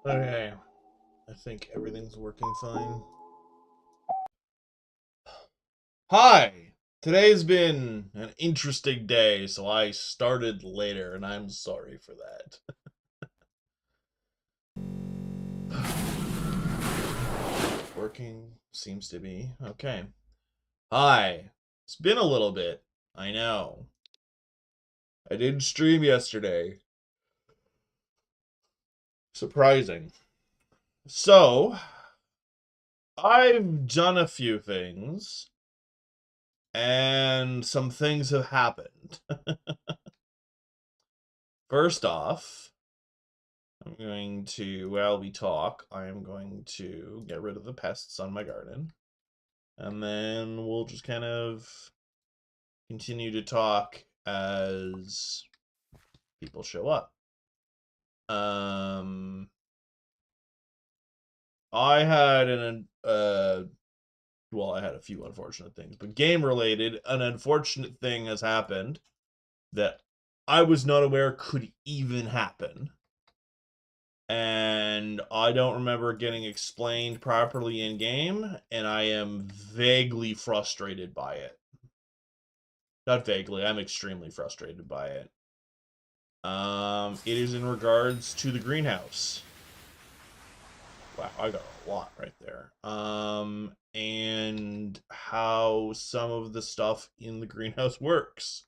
Okay, I think everything's working fine. Hi! Today's been an interesting day, so I started later, and I'm sorry for that. Working seems to be. Okay. Hi. It's been a little bit. I know. I didn't stream yesterday. Surprising. So, I've done a few things, and some things have happened. First off, I'm going to, while we talk, I am going to get rid of the pests on my garden. And then we'll just kind of continue to talk as people show up. I had well, I had a few unfortunate things, but game related, an unfortunate thing has happened that I was not aware could even happen. And I don't remember getting explained properly in game, and I am vaguely frustrated by it. Not vaguely, I'm extremely frustrated by it. It is in regards to the greenhouse. Wow, I got a lot right there. And how some of the stuff in the greenhouse works.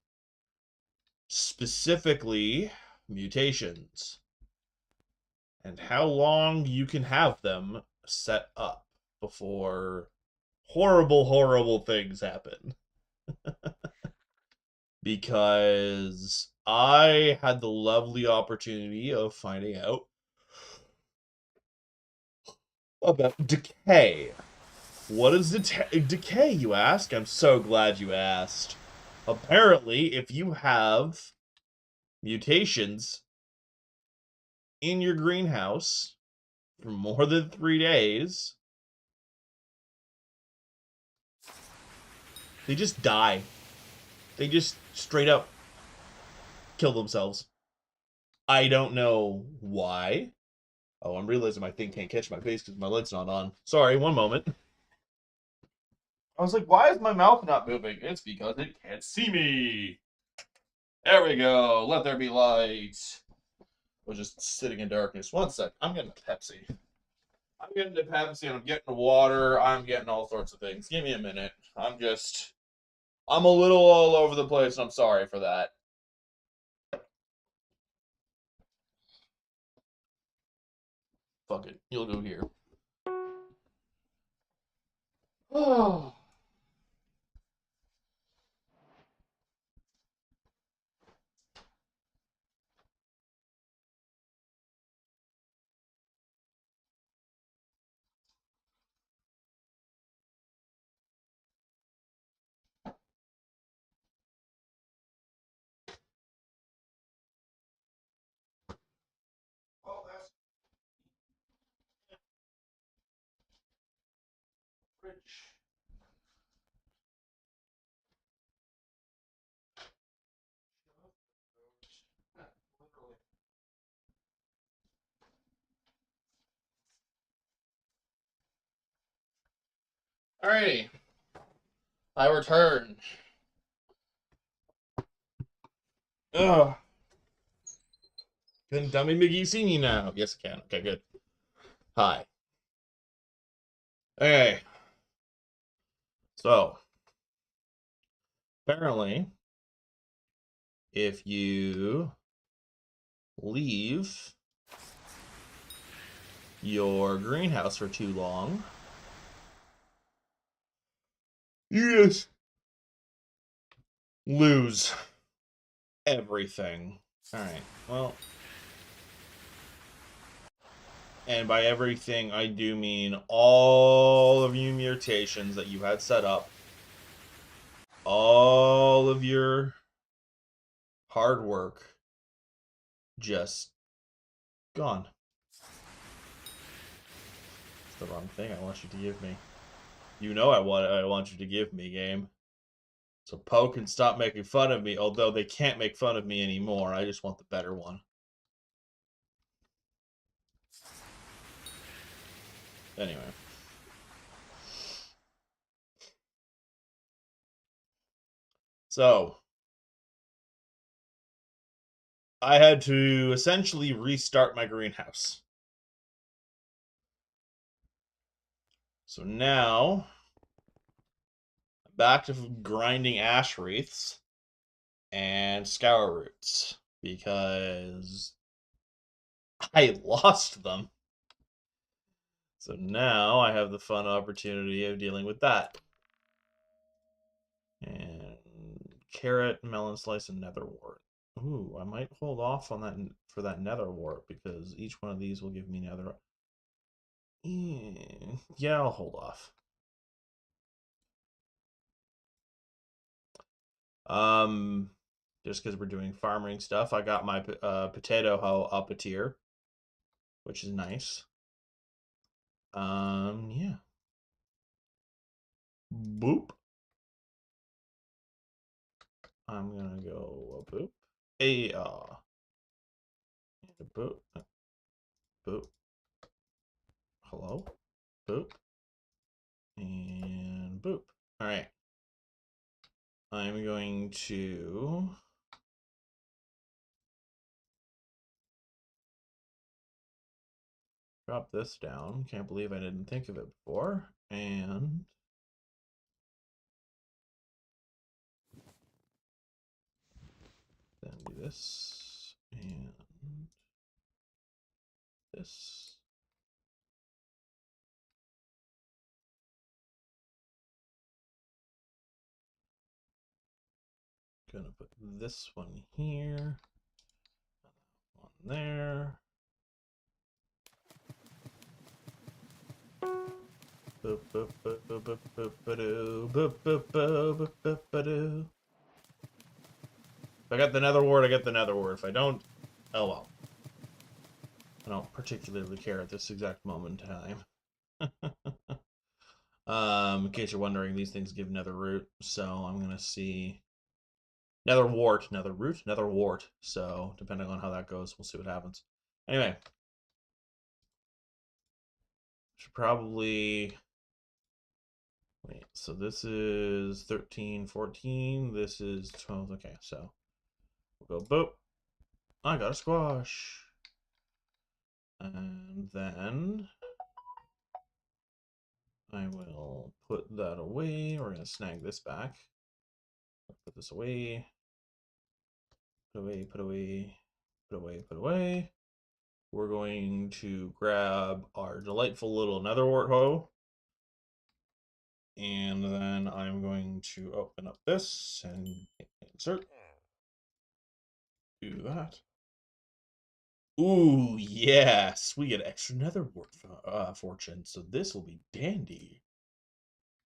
Specifically, mutations. And how long you can have them set up before horrible, horrible things happen. Because I had the lovely opportunity of finding out about decay. What is decay, you ask? I'm so glad you asked. Apparently, if you have mutations in your greenhouse for more than 3 days, they just die. They just straight up kill themselves. I don't know why. Oh, I'm realizing my thing can't catch my face because my light's not on. Sorry, one moment. I was like, why is my mouth not moving? It's because it can't see me. There we go. Let there be light. I was just sitting in darkness. One sec. I'm getting a Pepsi. I'm getting a Pepsi and I'm getting water. I'm getting all sorts of things. Give me a minute. I'm a little all over the place. And I'm sorry for that. Fuck it. You'll go here. Oh. Oh, that's rich. Alrighty. I return. Ugh. Can Dummy McGee see me now? Yes, I can. Okay, good. Hi. Okay. So, apparently, if you leave your greenhouse for too long, you just lose everything. Alright, well, and by everything, I do mean all of your mutations that you had set up, all of your hard work, just gone. It's the wrong thing I want you to give me. You know I want you to give me, game. So Poe can stop making fun of me, although they can't make fun of me anymore. I just want the better one. Anyway. So, I had to essentially restart my greenhouse. So now, back to grinding ash wreaths and scour roots because I lost them. So now I have the fun opportunity of dealing with that. And carrot, melon slice, and nether wart. Ooh, I might hold off on that for that nether wart because each one of these will give me nether. Yeah, I'll hold off. Just because we're doing farming stuff, I got my potato hoe up a tier, which is nice. Yeah. Boop. I'm gonna go a boop. A boop. Boop. Hello. Boop. And boop. All right. I'm going to drop this down. Can't believe I didn't think of it before. And then do this and this. Gonna put this one here, one there. Boop, boop, boop, boop, boop, boop, ba-doo, boop, boop, boop, boop, boop, ba-doo. If I got the nether wart, I get the nether wart. If I don't, oh well. I don't particularly care at this exact moment in time. In case you're wondering, these things give nether root, so I'm gonna see nether wart, nether root, nether wart. So depending on how that goes, we'll see what happens. Anyway, should probably wait. So this is 13, 14. This is 12. Okay, so we'll go boop. I got a squash. And then I will put that away. We're going to snag this back. Put this away. Put away, put away, put away, put away. We're going to grab our delightful little netherwart hoe. And then I'm going to open up this and insert. Do that. Ooh, yes. We get extra netherwart fortune. So this will be dandy.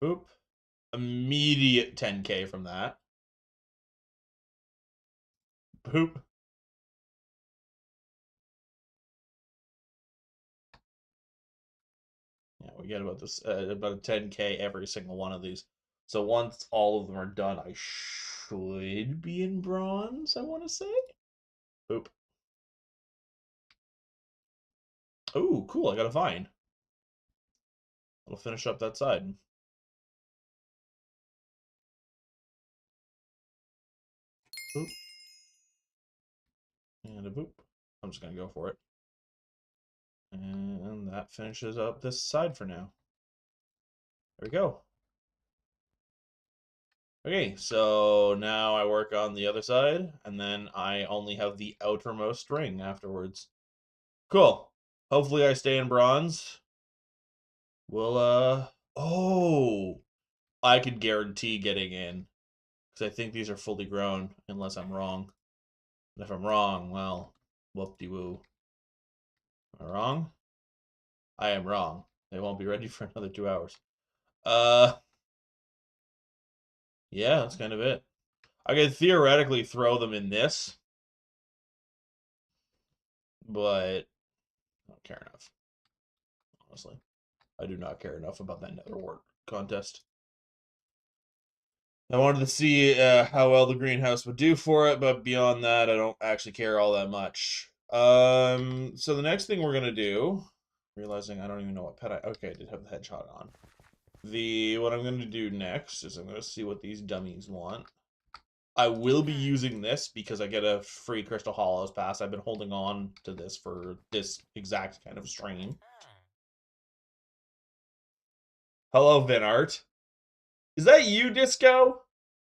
Boop. Immediate 10k from that. Boop. Yeah, we get about this about a 10k every single one of these. So once all of them are done, I should be in bronze, I want to say. Boop. Oh, cool. I got a vine. I'll finish up that side. Boop. And a boop. I'm just going to go for it. And that finishes up this side for now. There we go. Okay, so now I work on the other side, and then I only have the outermost ring afterwards. Cool. Hopefully I stay in bronze. We'll, oh, I could guarantee getting in, because I think these are fully grown, unless I'm wrong. And if I'm wrong, well, whoop-de-woo. Am I wrong? I am wrong. They won't be ready for another 2 hours. Yeah, that's kind of it. I could theoretically throw them in this, but I don't care enough. Honestly, I do not care enough about that netherwart contest. I wanted to see how well the greenhouse would do for it, but beyond that, I don't actually care all that much. So the next thing we're gonna do Realizing I don't even know what pet okay, I did have the headshot on. What I'm gonna do next is I'm gonna see what these dummies want. I will be using this because I get a free Crystal Hollows pass. I've been holding on to this for this exact kind of stream. Hello, Vinart. Is that you, Disco?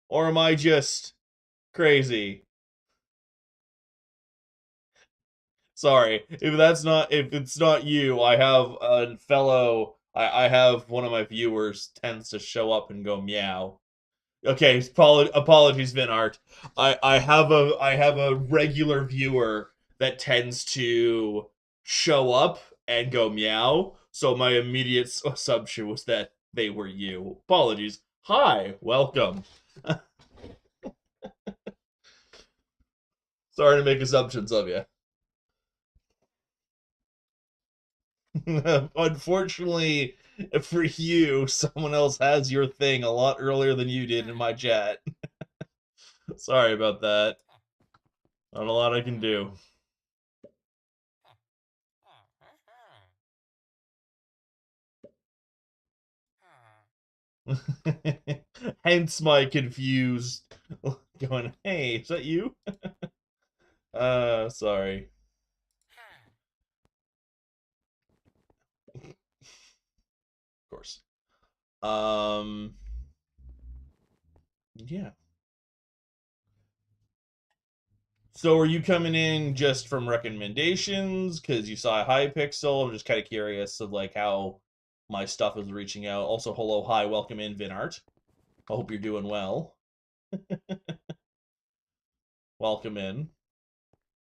Or am I just crazy? Sorry, if it's not you, I have a fellow. I have one of my viewers tends to show up and go meow. Okay, apologies, Vinart. I have a regular viewer that tends to show up and go meow. So my immediate assumption was that they were you. Apologies. Hi, welcome. Sorry to make assumptions of you. Unfortunately for you, someone else has your thing a lot earlier than you did in my chat. Sorry about that. Not a lot I can do. Hence my confused going, hey, is that you? Sorry. Of course. Yeah. So are you coming in just from recommendations because you saw Hypixel? I'm just kind of curious of like how my stuff is reaching out. Also, hello, hi, welcome in, Vinart. I hope you're doing well. Welcome in.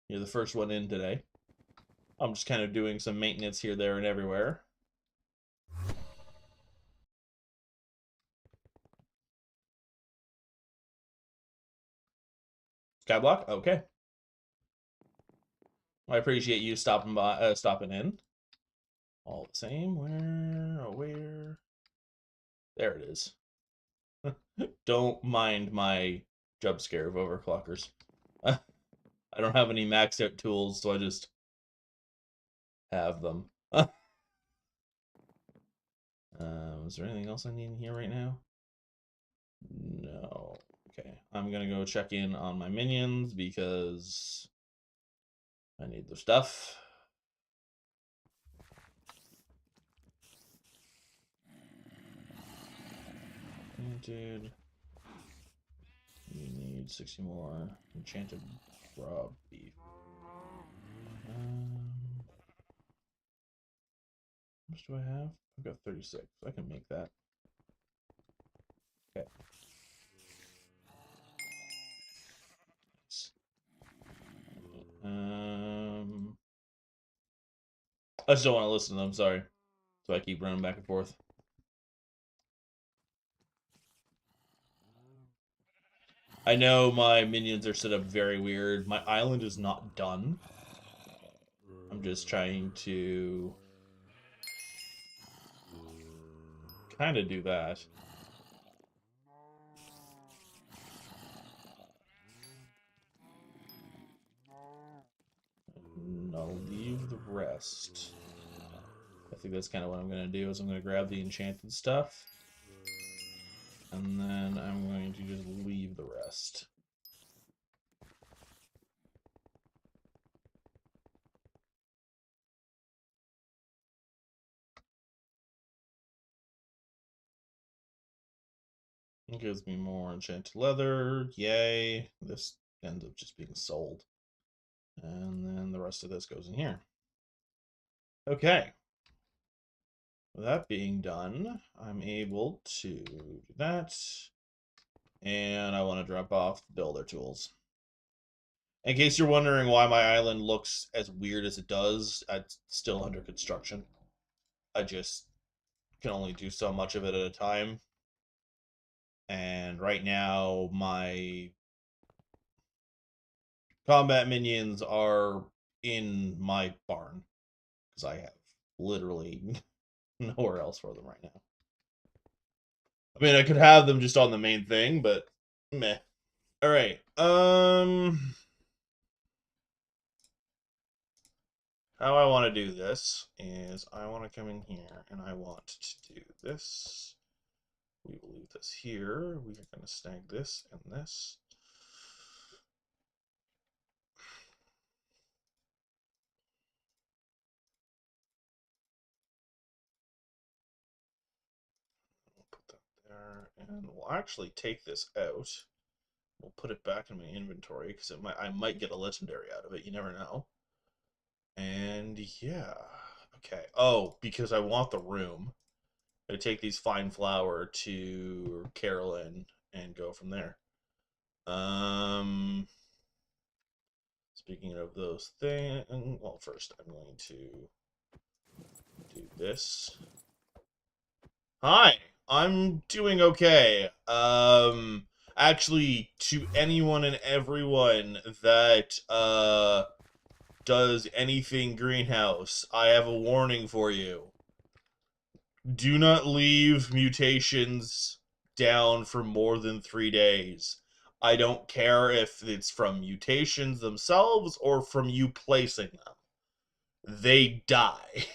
You're the first one in today. I'm just kind of doing some maintenance here, there, and everywhere. Skyblock? Okay. I appreciate you stopping by, stopping in. All the same. Where? There it is. Don't mind my jump scare of overclockers. I don't have any maxed out tools, so I just have them. Is there anything else I need in here right now? No. Okay, I'm gonna go check in on my minions because I need their stuff. Enchanted. We need 60 more enchanted raw beef. How much do I have? I've got 36. I can make that. Okay. I just don't want to listen to them, sorry. So I keep running back and forth. I know my minions are set up very weird. My island is not done. I'm just trying to kind of do that. And I'll leave the rest. I think that's kind of what I'm going to do is I'm going to grab the enchanted stuff. And then I'm going to just leave the rest. It gives me more enchanted leather. Yay. This ends up just being sold. And then the rest of this goes in here. Okay. With that being done, I'm able to do that. And I want to drop off the builder tools. In case you're wondering why my island looks as weird as it does, it's still under construction. I just can only do so much of it at a time. And right now, my combat minions are in my barn because I have literally nowhere else for them right now. I mean, I could have them just on the main thing, but meh. All right. how I want to do this is I want to come in here and I want to do this. We will leave this here. We are going to snag this and this. We'll put that there, and we'll actually take this out. We'll put it back in my inventory because I might get a legendary out of it. You never know. And yeah, okay. Oh, because I want the room. I take these fine flour to Carolyn and go from there. Speaking of those things, well, first I'm going to do this. Hi, I'm doing okay. Actually, to anyone and everyone that does anything greenhouse, I have a warning for you. Do not leave mutations down for more than 3 days. I don't care if it's from mutations themselves or from you placing them. They die.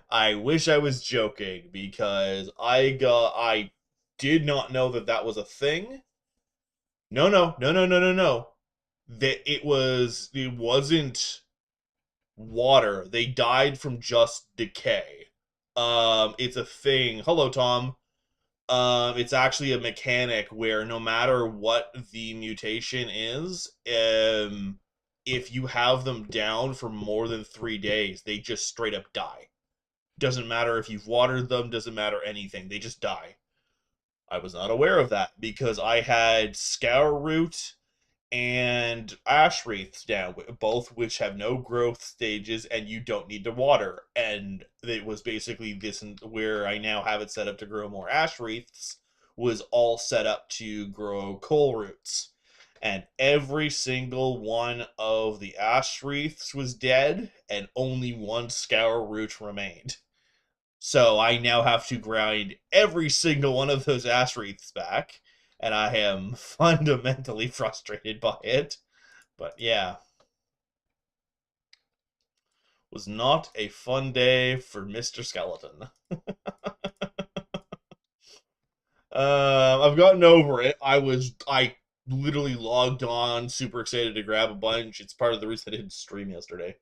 I wish I was joking because I did not know that that was a thing. No. That it wasn't water. They died from just decay. It's a thing. Hello, Tom. It's actually a mechanic where no matter what the mutation is, if you have them down for more than 3 days, they just straight up die. Doesn't matter if you've watered them, doesn't matter anything. They just die. I was not aware of that because I had Scour Root and Ash Wreaths down, both which have no growth stages and you don't need to water. And it was basically this where I now have it set up to grow more Ash Wreaths, was all set up to grow Coal Roots. And every single one of the Ash Wreaths was dead, and only one Scour Root remained. So I now have to grind every single one of those Ash Wreaths back, and I am fundamentally frustrated by it. But yeah, was not a fun day for Mr. Skeleton. I've gotten over it. I literally logged on, super excited to grab a bunch. It's part of the reason I didn't stream yesterday.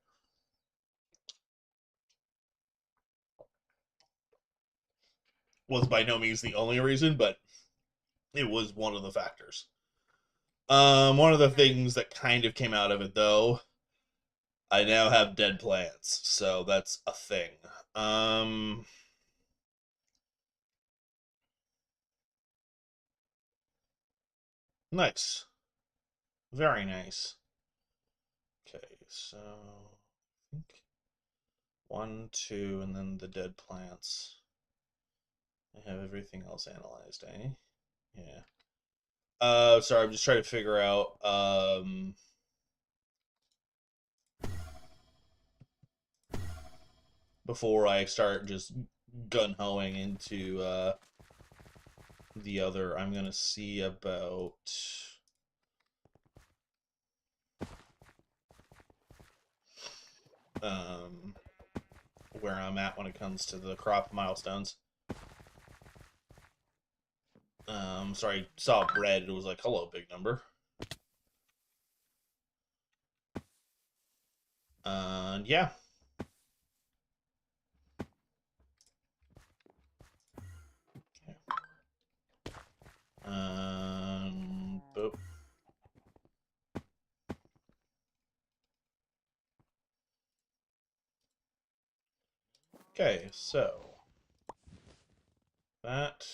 Was by no means the only reason, but it was one of the factors. One of the things that kind of came out of it, though, I now have dead plants, so that's a thing. Nice. Very nice. Okay, so I think 1, 2, and then the dead plants. I have everything else analyzed, eh? Yeah. Sorry, I'm just trying to figure out, before I start just gun-hoing into, the other, I'm gonna see about um, where I'm at when it comes to the crop milestones. Sorry, saw red. It was like, hello, big number. Yeah. Boop. Okay, so that.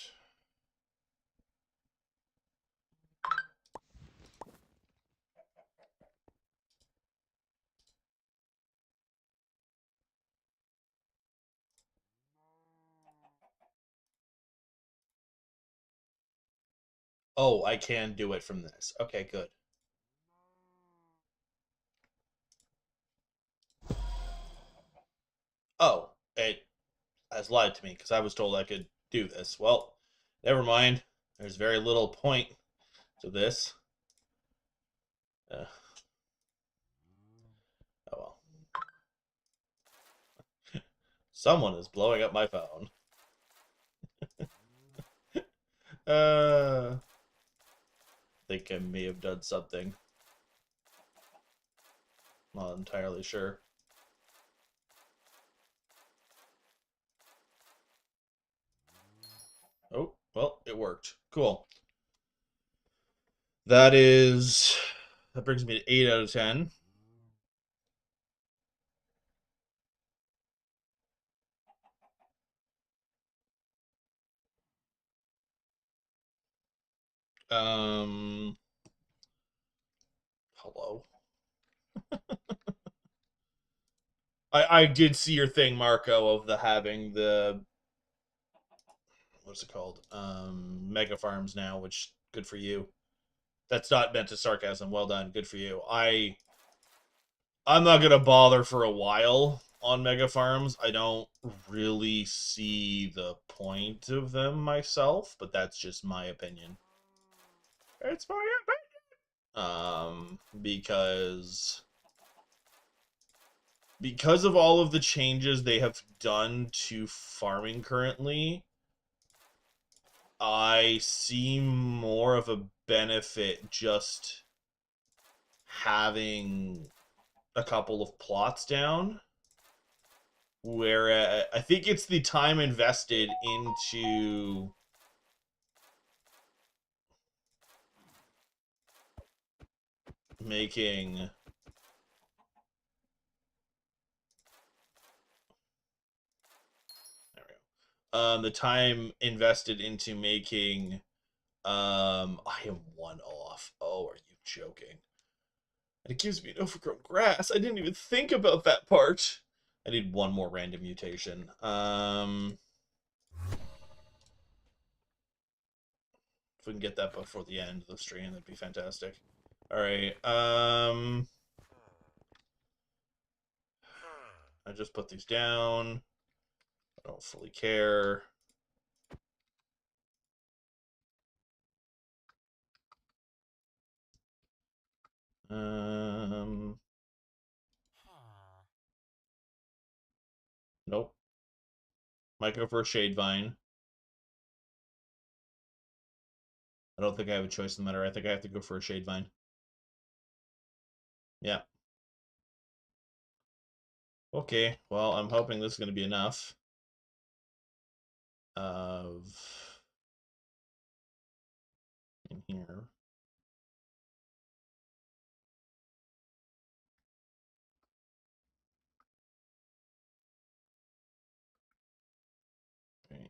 Oh, I can do it from this. Okay, good. Oh, it has lied to me because I was told I could do this. Well, never mind. There's very little point to this. Oh well. Someone is blowing up my phone. I think I may have done something. Not entirely sure. Oh, well, it worked. Cool. That brings me to 8 out of 10. Hello. I did see your thing, Marco, of the having the what's it called? Mega farms now, which good for you. That's not meant as sarcasm. Well done. Good for you. I'm not gonna bother for a while on mega farms. I don't really see the point of them myself, but that's just my opinion. It's my opinion. Because of all of the changes they have done to farming currently, I see more of a benefit just having a couple of plots down. Where I think it's the time invested into making the time invested into making I am 1 off. Oh, are you joking? And it gives me an overgrown grass. I didn't even think about that part. I need one more random mutation. If we can get that before the end of the stream, that'd be fantastic. Alright, I just put these down. I don't fully care. Nope. Might go for a Shade Vine. I don't think I have a choice in the matter. I think I have to go for a Shade Vine. Yeah. Okay, well, I'm hoping this is going to be enough of in here. Okay.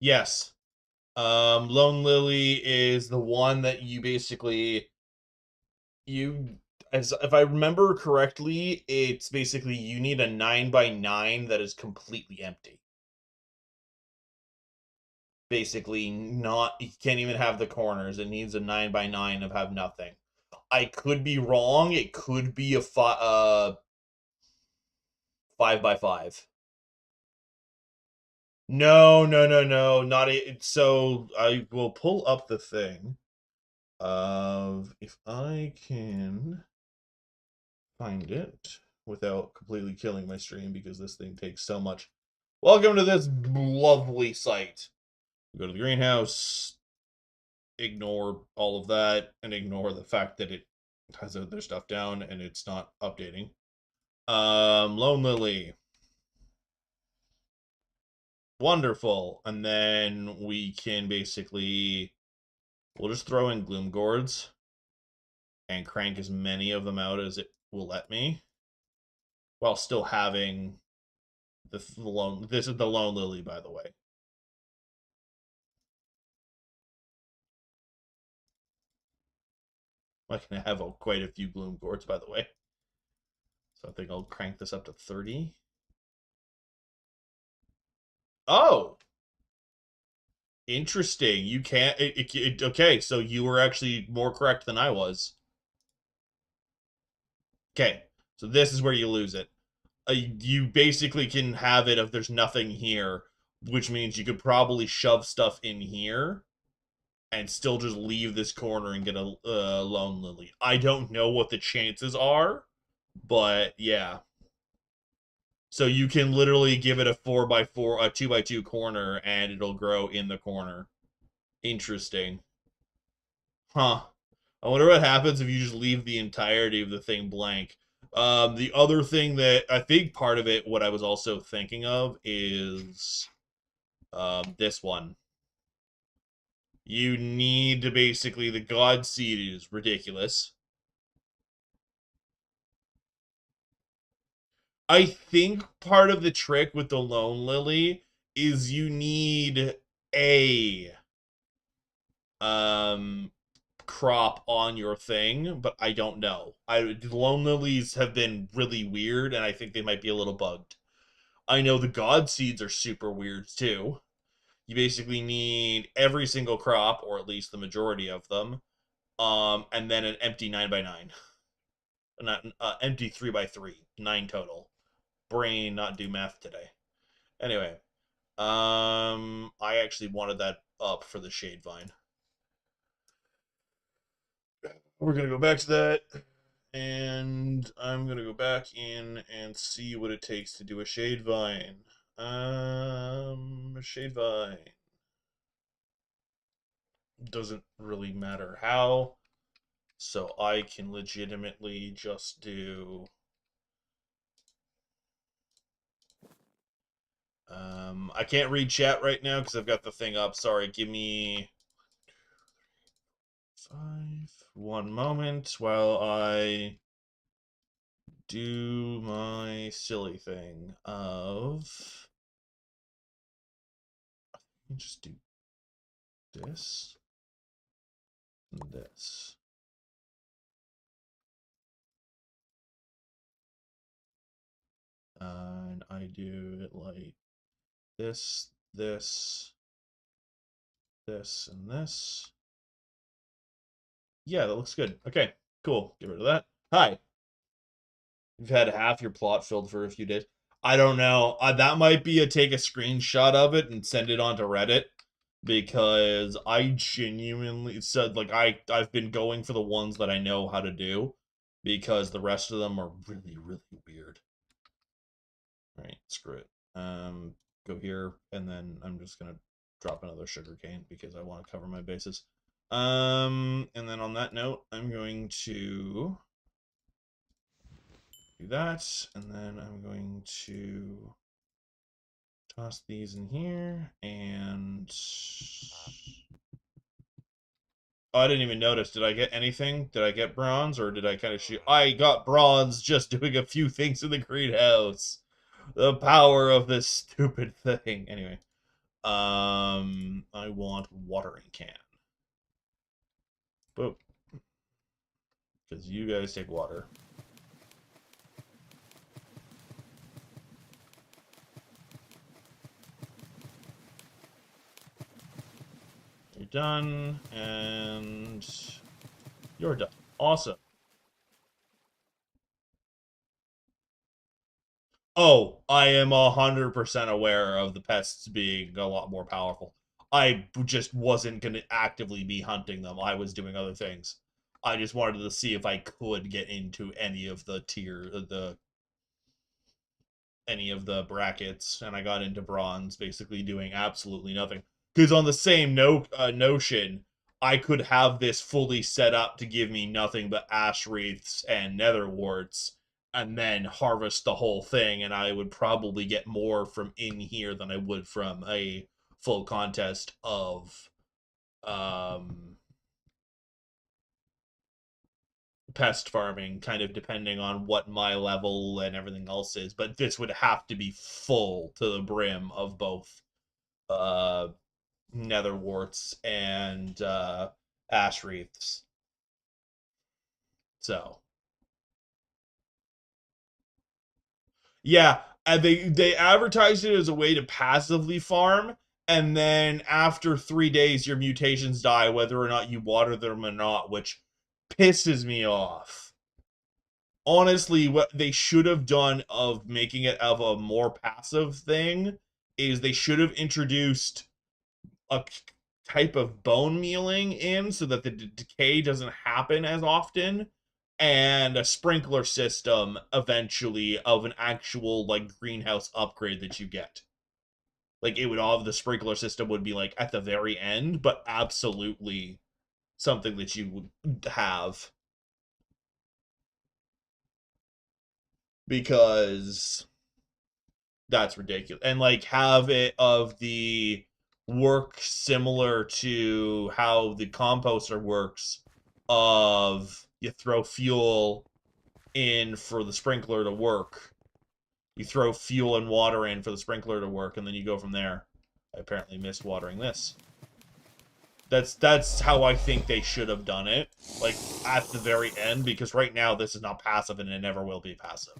Yes. Lone Lily is the one that you basically as if I remember correctly, it's basically you need a 9x9 that is completely empty. Basically, not you can't even have the corners. It needs a 9x9 of have nothing. I could be wrong. It could be a 5x5. No, no, no, no, not it. So I will pull up the thing of if I can find it without completely killing my stream because this thing takes so much. Welcome to this lovely site. Go to the greenhouse, ignore all of that, and ignore the fact that it has other stuff down and it's not updating. Lone Lily. Wonderful. And then we can basically we'll just throw in Gloom Gourds and crank as many of them out as it will let me. While still having the lone this is the Lone Lily, by the way. I can have quite a few Gloom Gourds, by the way. So I think I'll crank this up to 30. Oh! Interesting. You can't... okay, so you were actually more correct than I was. Okay, so this is where you lose it. You basically can have it if there's nothing here, which means you could probably shove stuff in here and still just leave this corner and get a lone lily. I don't know what the chances are, but yeah. So you can literally give it a 4x4, a 2x2 corner, and it'll grow in the corner. Interesting. Huh. I wonder what happens if you just leave the entirety of the thing blank. The other thing that I think part of it, what I was also thinking of is this one. You need to basically, the God Seed is ridiculous. I think part of the trick with the Lone Lily is you need a um crop on your thing, but I don't know. The Lone Lilies have been really weird, and I think they might be a little bugged. I know the God Seeds are super weird too. You basically need every single crop, or at least the majority of them, and then an empty 9x9. Not empty 3x3, 9 total. Brain not do math today. Anyway, I actually wanted that up for the Shade Vine. We're gonna go back to that, and I'm gonna go back in and see what it takes to do a Shade Vine. Shade Vine. Doesn't really matter how, so I can legitimately just do I can't read chat right now because I've got the thing up. Sorry, give me 1 moment while I do my silly thing of just do this and this. And I do it like this, this, this, and this. Yeah, that looks good. Okay, cool. Get rid of that. Hi. You've had half your plot filled for a few days. I don't know. That might be a take a screenshot of it and send it onto Reddit, because I genuinely said, like, I've been going for the ones that I know how to do, because the rest of them are really, really weird. All right, screw it. Go here, and then I'm just gonna drop another sugarcane because I want to cover my bases. And then on that note, I'm going to do that, and then I'm going to toss these in here, and oh, I didn't even notice. Did I get anything? Did I get bronze, or did I kind of shoot? I got bronze just doing a few things in the greenhouse. The power of this stupid thing. Anyway, I want watering can. Boop. Because you guys take water. You're done, and you're done. Awesome. Oh, I am 100% aware of the pests being a lot more powerful. I just wasn't going to actively be hunting them. I was doing other things. I just wanted to see if I could get into any of the any of the brackets, and I got into bronze, basically doing absolutely nothing. Because on the same notion, I could have this fully set up to give me nothing but ash wreaths and nether warts, and then harvest the whole thing, and I would probably get more from in here than I would from a full contest of pest farming, kind of depending on what my level and everything else is. But this would have to be full to the brim of both uh, nether warts and ash wreaths. So yeah, they advertised it as a way to passively farm, and then after 3 days, your mutations die whether or not you water them or not, which pisses me off. honestly, what they should have done of making it of a more passive thing is they should have introduced a type of bone mealing in so that the decay doesn't happen as often, and a sprinkler system eventually of an actual like greenhouse upgrade that you get. Like it would all the sprinkler system would be like at the very end, but absolutely something that you would have, because that's ridiculous. And like have it of the work similar to how the composter works, of you throw fuel in for the sprinkler to work. You throw fuel and water in for the sprinkler to work, and then you go from there. I apparently missed watering this. That's how I think they should have done it, like at the very end, because right now this is not passive and it never will be passive.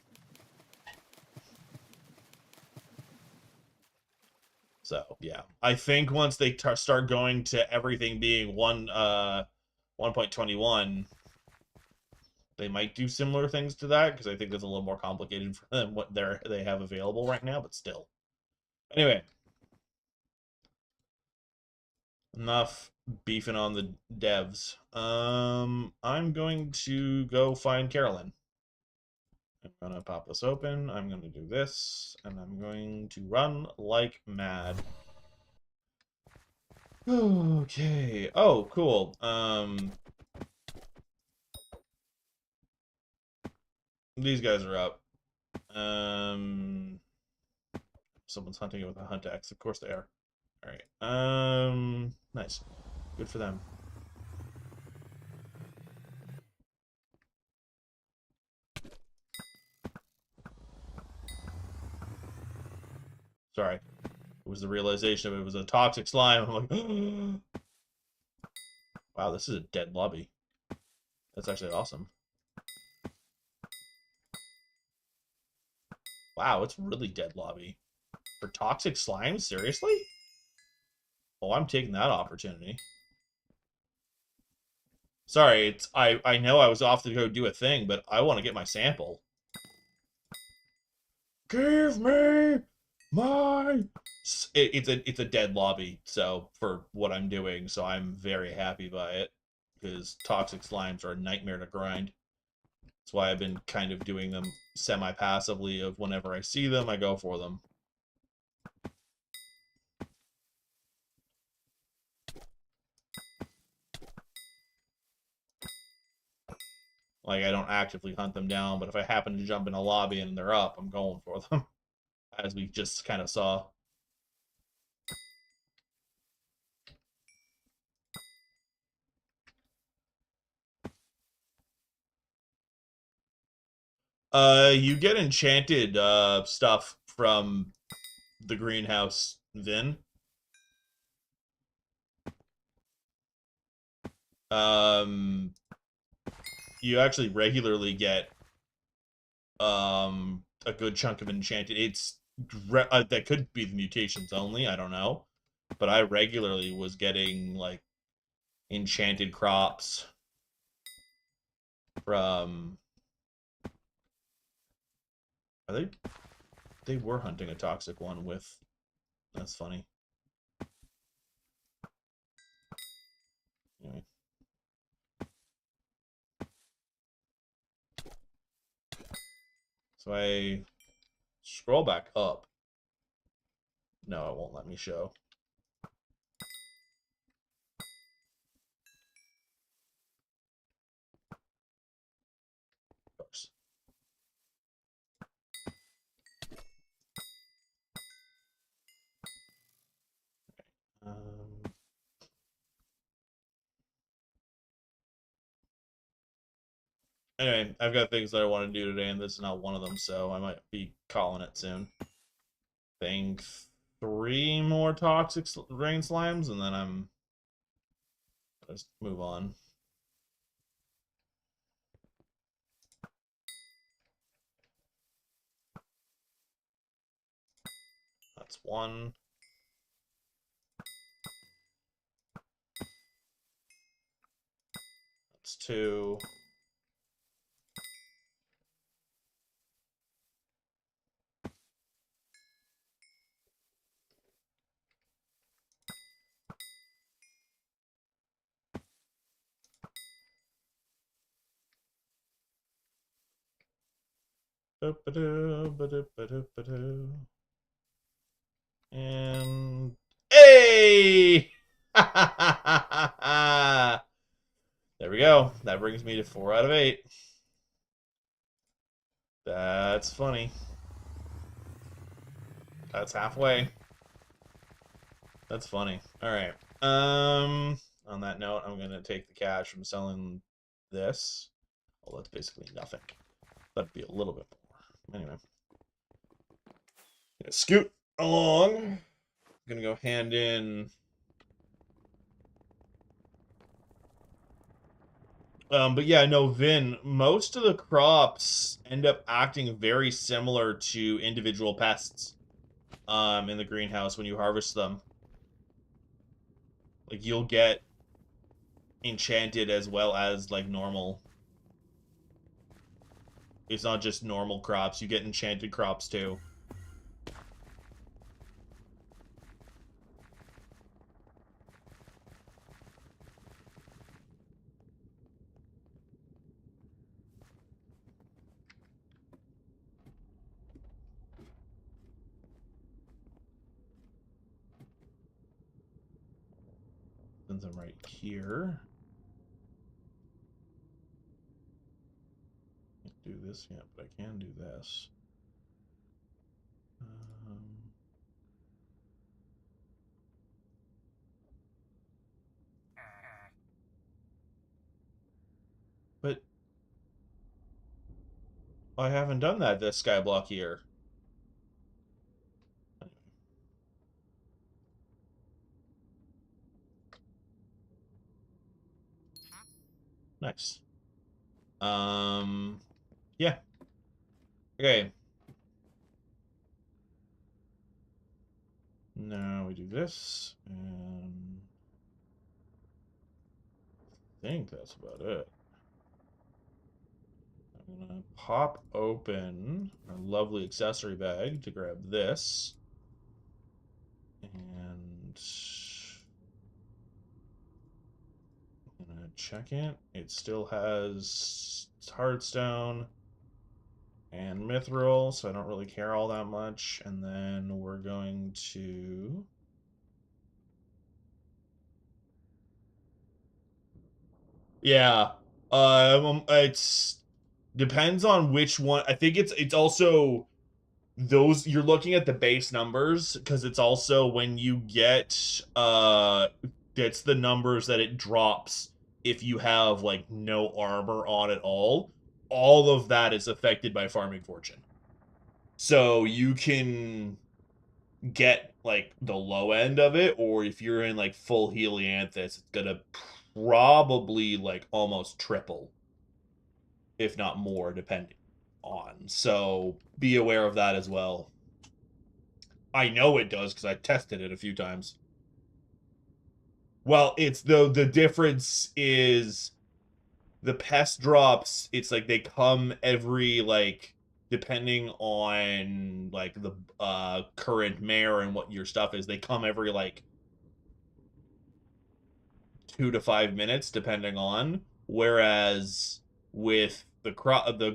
So yeah, I think once they start going to everything being 1.21, they might do similar things to that, because I think it's a little more complicated for them what they have available right now, but still. Anyway, enough beefing on the devs. I'm going to go find Carolyn. I'm gonna pop this open. I'm gonna do this, and I'm going to run like mad. Okay. Oh, cool. These guys are up. Someone's hunting it with a hunt axe. Of course they are. All right. Nice. Good for them. Sorry. It was the realization of it was a toxic slime. I'm like, wow, this is a dead lobby. That's actually awesome. Wow, it's really dead lobby. For toxic slimes? Seriously? Oh, I'm taking that opportunity. Sorry, I know I was off to go do a thing, but I want to get my sample. Give me my... It's a dead lobby, so for what I'm doing, so I'm very happy by it, because toxic slimes are a nightmare to grind. That's why I've been kind of doing them semi-passively, of whenever I see them, I go for them. Like, I don't actively hunt them down, but if I happen to jump in a lobby and they're up, I'm going for them. As we just kind of saw. You get enchanted stuff from the greenhouse, Vin. Um, you actually regularly get a good chunk of enchanted. That could be the mutations only. I don't know, but I regularly was getting like enchanted crops from. Are they? They were hunting a toxic one with. That's funny. Anyway. So I scroll back up. No, it won't let me show. Of course. Um, anyway, I've got things that I want to do today, and this is not one of them, so I might be calling it soon. Think 3 more toxic rain slimes, and then I'm just move on. That's 1. That's 2. And hey! There we go. That brings me to 4 out of 8. That's funny. That's halfway. That's funny. All right. On that note, I'm gonna take the cash from selling this. Well, that's basically nothing. That'd be a little bit more. Anyway, gonna scoot along. I'm gonna go hand in. But yeah, no, Vin, most of the crops end up acting very similar to individual pests in the greenhouse when you harvest them. Like you'll get enchanted as well as like normal. It's not just normal crops, you get enchanted crops too. Since I'm right here. Can't do this yet, but I can do this. But I haven't done that this Skyblock here. Nice. Yeah. Okay. Now we do this, and I think that's about it. I'm gonna pop open our lovely accessory bag to grab this. And I'm gonna check it. It still has Hearthstone and Mithril, so I don't really care all that much. And then we're going to... Yeah. It's depends on which one. I think it's also those you're looking at the base numbers because it's also when you get it's the numbers that it drops if you have like no armor on at all. All of that is affected by farming fortune. So you can get like the low end of it, or if you're in like full Helianthus, it's gonna probably like almost triple, if not more, depending on. So be aware of that as well. I know it does because I tested it a few times. Well, it's the difference is the pest drops, it's like they come every like depending on like the current mayor and what your stuff is, they come every like 2 to 5 minutes depending on. Whereas with the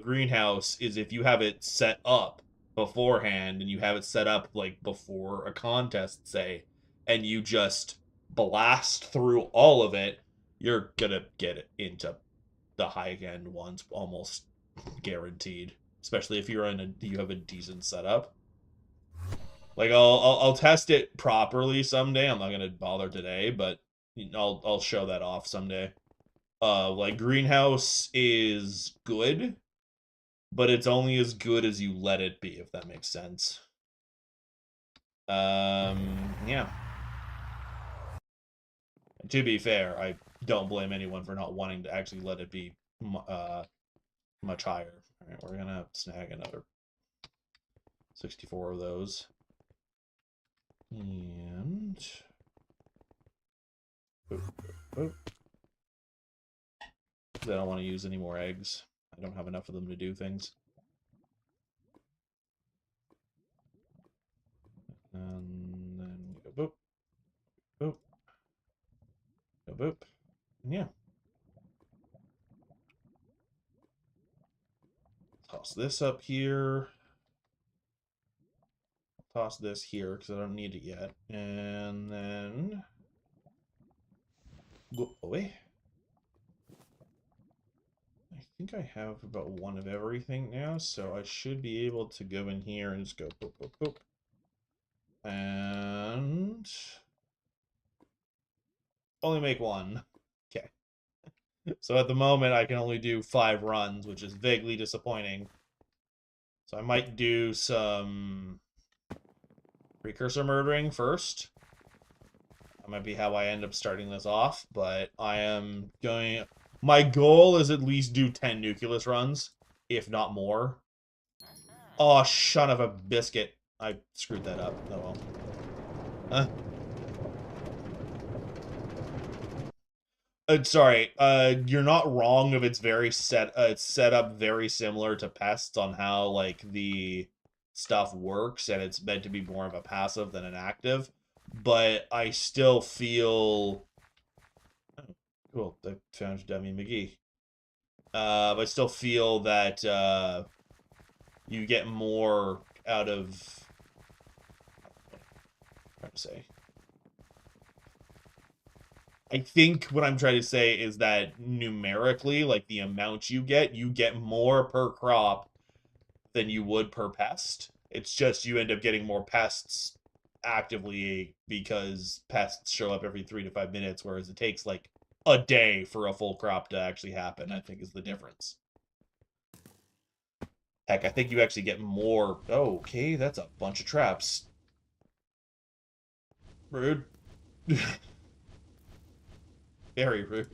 greenhouse is if you have it set up beforehand and you have it set up like before a contest, say, and you just blast through all of it, you're gonna get it into the high end ones almost guaranteed. Especially if you have a decent setup. Like I'll test it properly someday. I'm not gonna bother today, but I'll show that off someday. Like greenhouse is good, but it's only as good as you let it be, if that makes sense. Yeah. To be fair, I don't blame anyone for not wanting to actually let it be much higher. All right, we're gonna snag another 64 of those. And boop, boop, boop. I don't want to use any more eggs. I don't have enough of them to do things. And then go boop, boop, go boop. And yeah. toss this up here. Toss this here because I don't need it yet. And then go away. I think I have about one of everything now, so I should be able to go in here and just go boop, boop, boop. And only make one. Okay. So at the moment, I can only do 5 runs, which is vaguely disappointing. So I might do some precursor murdering first. That might be how I end up starting this off, but I am going... My goal is at least do 10 Nucleus runs, if not more. Oh, son of a biscuit. I screwed that up. Oh well. Huh? Sorry, you're not wrong if it's very it's set up very similar to Pests on how, like, the stuff works, and it's meant to be more of a passive than an active, but I still feel... Oh, cool, I found Dummy McGee. But I still feel that, you get more out of... What I'm trying to say... I think what I'm trying to say is that numerically, like the amount you get more per crop than you would per pest. It's just you end up getting more pests actively because pests show up every 3 to 5 minutes, whereas it takes like a day for a full crop to actually happen, I think is the difference. Heck, I think you actually get more... Oh, okay, that's a bunch of traps. Rude. Very rude.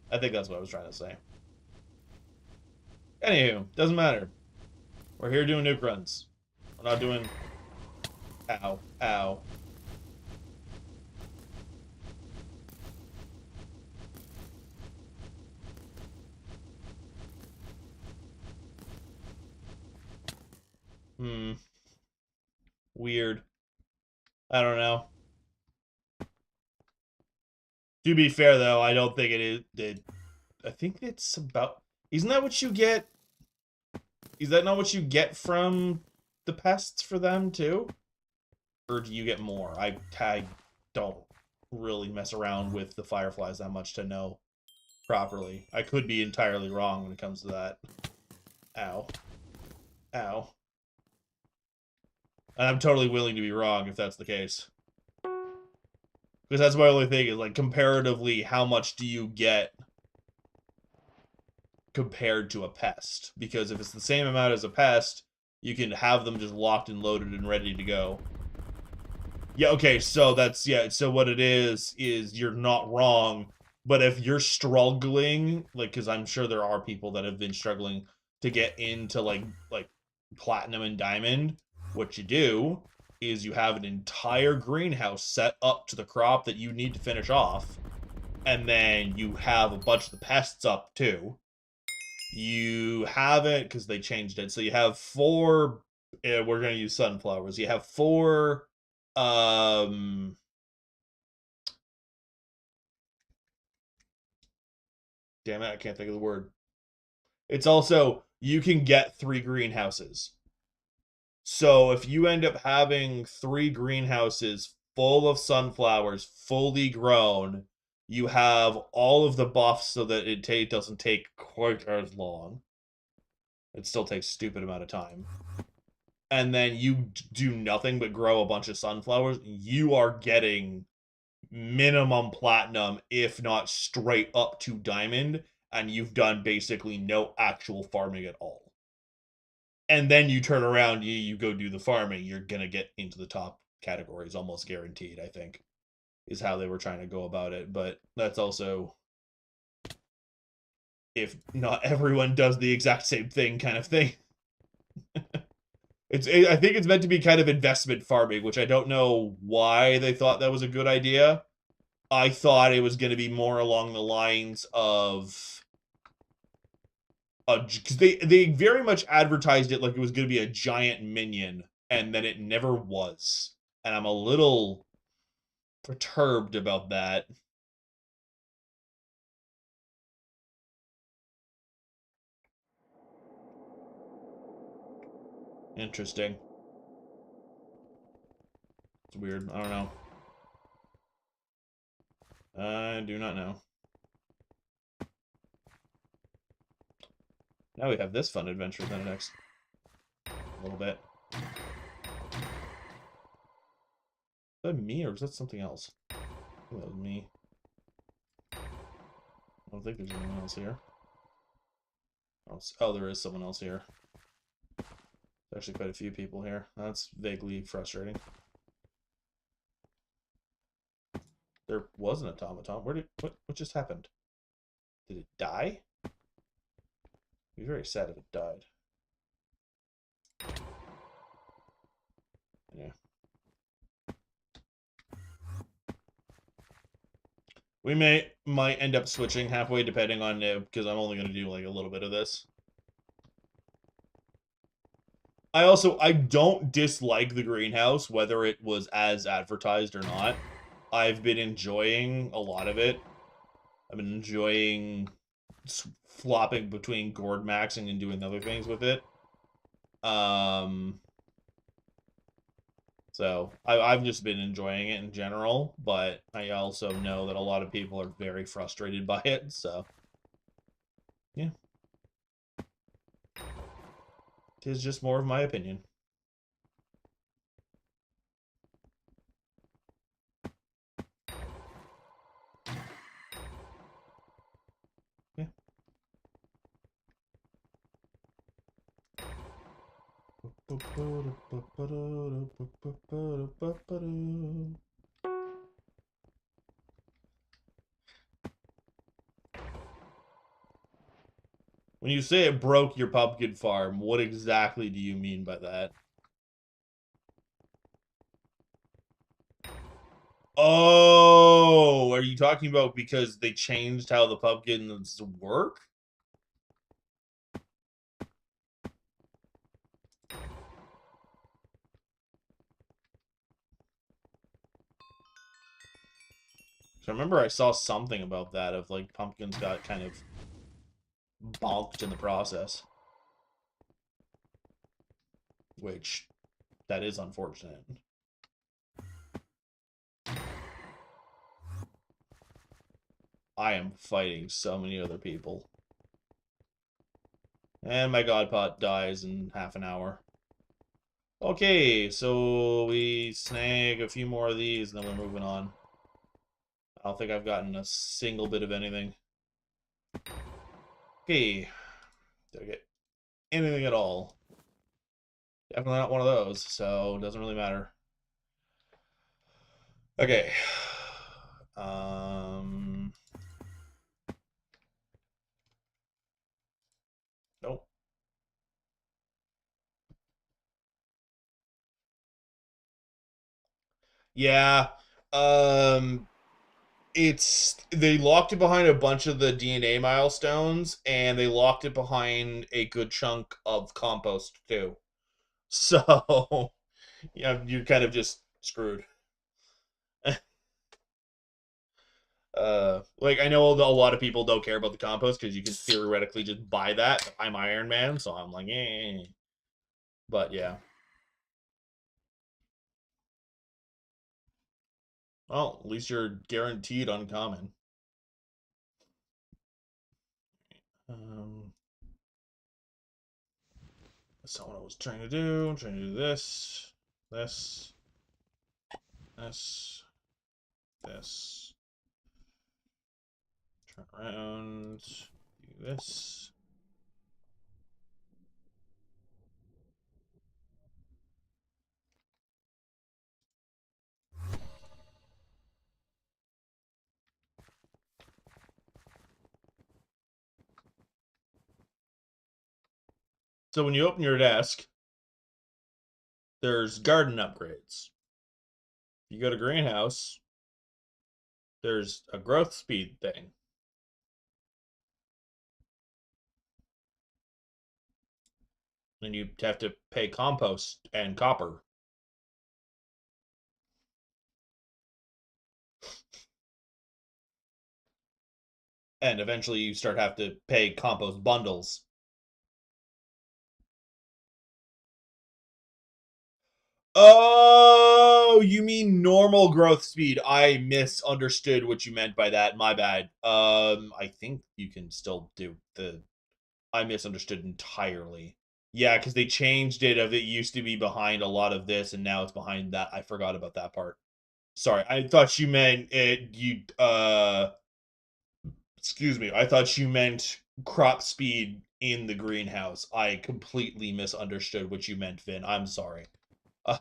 I think that's what I was trying to say. Anywho, doesn't matter. We're here doing nuke runs. We're not doing... Ow. Ow. Weird. I don't know. To be fair, though, I don't think it is... I think it's about... Isn't that what you get? Is that not what you get from the pests for them, too? Or do you get more? I don't really mess around with the fireflies that much to know properly. I could be entirely wrong when it comes to that. Ow. Ow. And I'm totally willing to be wrong if that's the case. Because that's my only thing, is like, comparatively, how much do you get compared to a pest? Because if it's the same amount as a pest, you can have them just locked and loaded and ready to go. Yeah, okay, so that's, yeah, so what it is you're not wrong, but if you're struggling, like, because I'm sure there are people that have been struggling to get into, like platinum and diamond, what you do is you have an entire greenhouse set up to the crop that you need to finish off, and then you have a bunch of the pests up, too. You have it, because they changed it, so you have 4, we're going to use sunflowers, you have 4, damn it, I can't think of the word. It's also, you can get 3 greenhouses. So if you end up having 3 greenhouses full of sunflowers, fully grown, you have all of the buffs so that it doesn't take quite as long. It still takes a stupid amount of time. And then you do nothing but grow a bunch of sunflowers, you are getting minimum platinum, if not straight up to diamond, and you've done basically no actual farming at all. And then you turn around, you go do the farming, you're gonna get into the top categories, almost guaranteed, I think, is how they were trying to go about it. But that's also, if not everyone does the exact same thing kind of thing. I think it's meant to be kind of investment farming, which I don't know why they thought that was a good idea. I thought it was going to be more along the lines of... Because they very much advertised it like it was going to be a giant minion, and then it never was. And I'm a little perturbed about that. Interesting. It's weird. I don't know. I do not know. Now we have this fun adventure in the next little bit. Is that me or is that something else? I think that was me. I don't think there's anyone else here. Oh, there is someone else here. There's actually quite a few people here. That's vaguely frustrating. There was an automaton. What just happened? Did it die? It'd be very sad if it died. Yeah. We might end up switching halfway depending on because I'm only gonna do like a little bit of this. I don't dislike the greenhouse, whether it was as advertised or not. I've been enjoying a lot of it. I've been enjoying flopping between gourd maxing and doing other things with it. So I've just been enjoying it in general, but I also know that a lot of people are very frustrated by it, so yeah. Tis just more of my opinion. Yeah. When you say it broke your pumpkin farm, what exactly do you mean by that? Oh, are you talking about because they changed how the pumpkins work? So I remember I saw something about that of like pumpkins got kind of bonked in the process. Which that is unfortunate. I am fighting so many other people. And my god pot dies in half an hour. Okay, so we snag a few more of these and then we're moving on. I don't think I've gotten a single bit of anything. Okay. Did I get anything at all? Definitely not one of those, so it doesn't really matter. Okay. Nope. Yeah. Um, they locked it behind a bunch of the DNA milestones, and they locked it behind a good chunk of compost too. So, yeah, you're kind of just screwed. Like I know a lot of people don't care about the compost because you can theoretically just buy that. I'm Ironman, so I'm like, eh. But yeah. Well, at least you're guaranteed uncommon. Um, that's not what I was trying to do. I'm trying to do this, this, this, this. Turn around, do this. So when you open your desk, there's garden upgrades. You go to greenhouse, there's a growth speed thing. Then you have to pay compost and copper. And eventually you start have to pay compost bundles. Oh, you mean normal growth speed. I misunderstood what you meant by that. My bad. I think you can still do the... I misunderstood entirely. Yeah, because they changed it. Of it used to be behind a lot of this, and now it's behind that. I forgot about that part. Sorry, I thought you meant it. Excuse me. I thought you meant crop speed in the greenhouse. I completely misunderstood what you meant, Vin. I'm sorry. I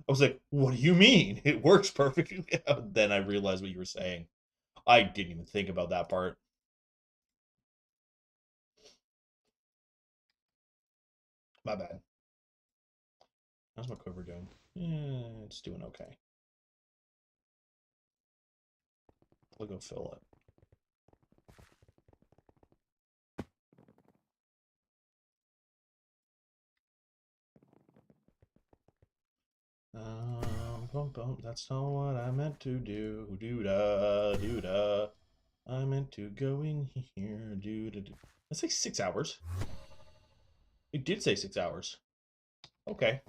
was like, what do you mean? It works perfectly. Then I realized what you were saying. I didn't even think about that part. My bad. How's my quiver doing? Yeah, it's doing okay. We'll go fill it. That's not what I meant to do. Doo-da, doo-da. I meant to go in here. Doo-da-doo. That's like 6 hours. It did say 6 hours. Okay.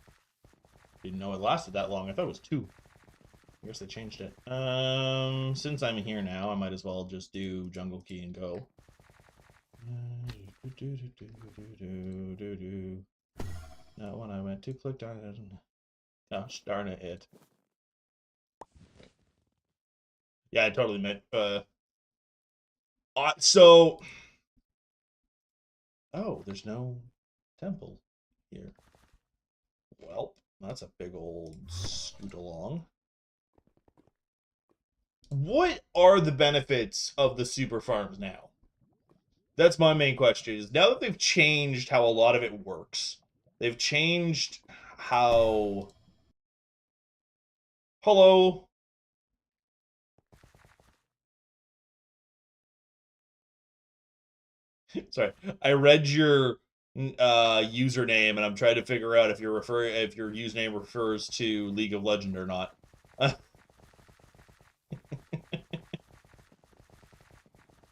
Didn't know it lasted that long. I thought it was 2. I guess they changed it. Since I'm here now, I might as well just do Jungle Key and go. Not when I went to click on it. Gosh darn it. Yeah, I totally meant, so... Oh, there's no temple here. Well, that's a big old scoot along. What are the benefits of the super farms now? That's my main question. Is now that they've changed how a lot of it works, they've changed how... Hello? Sorry, I read your username, and I'm trying to figure out if your username refers to League of Legends or not.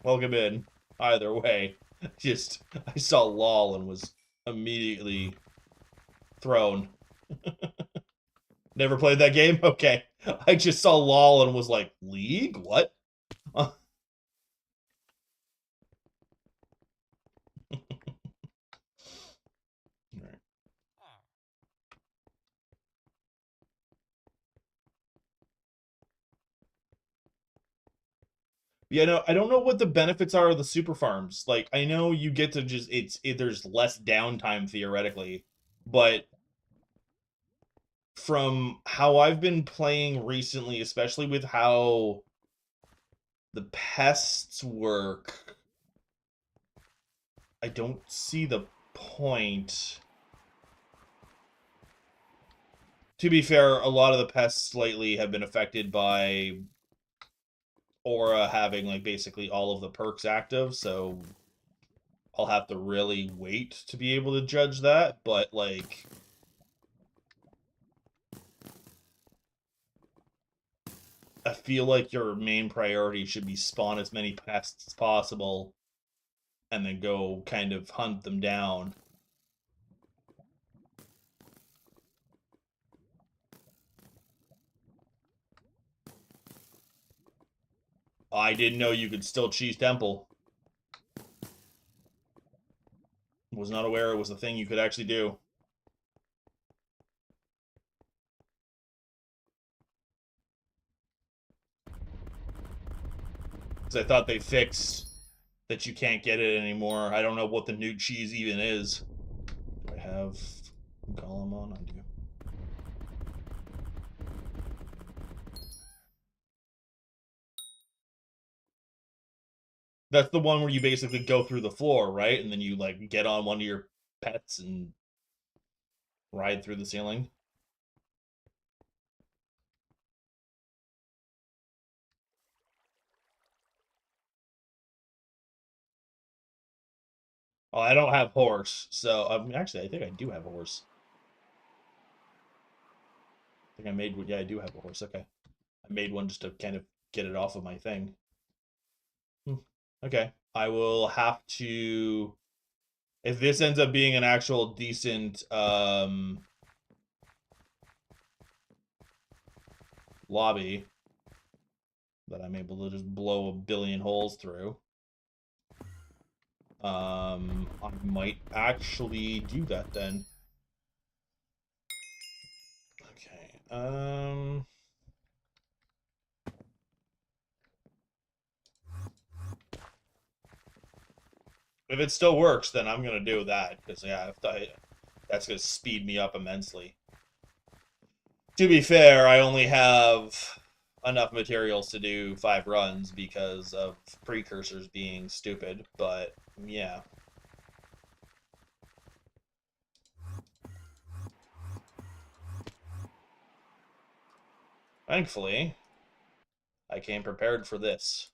Welcome in. Either way, just I saw LOL and was immediately thrown. Never played that game? Okay. I just saw LOL and was like, League? What? Right. Yeah, no, I don't know what the benefits are of the super farms. Like, I know you get to just there's less downtime theoretically, but from how I've been playing recently, especially with how the pests work, I don't see the point. To be fair, a lot of the pests lately have been affected by Aura having like basically all of the perks active, so I'll have to really wait to be able to judge that, but like I feel like your main priority should be spawn as many pests as possible and then go kind of hunt them down. I didn't know you could still cheese temple. Was not aware it was a thing you could actually do. Because I thought they fixed that you can't get it anymore. I don't know what the new cheese even is. Do I have Golem on? I do. That's the one where you basically go through the floor, right? And then you like get on one of your pets and ride through the ceiling. Oh, I don't have horse, so actually I think I do have a horse. I think I made one. Yeah, I do have a horse. Okay, I made one just to kind of get it off of my thing. Okay, I will have to. If this ends up being an actual decent lobby that I'm able to just blow a billion holes through. I might actually do that then. Okay. If it still works, then I'm gonna do that because yeah, that's gonna speed me up immensely. To be fair, I only have enough materials to do 5 runs because of precursors being stupid, but yeah. Thankfully, I came prepared for this.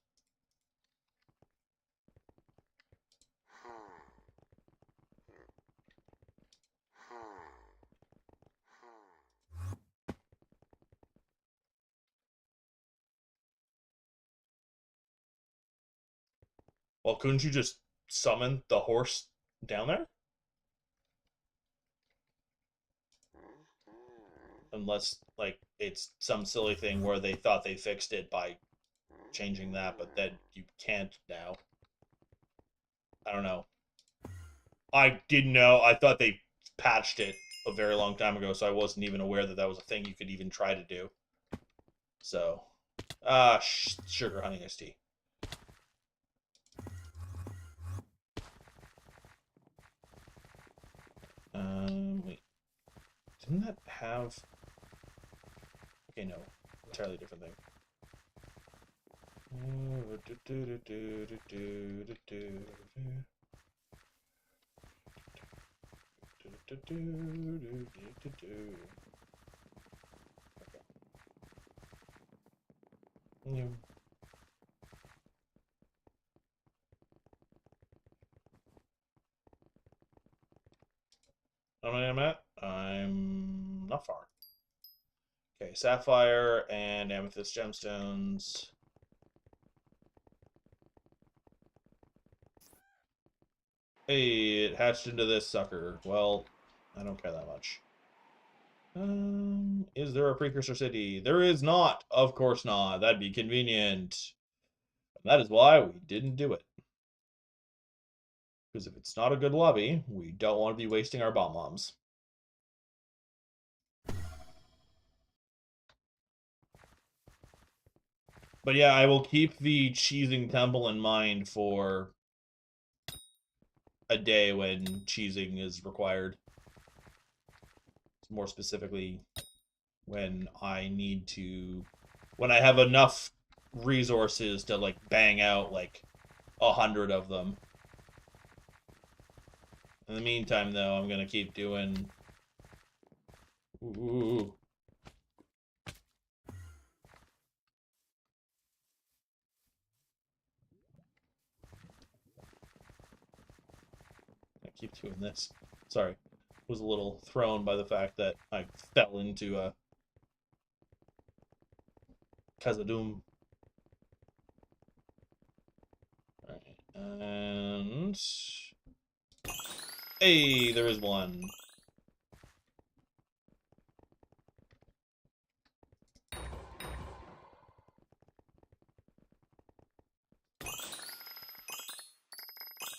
Well, couldn't you just summon the horse down there? Unless, like, it's some silly thing where they thought they fixed it by changing that, but then you can't now. I don't know. I didn't know. I thought they patched it a very long time ago, so I wasn't even aware that that was a thing you could even try to do. So, sugar honey iced tea. Wait. Didn't that have... Okay, no. Entirely different thing. Yeah. How many I'm at? I'm not far. Okay, sapphire and amethyst gemstones. Hey, it hatched into this sucker. Well, I don't care that much. Is there a precursor city? There is not. Of course not. That'd be convenient. And that is why we didn't do it. Because if it's not a good lobby, we don't want to be wasting our bomb bombs. But yeah, I will keep the cheesing temple in mind for a day when cheesing is required. More specifically, when I need to, when I have enough resources to like bang out like 100 of them. In the meantime, though, I'm gonna keep doing. Ooh. I keep doing this. Sorry, was a little thrown by the fact that I fell into a Khazad-dûm. Alright, and hey, there is one.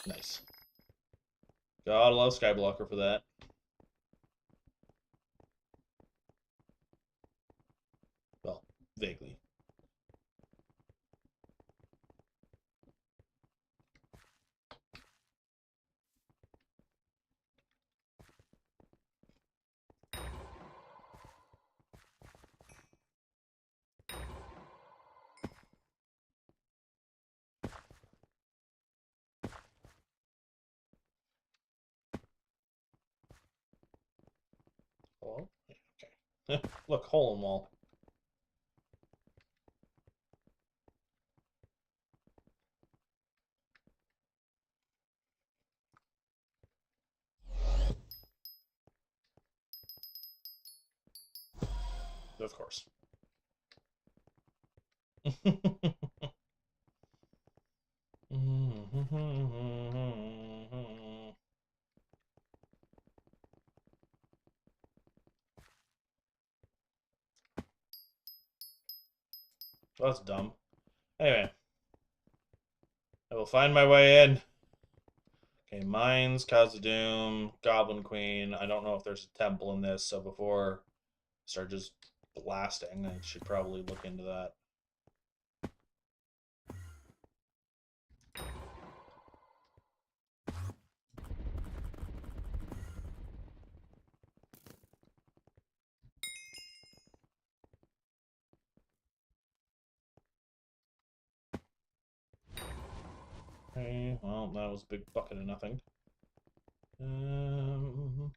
Nice. Gotta love Skyblocker for that. Well, vaguely. Oh, okay. Look, hole in wall. Of course. Well, that's dumb. Anyway, I will find my way in. Okay, Mines, Khazad-dûm, Goblin Queen. I don't know if there's a temple in this, so before I start just blasting, I should probably look into that. Okay, well, that was a big bucket of nothing. Um,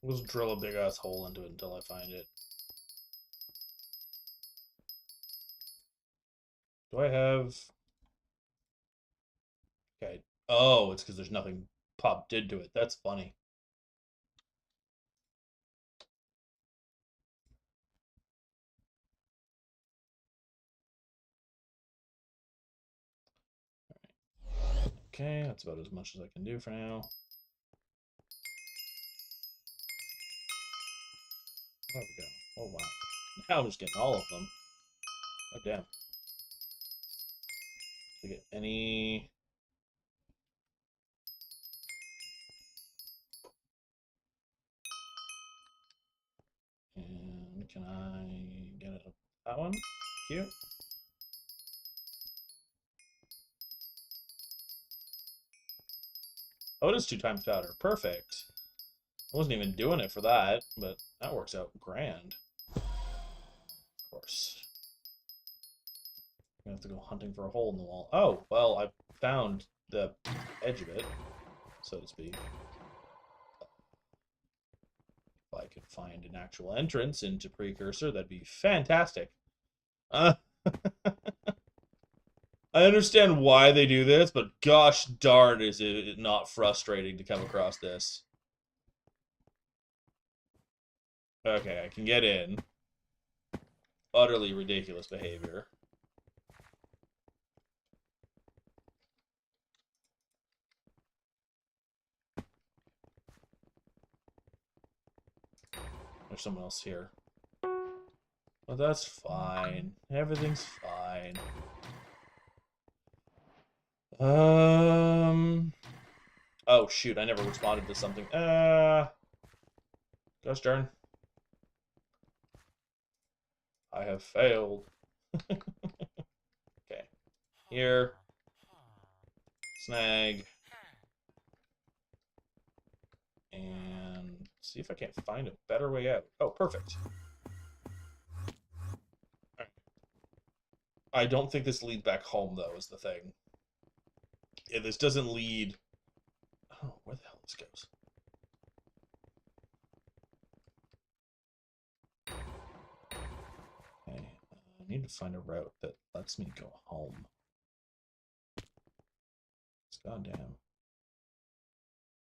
We'll just drill a big ass hole into it until I find it. Do I have... Okay. Oh, it's because there's nothing popped into it. That's funny. Okay, that's about as much as I can do for now. There we go. Oh, wow. Now I'm just getting all of them. Oh, damn. To get any... And can I get it? That one? Cute. Oh, it is 2 times powder. Perfect. I wasn't even doing it for that, but that works out grand. Of course. I'm gonna have to go hunting for a hole in the wall. Oh, well, I found the edge of it, so to speak. If I could find an actual entrance into Precursor, that'd be fantastic. I understand why they do this, but gosh darn is it not frustrating to come across this. Okay, I can get in. Utterly ridiculous behavior. There's someone else here. Well, that's fine. Everything's fine. Oh, shoot. I never responded to something. Gosh darn. I have failed. Okay. Here. Snag. And see if I can't find a better way out. Oh, perfect. Right. I don't think this leads back home, though, is the thing. Yeah, this doesn't lead... Oh, where the hell this goes? Okay, I need to find a route that lets me go home. Goddamn.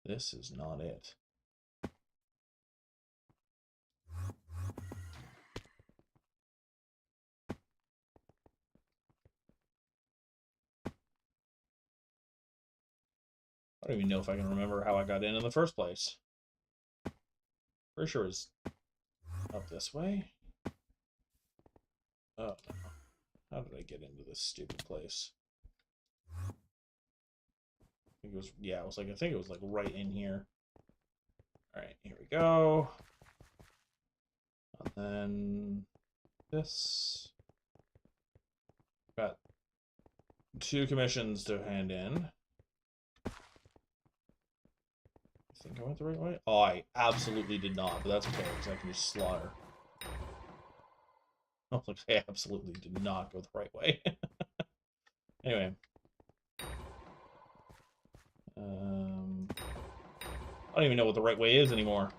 This is not it. I don't even know if I can remember how I got in the first place. Pretty sure it's up this way. Oh, no. How did I get into this stupid place? I think it was, yeah, I think it was like right in here. Alright, here we go. And then this. Got 2 commissions to hand in. I think I went the right way. Oh, I absolutely did not, but that's okay, because I can just slaughter. Oh, I absolutely did not go the right way. Anyway. I don't even know what the right way is anymore.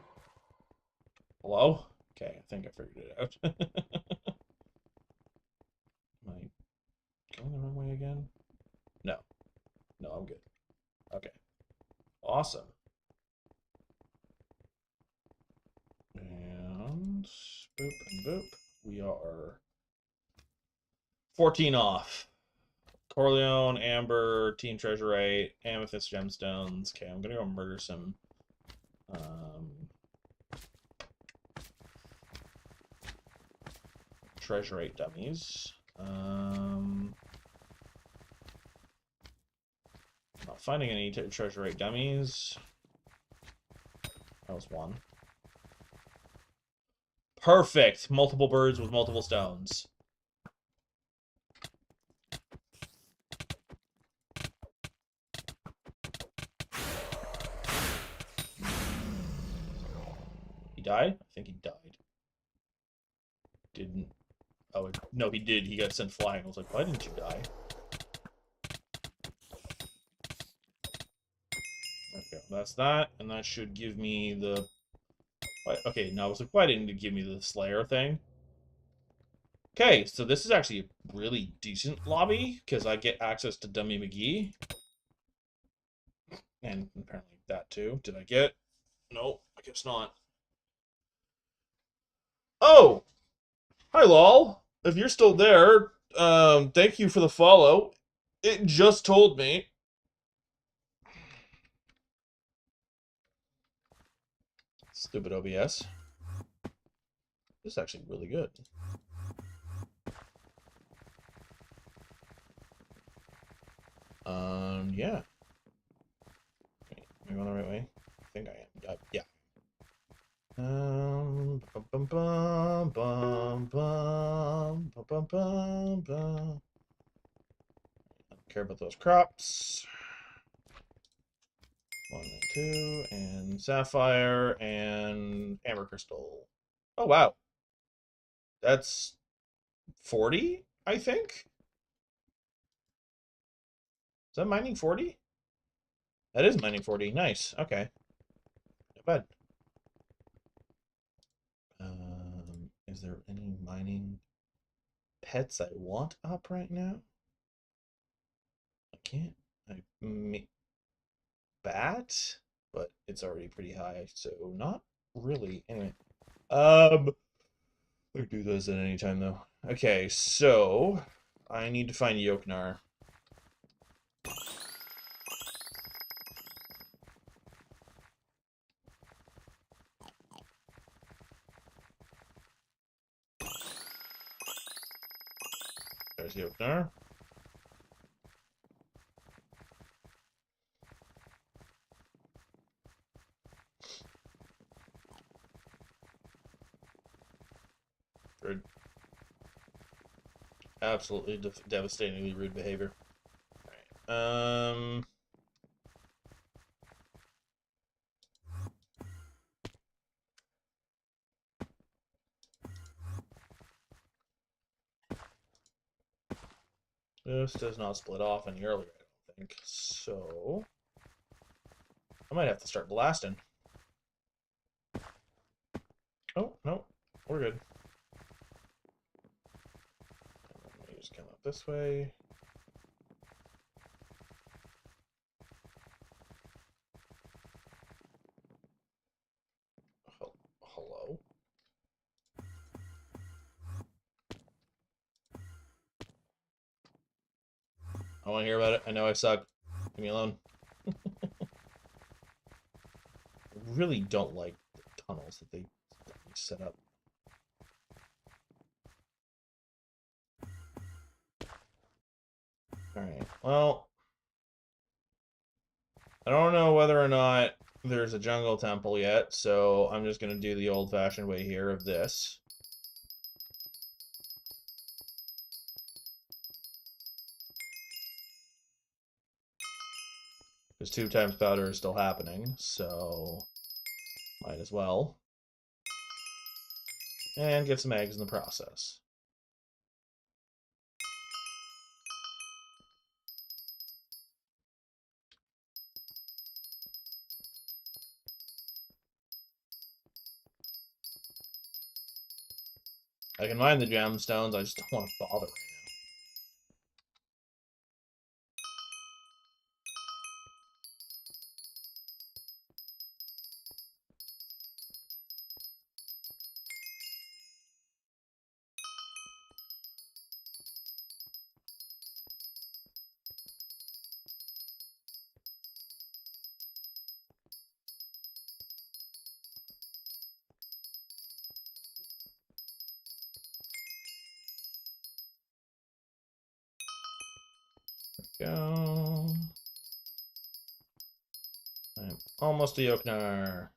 Hello? Okay, I think I figured it out. Am I going the wrong way again? No. No, I'm good. Okay. Awesome. And 14 off. Corleone, Amber, Team Treasurite, Amethyst Gemstones. Okay, I'm gonna go murder some Treasurite dummies. Not finding any Treasurite dummies. That was one. Perfect! Multiple birds with multiple stones. He died? I think he died. Didn't. Oh, no, he did. He got sent flying. I was like, why didn't you die? Okay, that's that. And that should give me the... Okay, no, I was like, why didn't it give me the Slayer thing? Okay, so this is actually a really decent lobby, because I get access to Dummy McGee. And apparently that too. Did I get? Nope, I guess not. Oh! Hi, lol. If you're still there, thank you for the follow. It just told me. Stupid OBS. This is actually really good. Yeah. Wait, am I going the right way? I think I am. Yeah. Bum, bum, bum, bum, bum, bum, bum, bum, bum. I don't care about those crops. 1 and 2, and sapphire, and amber crystal. Oh, wow. That's 40, I think? Is that mining 40? That is mining 40. Nice. Okay. Not bad. Is there any mining pets I want up right now? I can't. Bat, but it's already pretty high, so not really. Anyway, I can do those at any time though. Okay, so I need to find Yoknar. There's Yoknar. Rude. Absolutely devastatingly rude behavior. Alright. This does not split off any earlier, I don't think. So I might have to start blasting. Oh, no. We're good. Let me just come up this way. Hello? I want to hear about it. I know I suck. Leave me alone. I really don't like the tunnels that they set up. Alright, well, I don't know whether or not there's a jungle temple yet, so I'm just going to do the old-fashioned way here of this. Because 2 times powder is still happening, so might as well. And get some eggs in the process. I can mine the gemstones, I just don't want to bother right Go. I'm almost a Yoknar.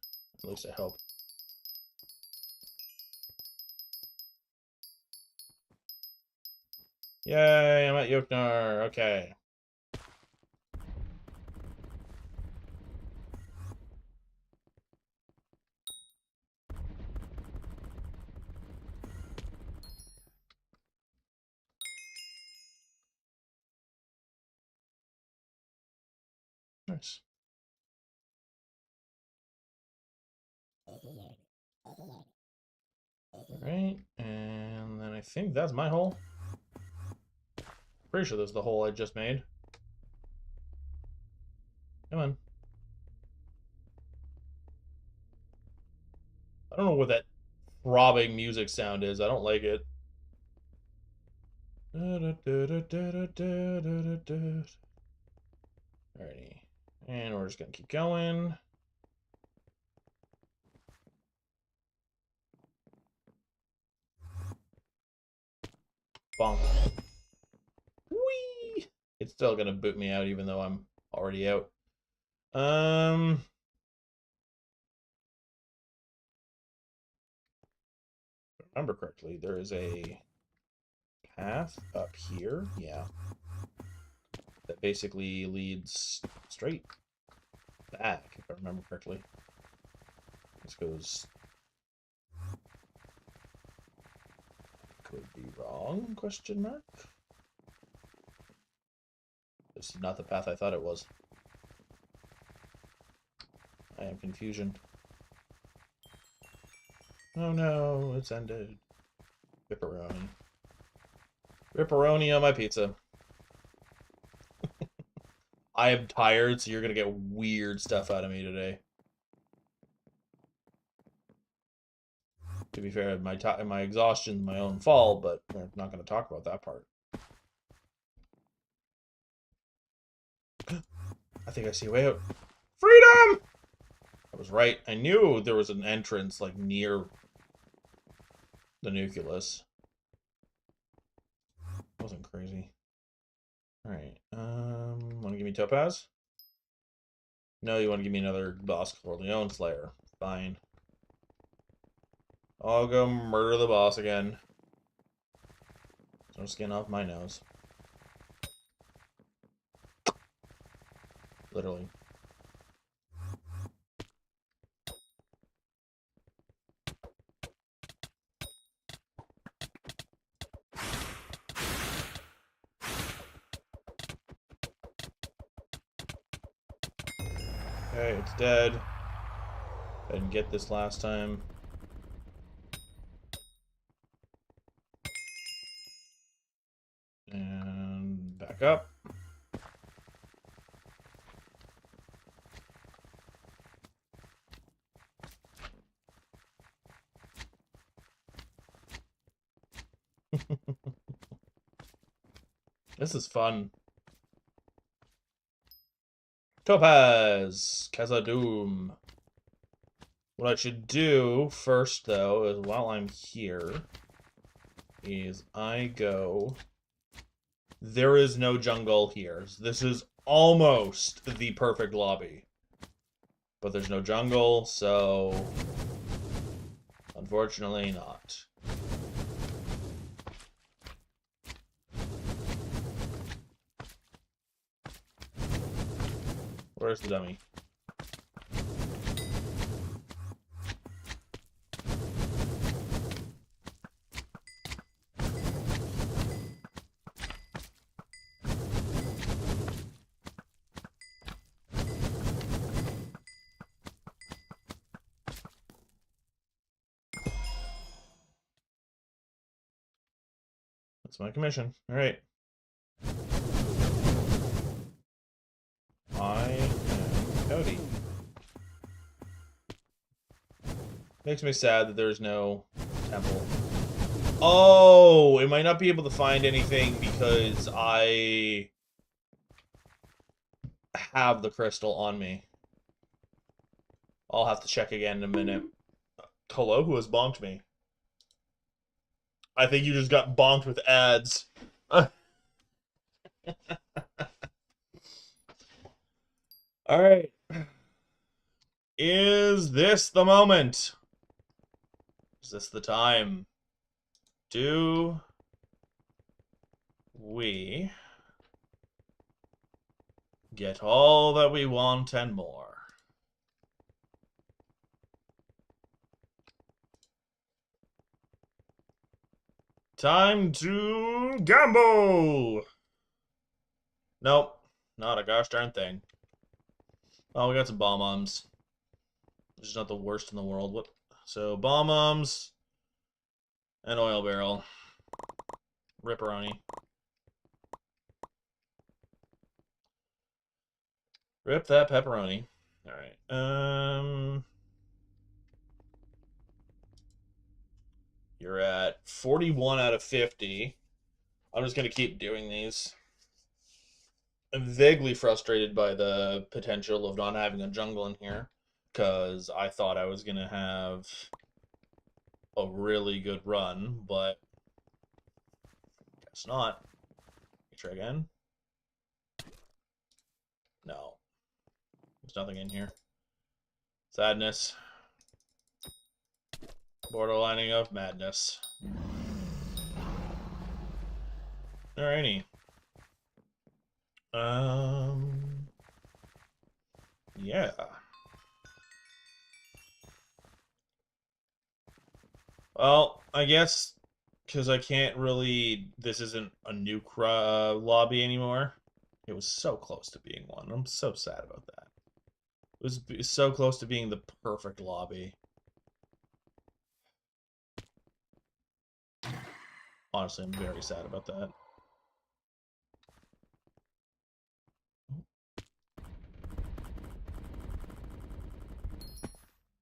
At least I hope. Yay, I'm at Yoknar. Okay. Nice. Alright, and then I think that's my hole. Pretty sure that's the hole I just made. Come on. I don't know what that throbbing music sound is. I don't like it. Alrighty. And we're just gonna keep going. Bonk. Whee! It's still gonna boot me out even though I'm already out. If I remember correctly, there is a path up here, yeah, that basically leads straight back, if I remember correctly. This goes... Could be wrong, question mark? This is not the path I thought it was. I am confusion. Oh no, it's ended. Pepperoni. Pepperoni on my pizza. I am tired, so you're gonna get weird stuff out of me today. To be fair, my exhaustion's my own fault, but we're not gonna talk about that part. I think I see a way out. Freedom! I was right. I knew there was an entrance, like, near the Nucleus. Wasn't crazy. Alright, wanna give me Topaz? No, you wanna give me another Boss Corleone Slayer. Fine. I'll go murder the boss again. No skin off my nose. Literally. Okay, it's dead. I didn't get this last time. And back up. This is fun. Topaz! Khazad-dûm. What I should do first, though, is while I'm here, is I go... There is no jungle here. This is almost the perfect lobby. But there's no jungle, so... Unfortunately not. Where's the dummy? That's my commission. Alright. I am Cody. Makes me sad that there's no temple. Oh, it might not be able to find anything because I have the crystal on me. I'll have to check again in a minute. Hello, who has bonked me? I think you just got bonked with ads. All right. Is this the moment? Is this the time? Do we get all that we want and more? Time to gamble! Nope, not a gosh darn thing. Oh, we got some bomb bombs. Which is not the worst in the world. What? So, bomb bombs and oil barrel. Ripperoni. Rip that pepperoni. Alright. You're at 41 out of 50. I'm just going to keep doing these. I'm vaguely frustrated by the potential of not having a jungle in here, because I thought I was going to have a really good run, but guess not. Try again. No. There's nothing in here. Sadness. Borderlining of madness. Alrighty. Yeah. Well, I guess because I can't really. This isn't a nuke lobby anymore. It was so close to being one. I'm so sad about that. It was so close to being the perfect lobby. Honestly, I'm very sad about that.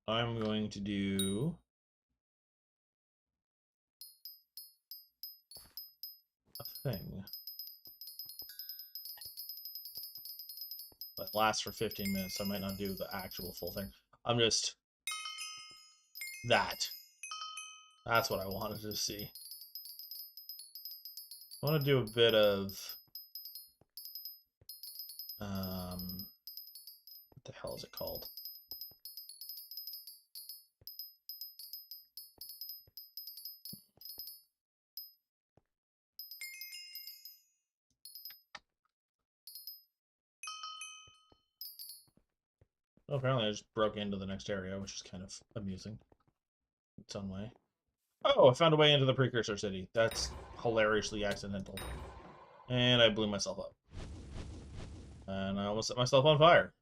I'm going to do a thing that lasts for 15 minutes, so I might not do the actual full thing. I'm just that. That's what I wanted to see. I want to do a bit of what the hell is it called? Oh, apparently I just broke into the next area, which is kind of amusing in its own way. Oh, I found a way into the precursor city. That's hilariously accidental. And I blew myself up. And I almost set myself on fire.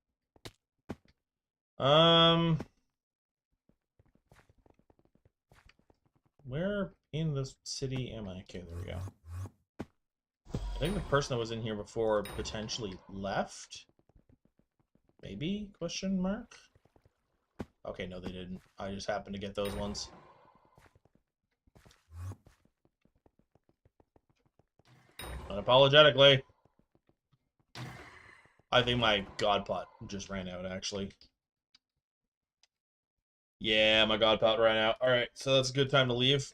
Where in the city am I? Okay, there we go. I think the person that was in here before potentially left. Maybe? Question mark? Okay, no, they didn't. I just happened to get those ones. Unapologetically. I think my god pot just ran out, actually. Yeah, my god pot ran out. Alright, so that's a good time to leave.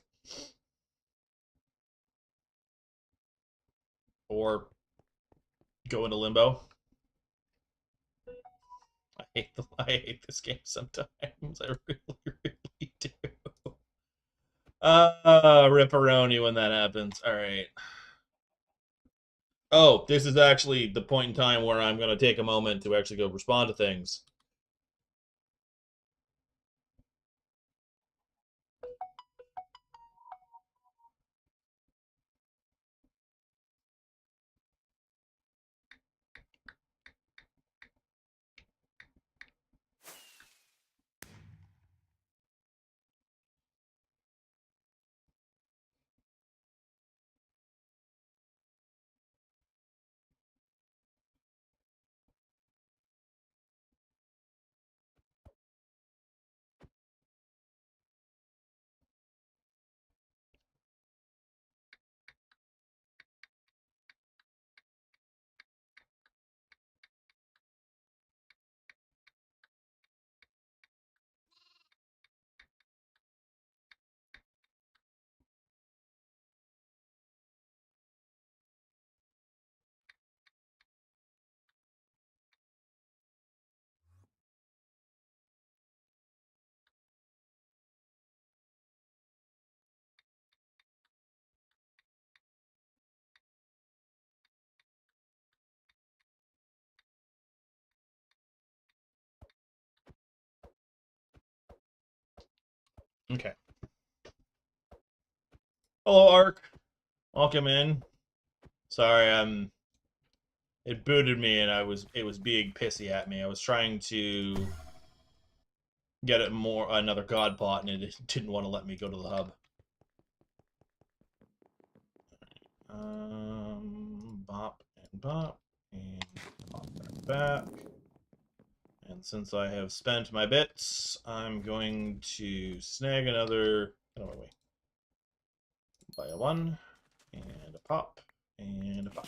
Or go into limbo. I hate this game sometimes. I really, really do. Ripperoni when that happens. Alright. Oh, this is actually the point in time where I'm going to take a moment to actually go respond to things. Okay. Hello, Ark. Welcome in. Sorry, it booted me and it was being pissy at me. I was trying to get it another god pot and it didn't want to let me go to the hub. Bop and bop and pop back. And since I have spent my bits, I'm going to snag another. Oh, wait. Buy a 1 and a pop and a pop.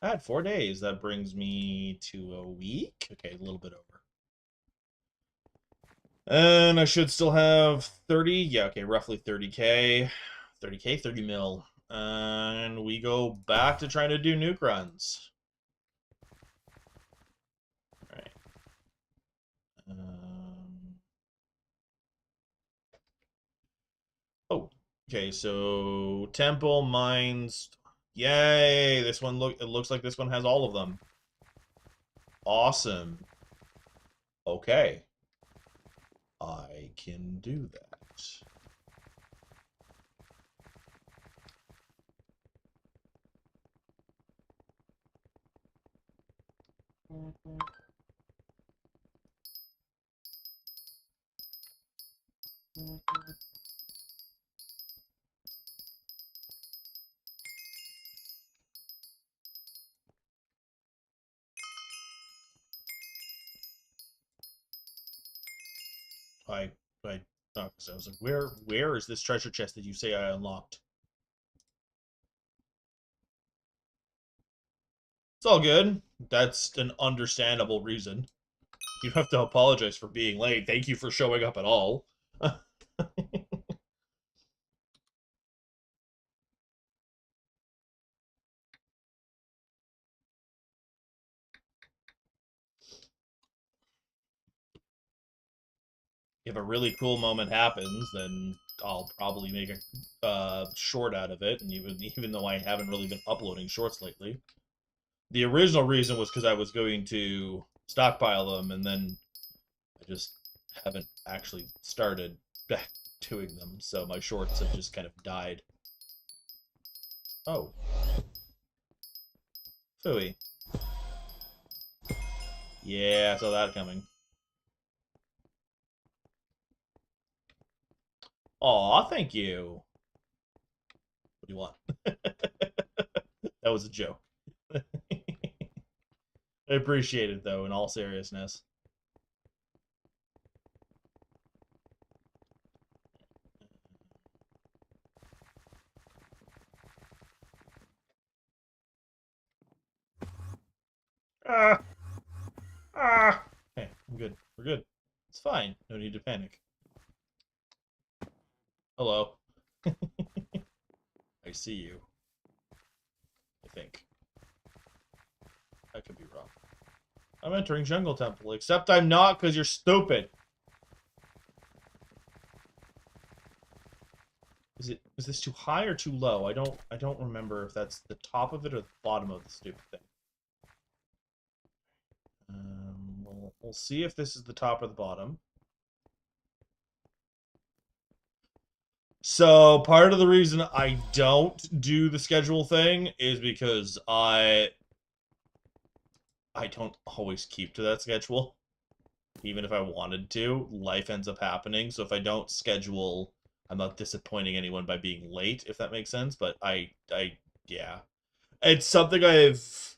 I had 4 days. That brings me to a week. Okay, a little bit over. And I should still have 30. Yeah, okay, roughly 30k. 30k, 30 mil. And we go back to trying to do nuke runs. Alright. Oh, okay, so Temple, Mines. Yay! This one it looks like this one has all of them. Awesome. Okay. I can do that. I I thought so. I was like, where is this treasure chest that you say I unlocked? It's all good. That's an understandable reason. You have to apologize for being late. Thank you for showing up at all. If a really cool moment happens, then I'll probably make a short out of it. And even though I haven't really been uploading shorts lately, the original reason was because I was going to stockpile them, and then I just haven't actually started back doing them. So my shorts have just kind of died. Oh, phooey. Yeah, I saw that coming. Aw, thank you. What do you want? That was a joke. I appreciate it, though, in all seriousness. Ah! Ah! Okay, I'm good. We're good. It's fine. No need to panic. Hello. I see you. I think. I could be wrong. I'm entering Jungle Temple, except I'm not because you're stupid. Is this too high or too low? I don't remember if that's the top of it or the bottom of the stupid thing. We'll see if this is the top or the bottom. So part of the reason I don't do the schedule thing is because I don't always keep to that schedule. Even if I wanted to, life ends up happening. So if I don't schedule, I'm not disappointing anyone by being late, if that makes sense. But yeah. It's something I've...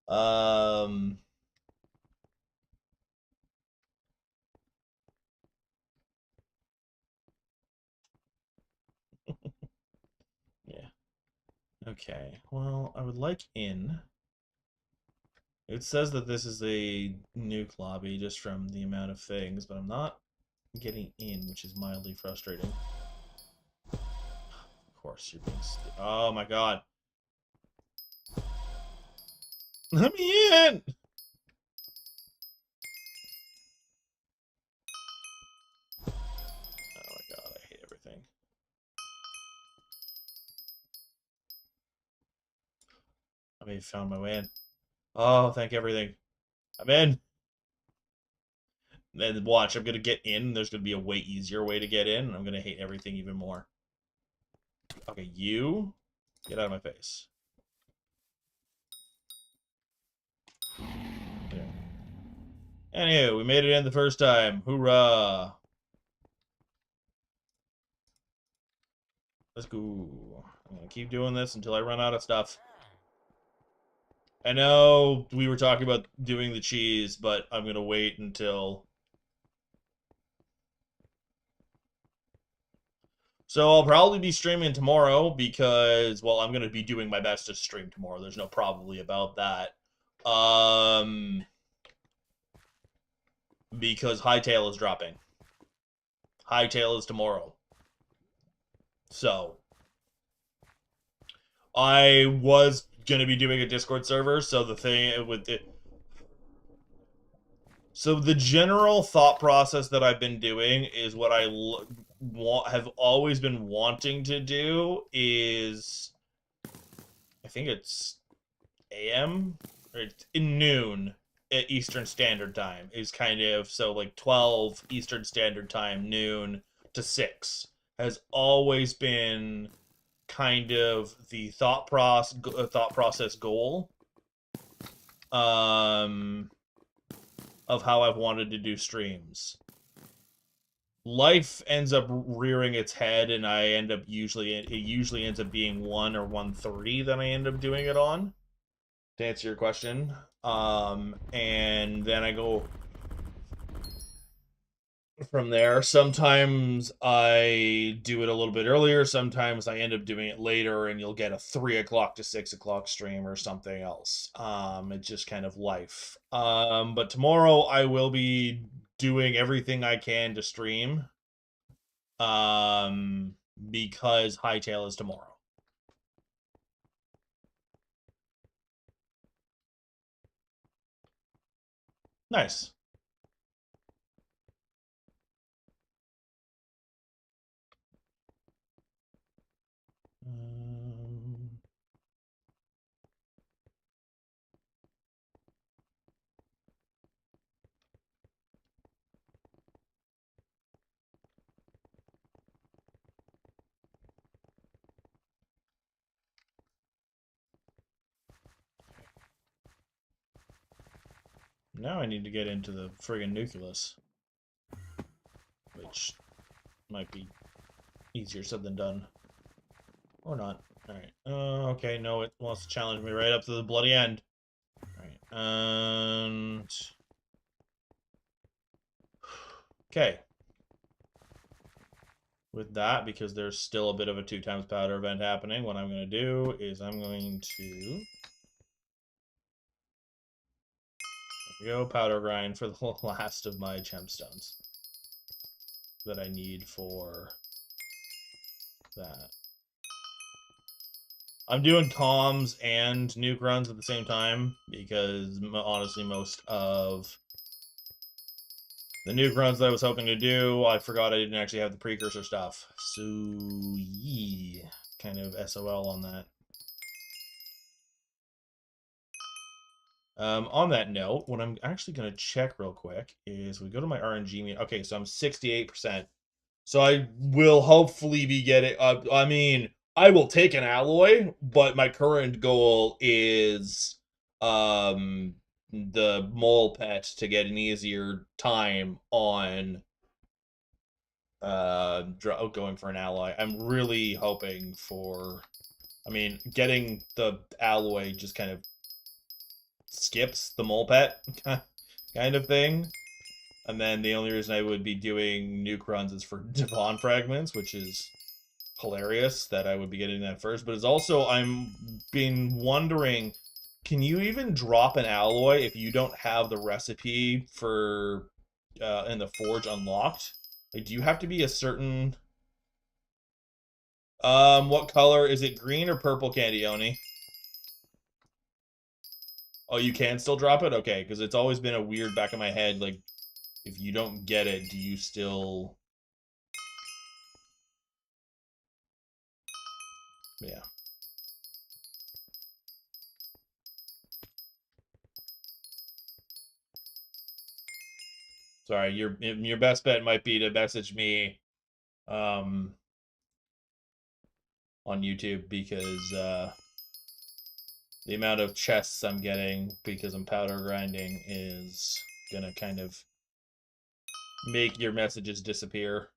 um... Yeah. Okay. Well, I would like in. It says that this is a nuke lobby just from the amount of things, but I'm not getting in, which is mildly frustrating. Of course, you're being oh my god. Let me in! Oh my god, I hate everything. I found my way in. Oh, thank everything. I'm in. And watch, I'm gonna get in. There's gonna be a way easier way to get in. And I'm gonna hate everything even more. Okay, you get out of my face. Okay. Anyway, we made it in the first time. Hoorah! Let's go. I'm gonna keep doing this until I run out of stuff. I know we were talking about doing the cheese, but I'm gonna wait until... So I'll probably be streaming tomorrow because, well, I'm gonna be doing my best to stream tomorrow. There's no probably about that. Because Hytale is dropping. Hytale is tomorrow. So I was gonna be doing a Discord server, so the thing with it... So the general thought process that I've been doing is what I have always been wanting to do is, I think it's AM or it's in noon at Eastern Standard Time is kind of, so like 12 Eastern Standard Time, noon to 6 has always been kind of the thought process goal of how I've wanted to do streams. Life ends up rearing its head, and I end up it usually ends up being 1 or 1:30 that I end up doing it on, to answer your question. And then I go from there. Sometimes I do it a little bit earlier. Sometimes I end up doing it later, and you'll get a 3 o'clock to 6 o'clock stream or something else. It's just kind of life. But tomorrow I will be doing everything I can to stream. Because Hytale is tomorrow. Nice. Now I need to get into the friggin' Nucleus, which might be easier said than done. Or not. Alright. Okay, no, it wants to challenge me right up to the bloody end. Alright, and... Okay. With that, because there's still a bit of a 2 times powder event happening, what I'm going to do is I'm going to... Go powder grind for the last of my gemstones that I need for that. I'm doing comms and nuke runs at the same time because honestly most of the nuke runs that I was hoping to do, I forgot I didn't actually have the precursor stuff. So yeah, kind of SOL on that. On that note, what I'm actually going to check real quick is we go to my RNG meter. Okay, so I'm 68%. So I will hopefully be getting... I mean, I will take an alloy, but my current goal is the mole pet to get an easier time on going for an alloy. I'm really hoping for... I mean, getting the alloy just kind of skips the mole pet kind of thing. And then the only reason I would be doing nuke runs is for Devon fragments, which is hilarious that I would be getting that first. But it's also, I'm been wondering, can you even drop an alloy if you don't have the recipe for in the forge unlocked? Like, do you have to be a certain... what color? Is it green or purple, Candione? Oh, you can still drop it? Okay, because it's always been a weird back of my head, like, if you don't get it, do you still... Yeah. Sorry, your best bet might be to message me on YouTube because the amount of chests I'm getting because I'm powder grinding is gonna kind of make your messages disappear.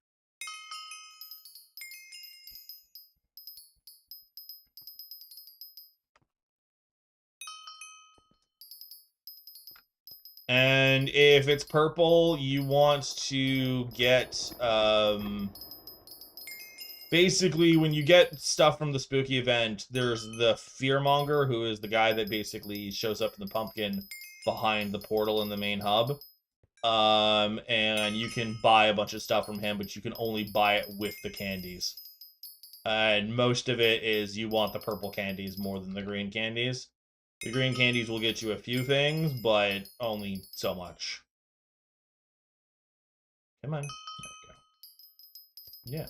And if it's purple, you want to get basically when you get stuff from the spooky event, there's the fearmonger, who is the guy that basically shows up in the pumpkin behind the portal in the main hub. And you can buy a bunch of stuff from him, but you can only buy it with the candies. And most of it is you want the purple candies more than the green candies. The green candies will get you a few things, but only so much. Come on. There we go. Yeah.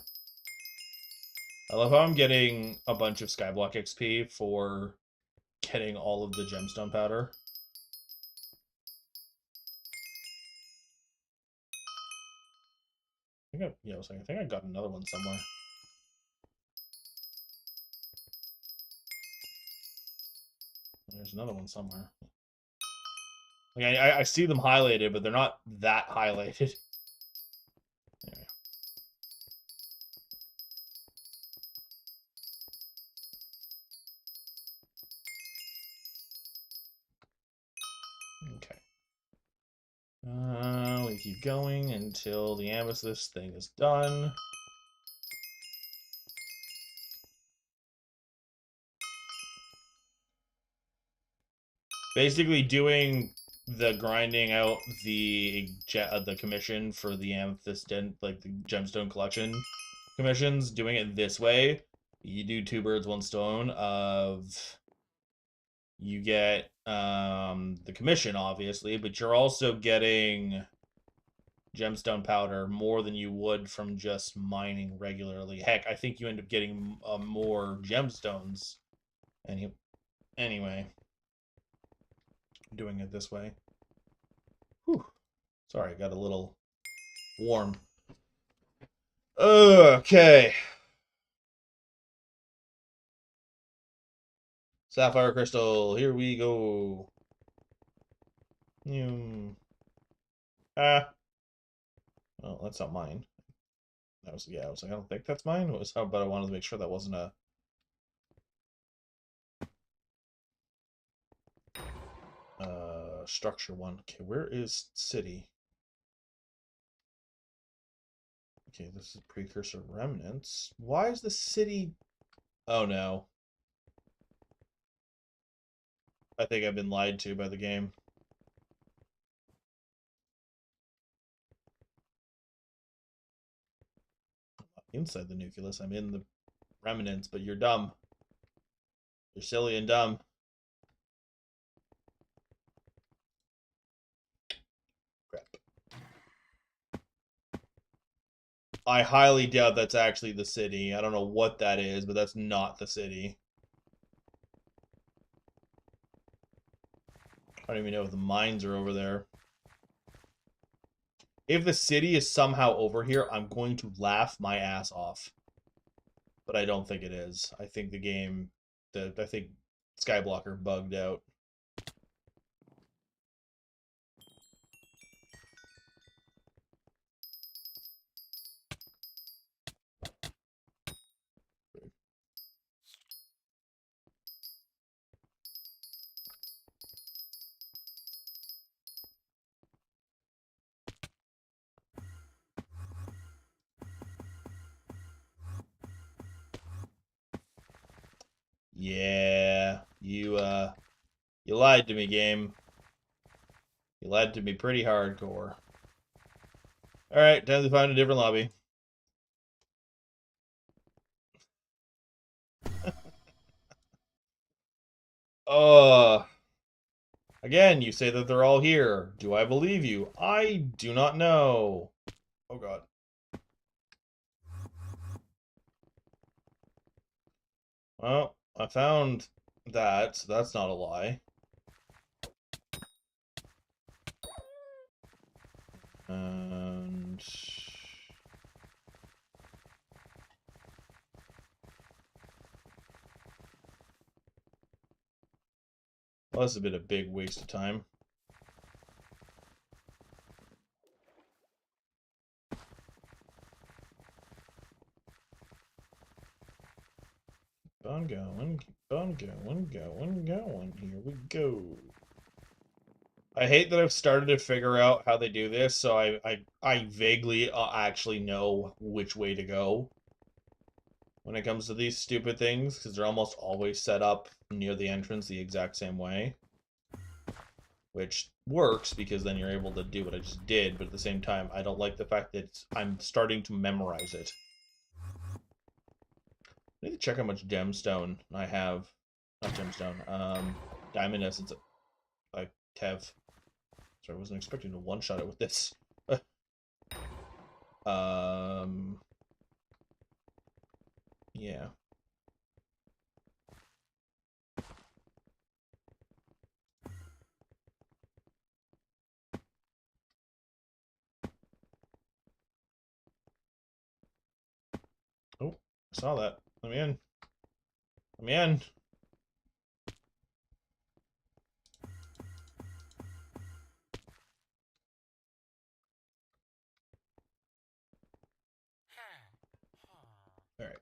I love how I'm getting a bunch of Skyblock XP for getting all of the gemstone powder. I think I got another one somewhere. There's another one somewhere. Like I see them highlighted, but they're not that highlighted. Anyway. Okay. We keep going until the amethyst thing is done. Basically doing the grinding out the commission for the amethyst and like the gemstone collection commissions, doing it this way, you do two birds, one stone of you get the commission obviously, but you're also getting gemstone powder more than you would from just mining regularly. Heck, I think you end up getting more gemstones anyway doing it this way. Whew. Sorry, I got a little warm. Okay. Sapphire crystal, here we go. Ah. Oh, that's not mine. I was like, I don't think that's mine. But I wanted to make sure that wasn't a structure one. Okay, where is city? Okay, this is precursor remnants. Why is the city? Oh no. I think I've been lied to by the game. Inside the nucleus, I'm in the remnants, but you're dumb. You're silly and dumb. Crap. I highly doubt that's actually the city. I don't know what that is, but that's not the city. I don't even know if the mines are over there. If the city is somehow over here, I'm going to laugh my ass off. But I don't think it is. I think the game, I think Skyblocker bugged out. Yeah, you lied to me, game. You lied to me pretty hardcore. Alright, time to find a different lobby. Again, you say that they're all here. Do I believe you? I do not know. Oh god. Well, I found that, so that's not a lie. And... well, this has been a big waste of time. Keep on going, keep on going. Here we go. I hate that I've started to figure out how they do this, so I vaguely actually know which way to go when it comes to these stupid things, because they're almost always set up near the entrance the exact same way. Which works, because then you're able to do what I just did, but at the same time, I don't like the fact that I'm starting to memorize it. I need to check how much gemstone I have. Not gemstone, diamond essence I have. Sorry, I wasn't expecting to one-shot it with this. Yeah. Oh, I saw that. Let me in. Let me in. Alright.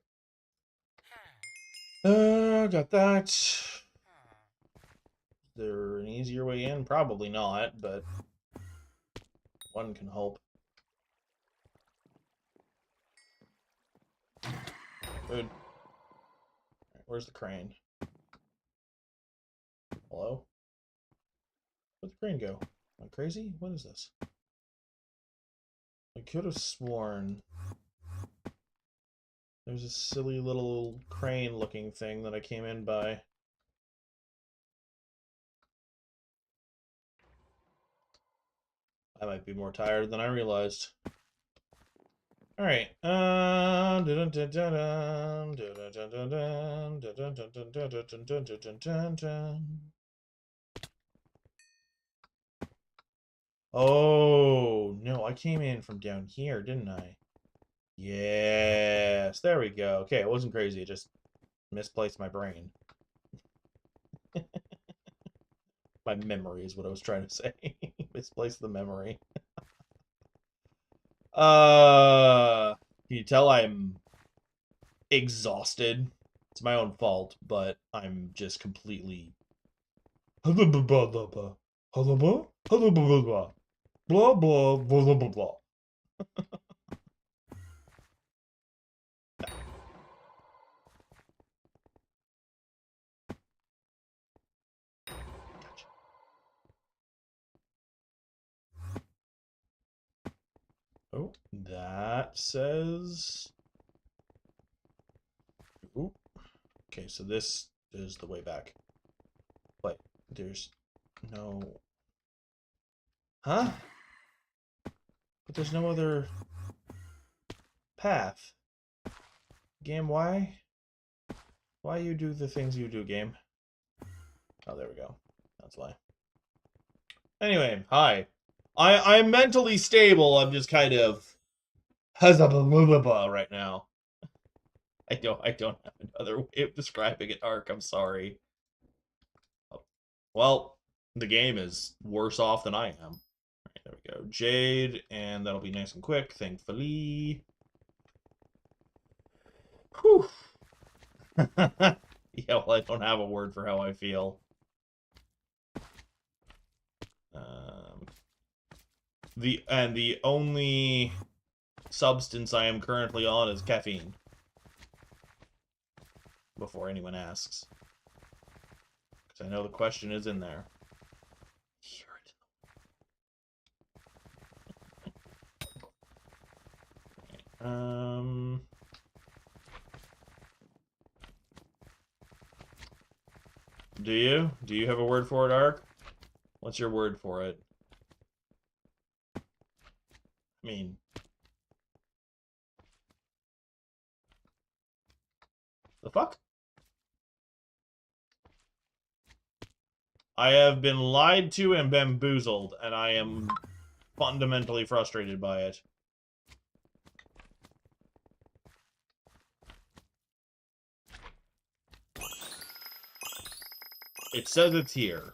Got that. Is there an easier way in? Probably not, but one can hope. Good. Right, where's the crane? Hello? Where'd the crane go? Am I crazy? What is this? I could have sworn there's a silly little crane looking thing that I came in by. I might be more tired than I realized. Alright. Oh, no, I came in from down here, didn't I? Yes, there we go. Okay, it wasn't crazy, it just misplaced my brain. My memory is what I was trying to say. Misplaced the memory. Can you tell I'm exhausted? It's my own fault, but I'm just completely blah blah blah blah blah blah blah blah blah blah blah blah. Gotcha. Oh, that says. Ooh. Okay, so this is the way back. But there's no. Huh? But there's no other path. Game, why? Why you do the things you do, game? Oh, there we go. That's why. Anyway, hi. I'm mentally stable. I'm just kind of right now. I don't have another way of describing it, Ark. I'm sorry. Oh. Well, the game is worse off than I am. Right, there we go. Jade, and that'll be nice and quick, thankfully. Whew. Yeah, well, I don't have a word for how I feel. The only substance I am currently on is caffeine. Before anyone asks. Because I know the question is in there. Hear it. Do you? Do you have a word for it, Ark? What's your word for it? I mean... the fuck? I have been lied to and bamboozled, and I am fundamentally frustrated by it. It says it's here.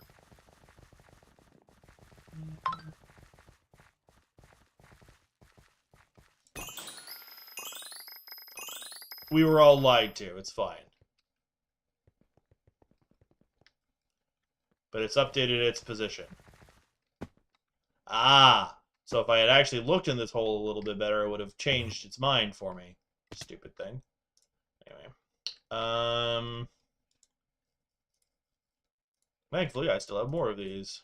We were all lied to. It's fine. But it's updated its position. Ah! So if I had actually looked in this hole a little bit better, it would have changed its mind for me. Stupid thing. Anyway. Thankfully, I still have more of these.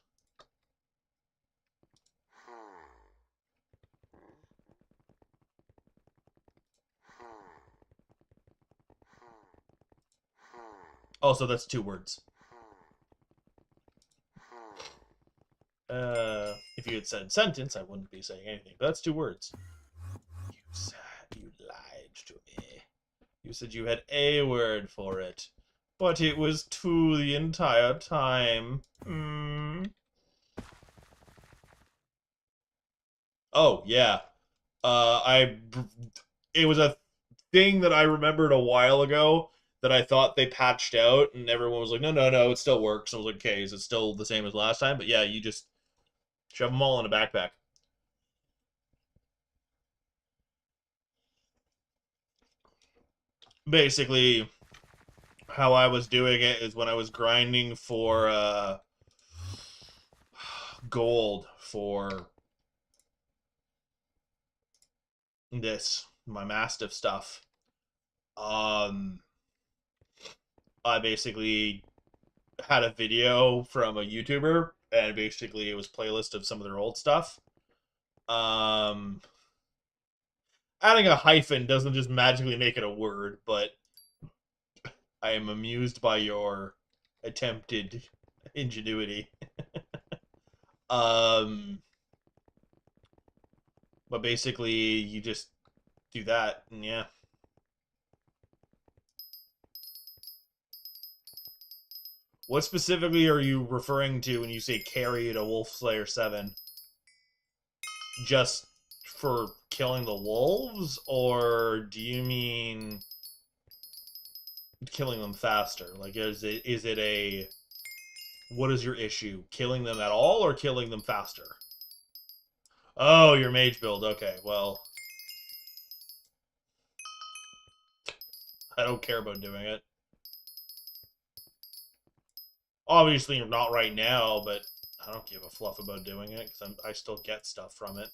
Also, that's 2 words. If you had said sentence, I wouldn't be saying anything. But that's 2 words. You lied to me. You said you had a word for it. But it was 2 the entire time. Oh, yeah. It was a thing that I remembered a while ago that I thought they patched out, and everyone was like, no, it still works. I was like, okay, is it still the same as last time? But yeah, you just shove them all in a backpack. Basically, how I was doing it is when I was grinding for gold for my Mastiff stuff. I basically had a video from a YouTuber, and basically it was a playlist of some of their old stuff. Adding a hyphen doesn't just magically make it a word, but I am amused by your attempted ingenuity. But basically you just do that, and yeah. What specifically are you referring to when you say carry to Wolf Slayer 7? Just for killing the wolves, or do you mean killing them faster? Like, is it a... What is your issue? Killing them at all, or killing them faster? Oh, your mage build. Okay, well... I don't care about doing it. Obviously, not right now, but I don't give a fluff about doing it, because I still get stuff from it.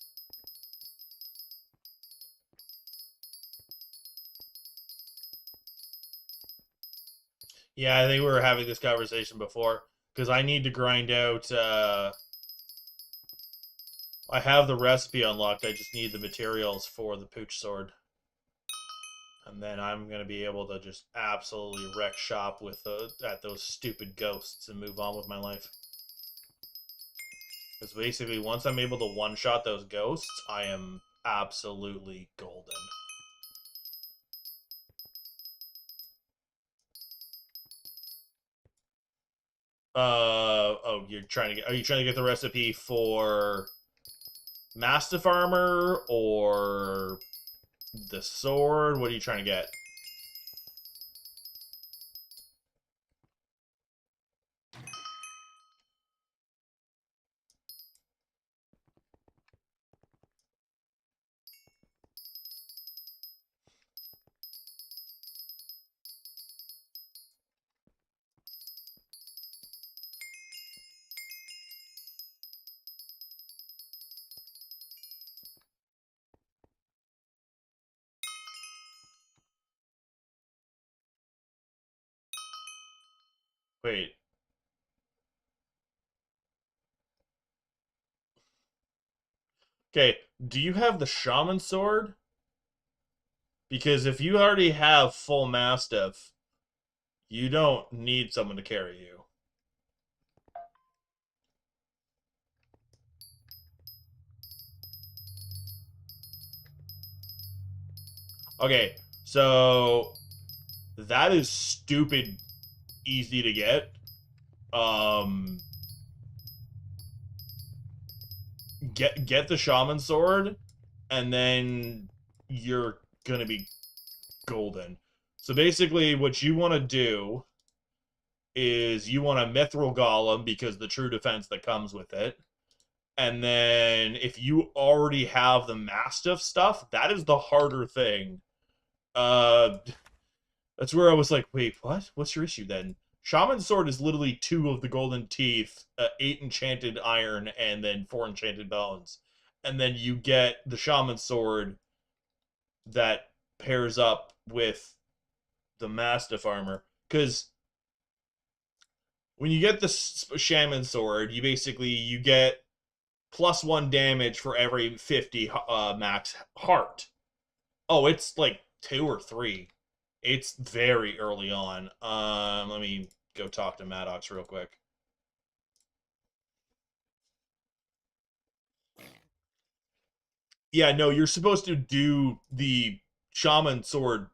Yeah, I think we were having this conversation before, because I need to grind out, I have the recipe unlocked, I just need the materials for the pooch sword. And then I'm going to be able to just absolutely wreck shop with at those stupid ghosts and move on with my life. Because basically, once I'm able to one-shot those ghosts, I am absolutely golden. Oh, are you trying to get the recipe for Mastiff Armor or the sword? What are you trying to get? Wait. Okay, do you have the Shaman Sword? Because if you already have full Mastiff, you don't need someone to carry you. Okay, so that is stupid easy to get. get the shaman sword, and then you're gonna be golden. So basically, what you want to do is you want a mithril golem because the true defense that comes with it. And then if you already have the mastiff stuff, that is the harder thing. Uh that's where I was like, wait, what? What's your issue then? Shaman sword is literally 2 of the golden teeth, 8 enchanted iron, and then 4 enchanted bones. And then you get the shaman sword that pairs up with the mastiff armor. Because when you get the shaman sword, you get +1 damage for every 50 max heart. Oh, it's like 2 or 3. It's very early on. Let me go talk to Maddox real quick. Yeah, no, you're supposed to do the shaman sword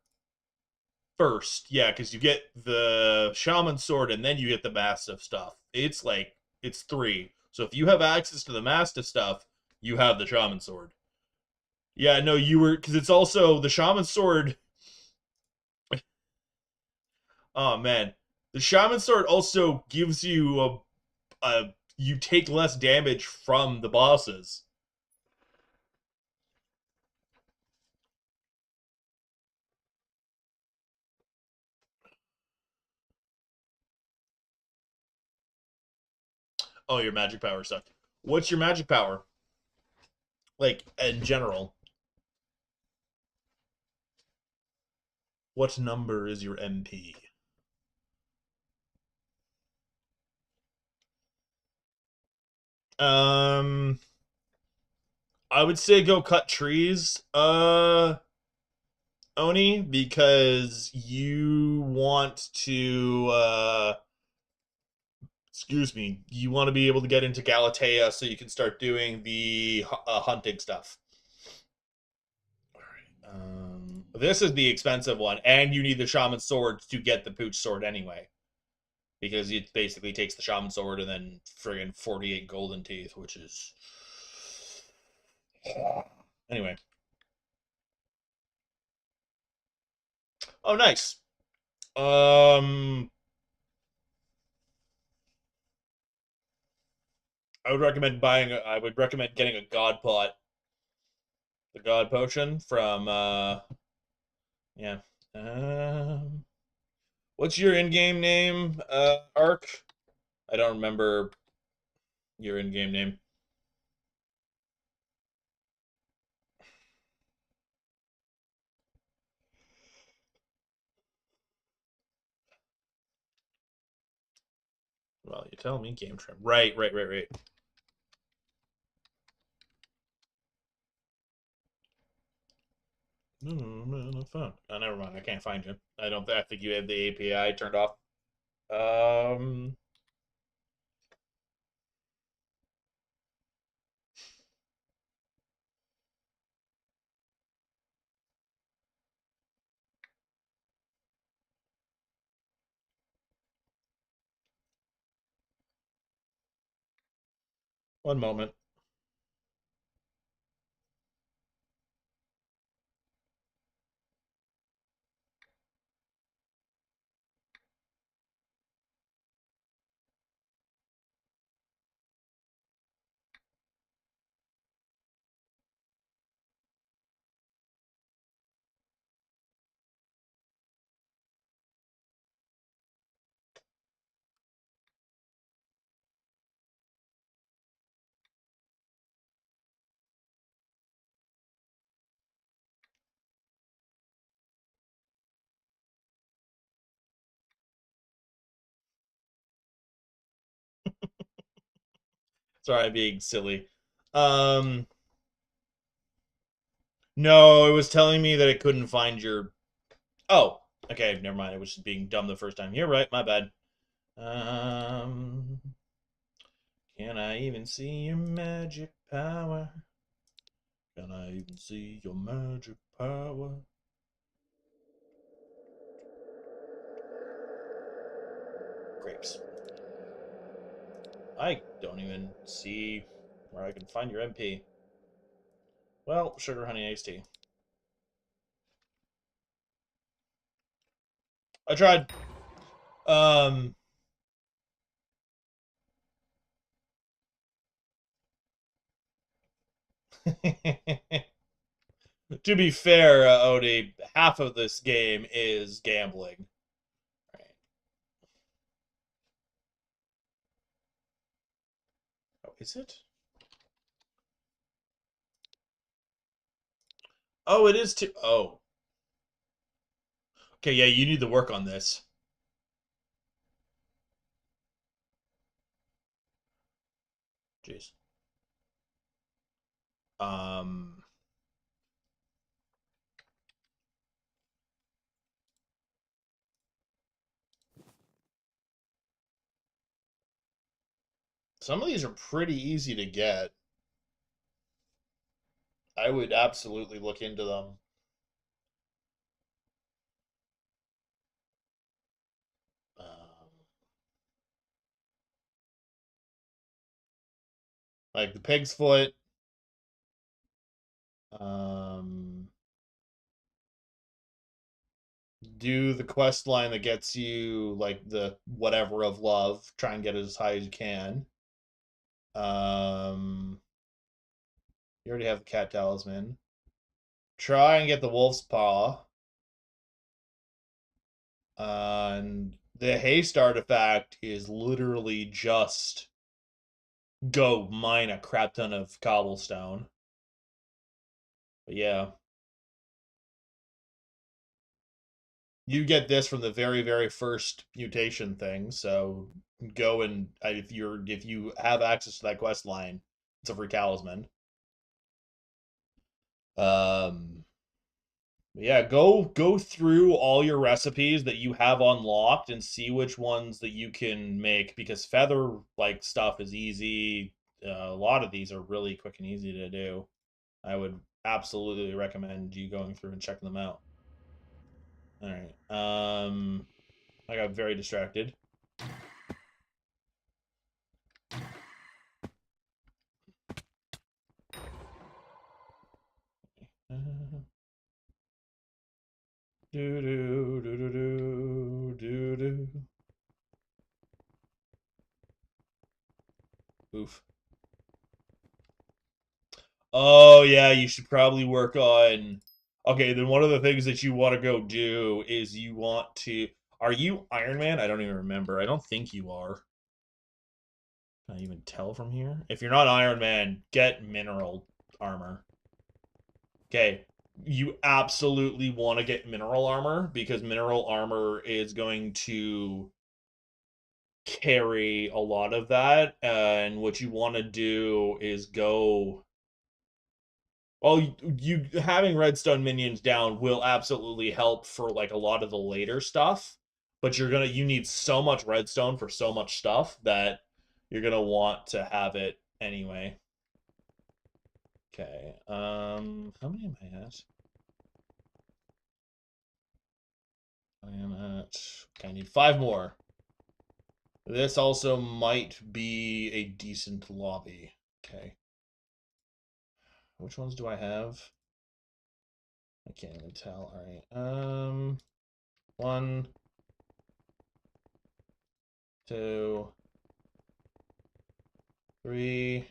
first. Yeah, because you get the shaman sword and then you get the mastiff stuff. It's 3. So if you have access to the mastiff stuff, you have the shaman sword. Yeah, no, you were because it's also the shaman sword. Oh man, the shaman sword also gives you a you take less damage from the bosses. Oh, your magic power sucked. What's your magic power? Like in general, what number is your MP? Um, I would say go cut trees, Oni, because you want to excuse me, you want to be able to get into Galatea so you can start doing the hunting stuff. This is the expensive one, and you need the shaman sword to get the pooch sword anyway, because it basically takes the shaman sword and then friggin' 48 golden teeth, which is anyway. Oh, nice. Um, I would recommend getting a god pot, the god potion from yeah. Um, what's your in-game name, Ark? I don't remember your in-game name. Well, you tell me, game trim. Right, right, right, right. No, no, no, no phone. Oh, never mind. I can't find you. I don't. I think you have the API turned off. Um, 1 moment. Sorry, I'm being silly. Um, no, it was telling me that it couldn't find your. Oh, okay. Never mind. It was just being dumb the first time. You're right. My bad. Um, can I even see your magic power? Can I even see your magic power? Grapes. I don't even see. where I can find your MP. Well, sugar honey iced tea. I tried. To be fair, Odie, half of this game is gambling. Right. Oh, is it? Oh, it is too. Oh. Okay, yeah, you need to work on this. Jeez. Um. Some of these are pretty easy to get. I would absolutely look into them. Like the pig's foot. Um, do the quest line that gets you like the whatever of love. Try and get it as high as you can. You already have the cat talisman. Try and get the wolf's paw. And the haste artifact is literally just go mine a crap ton of cobblestone. But yeah. You get this from the very, very first mutation thing, so go and if you have access to that quest line, it's a free talisman. Um yeah, go through all your recipes that you have unlocked and see which ones that you can make because feather like stuff is easy. A lot of these are really quick and easy to do. I would absolutely recommend you going through and checking them out. All right. I got very distracted. Do do do do do do do. Oof. Oh yeah, you should probably work on. Okay, then one of the things that you want to go do is you want to. Are you Iron Man? I don't even remember. I don't think you are. Can I even tell from here? If you're not Iron Man, get mineral armor. Okay, you absolutely want to get mineral armor because mineral armor is going to carry a lot of that. And what you want to do is go. Well, you having redstone minions down will absolutely help for like a lot of the later stuff, but you need so much redstone for so much stuff that you're gonna want to have it anyway. Okay. How many am I at? I am at. Okay, I need 5 more. This also might be a decent lobby. Okay. Which ones do I have? I can't even tell. All right. 1, 2, 3.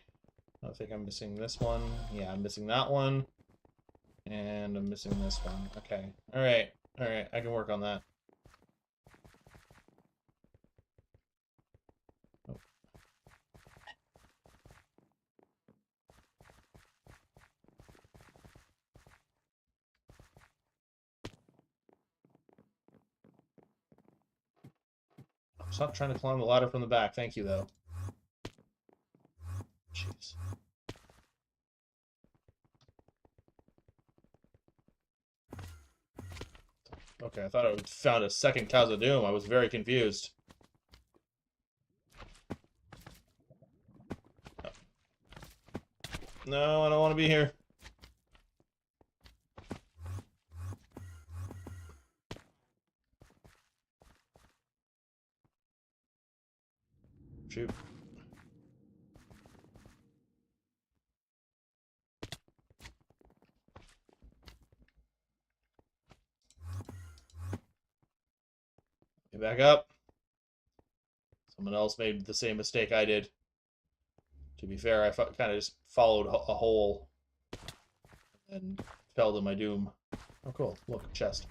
I think I'm missing this one. Yeah, I'm missing that one. And I'm missing this one. Okay. All right. All right. I can work on that. Oh. Stop trying to climb the ladder from the back. Thank you, though. Jeez. Okay, I thought I found a second Casa Doom. I was very confused. No, I don't want to be here. Shoot. back up. Someone else made the same mistake I did. To be fair, I kind of just followed a hole and fell to my doom. Oh, cool. Look, chest.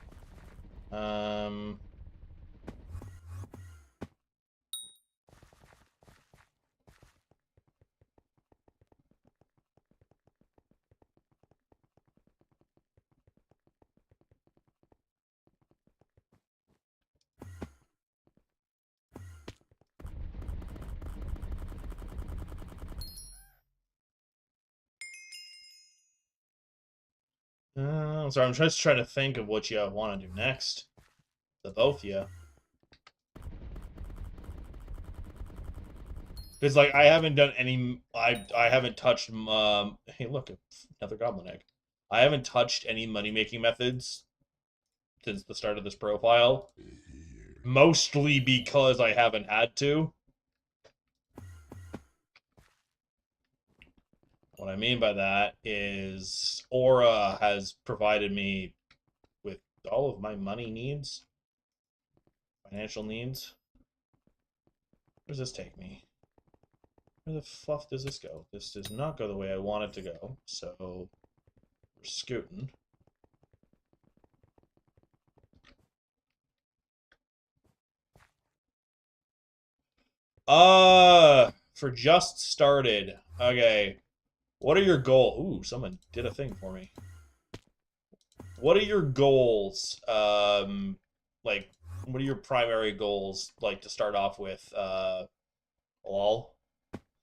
Sorry, I'm just trying to think of what you want to do next. The both of you. Because, like, I haven't done any... I haven't touched... hey, look, another goblin egg. I haven't touched any money-making methods since the start of this profile. Mostly because I haven't had to. What I mean by that is Aura has provided me with all of my money needs, financial needs. Where does this take me? Where the fluff does this go? This does not go the way I want it to go, so we're scooting. For just started. Okay. What are your goals? Ooh, someone did a thing for me. What are your goals? Like, what are your primary goals, like, to start off with? Lol.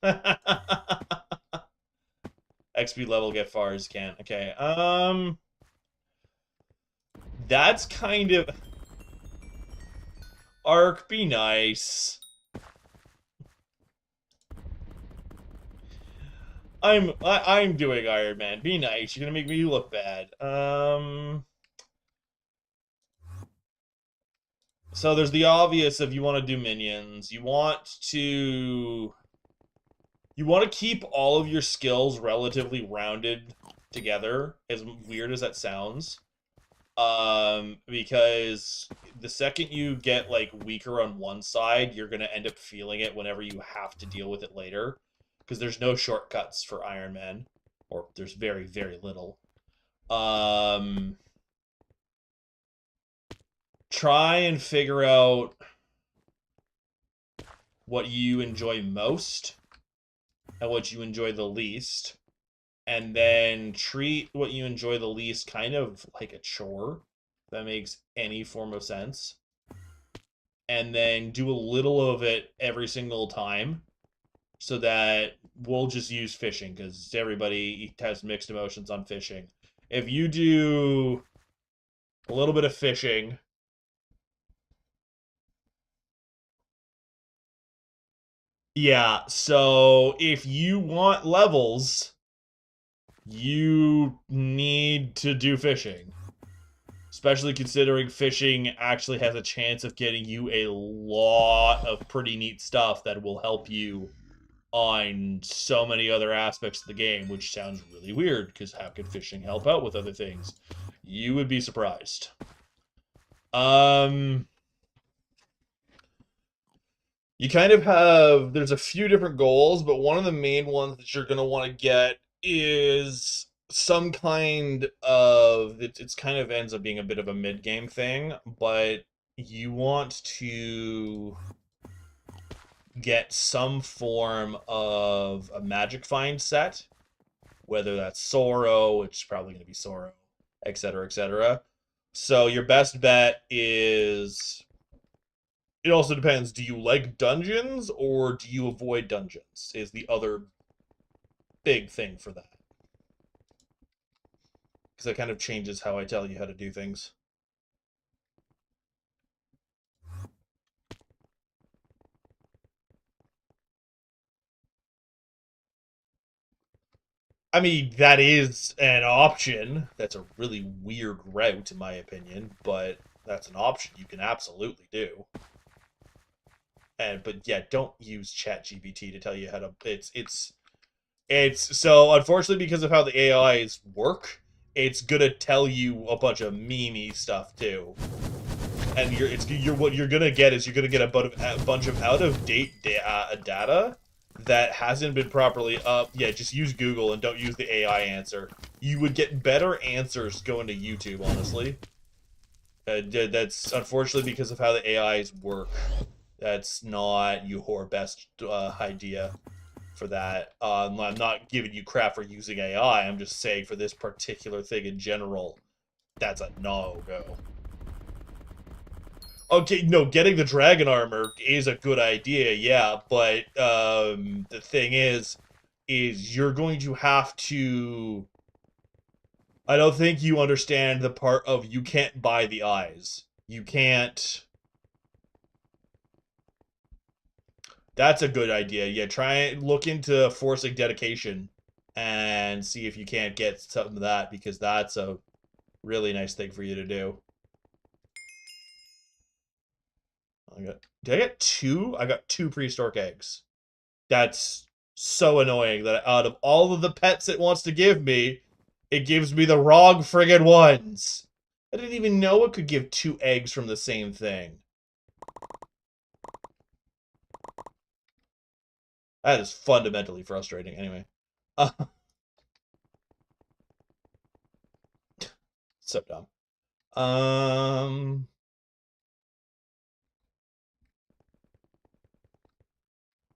XP level, get far as you can. Okay, that's kind of... Arc, be nice. I'm doing Ironman. Be nice. You're gonna make me look bad. So there's the obvious if you want to do minions. You want to keep all of your skills relatively rounded together, as weird as that sounds. Because the second you get, like, weaker on one side, you're gonna end up feeling it whenever you have to deal with it later. Because there's no shortcuts for Ironman, or there's very, very little. Try and figure out what you enjoy most and what you enjoy the least, and then treat what you enjoy the least kind of like a chore, if that makes any form of sense, and then do a little of it every single time. So that we'll just use fishing, because everybody has mixed emotions on fishing. If you do a little bit of fishing, yeah, so if you want levels, you need to do fishing. Especially considering fishing actually has a chance of getting you a lot of pretty neat stuff that will help you on so many other aspects of the game, which sounds really weird, because how could fishing help out with other things? You would be surprised. You kind of have, there's a few different goals, but one of the main ones that you're going to want to get is some kind of, it's kind of ends up being a bit of a mid-game thing, but you want to get some form of a magic find set, whether that's Sorrow, which is probably going to be Sorrow, etc., etc. So your best bet is... It also depends, do you like dungeons, or do you avoid dungeons, is the other big thing for that. Because that kind of changes how I tell you how to do things. I mean, that is an option. That's a really weird route, in my opinion, but that's an option you can absolutely do. But yeah, don't use ChatGPT to tell you how to. It's so, unfortunately, because of how the AIs work, it's gonna tell you a bunch of meme-y stuff too. and what you're gonna get is you're gonna get a bunch of out of date data that hasn't been properly up. Yeah, just use Google and don't use the AI answer. You would get better answers going to YouTube, honestly. That's unfortunately because of how the AIs work. That's not your best idea for that. I'm not giving you crap for using AI. I'm just saying for this particular thing in general, that's a no-go. Okay, no, getting the dragon armor is a good idea, yeah, but the thing is you're going to have to... I don't think you understand the part of you can't buy the eyes. You can't... That's a good idea. Yeah, try and look into forcing dedication and see if you can't get something of that, because that's a really nice thing for you to do. Did I get two? I got two prehistoric eggs. That's so annoying that out of all of the pets it wants to give me, it gives me the wrong friggin' ones. I didn't even know it could give two eggs from the same thing. That is fundamentally frustrating. Anyway. So dumb.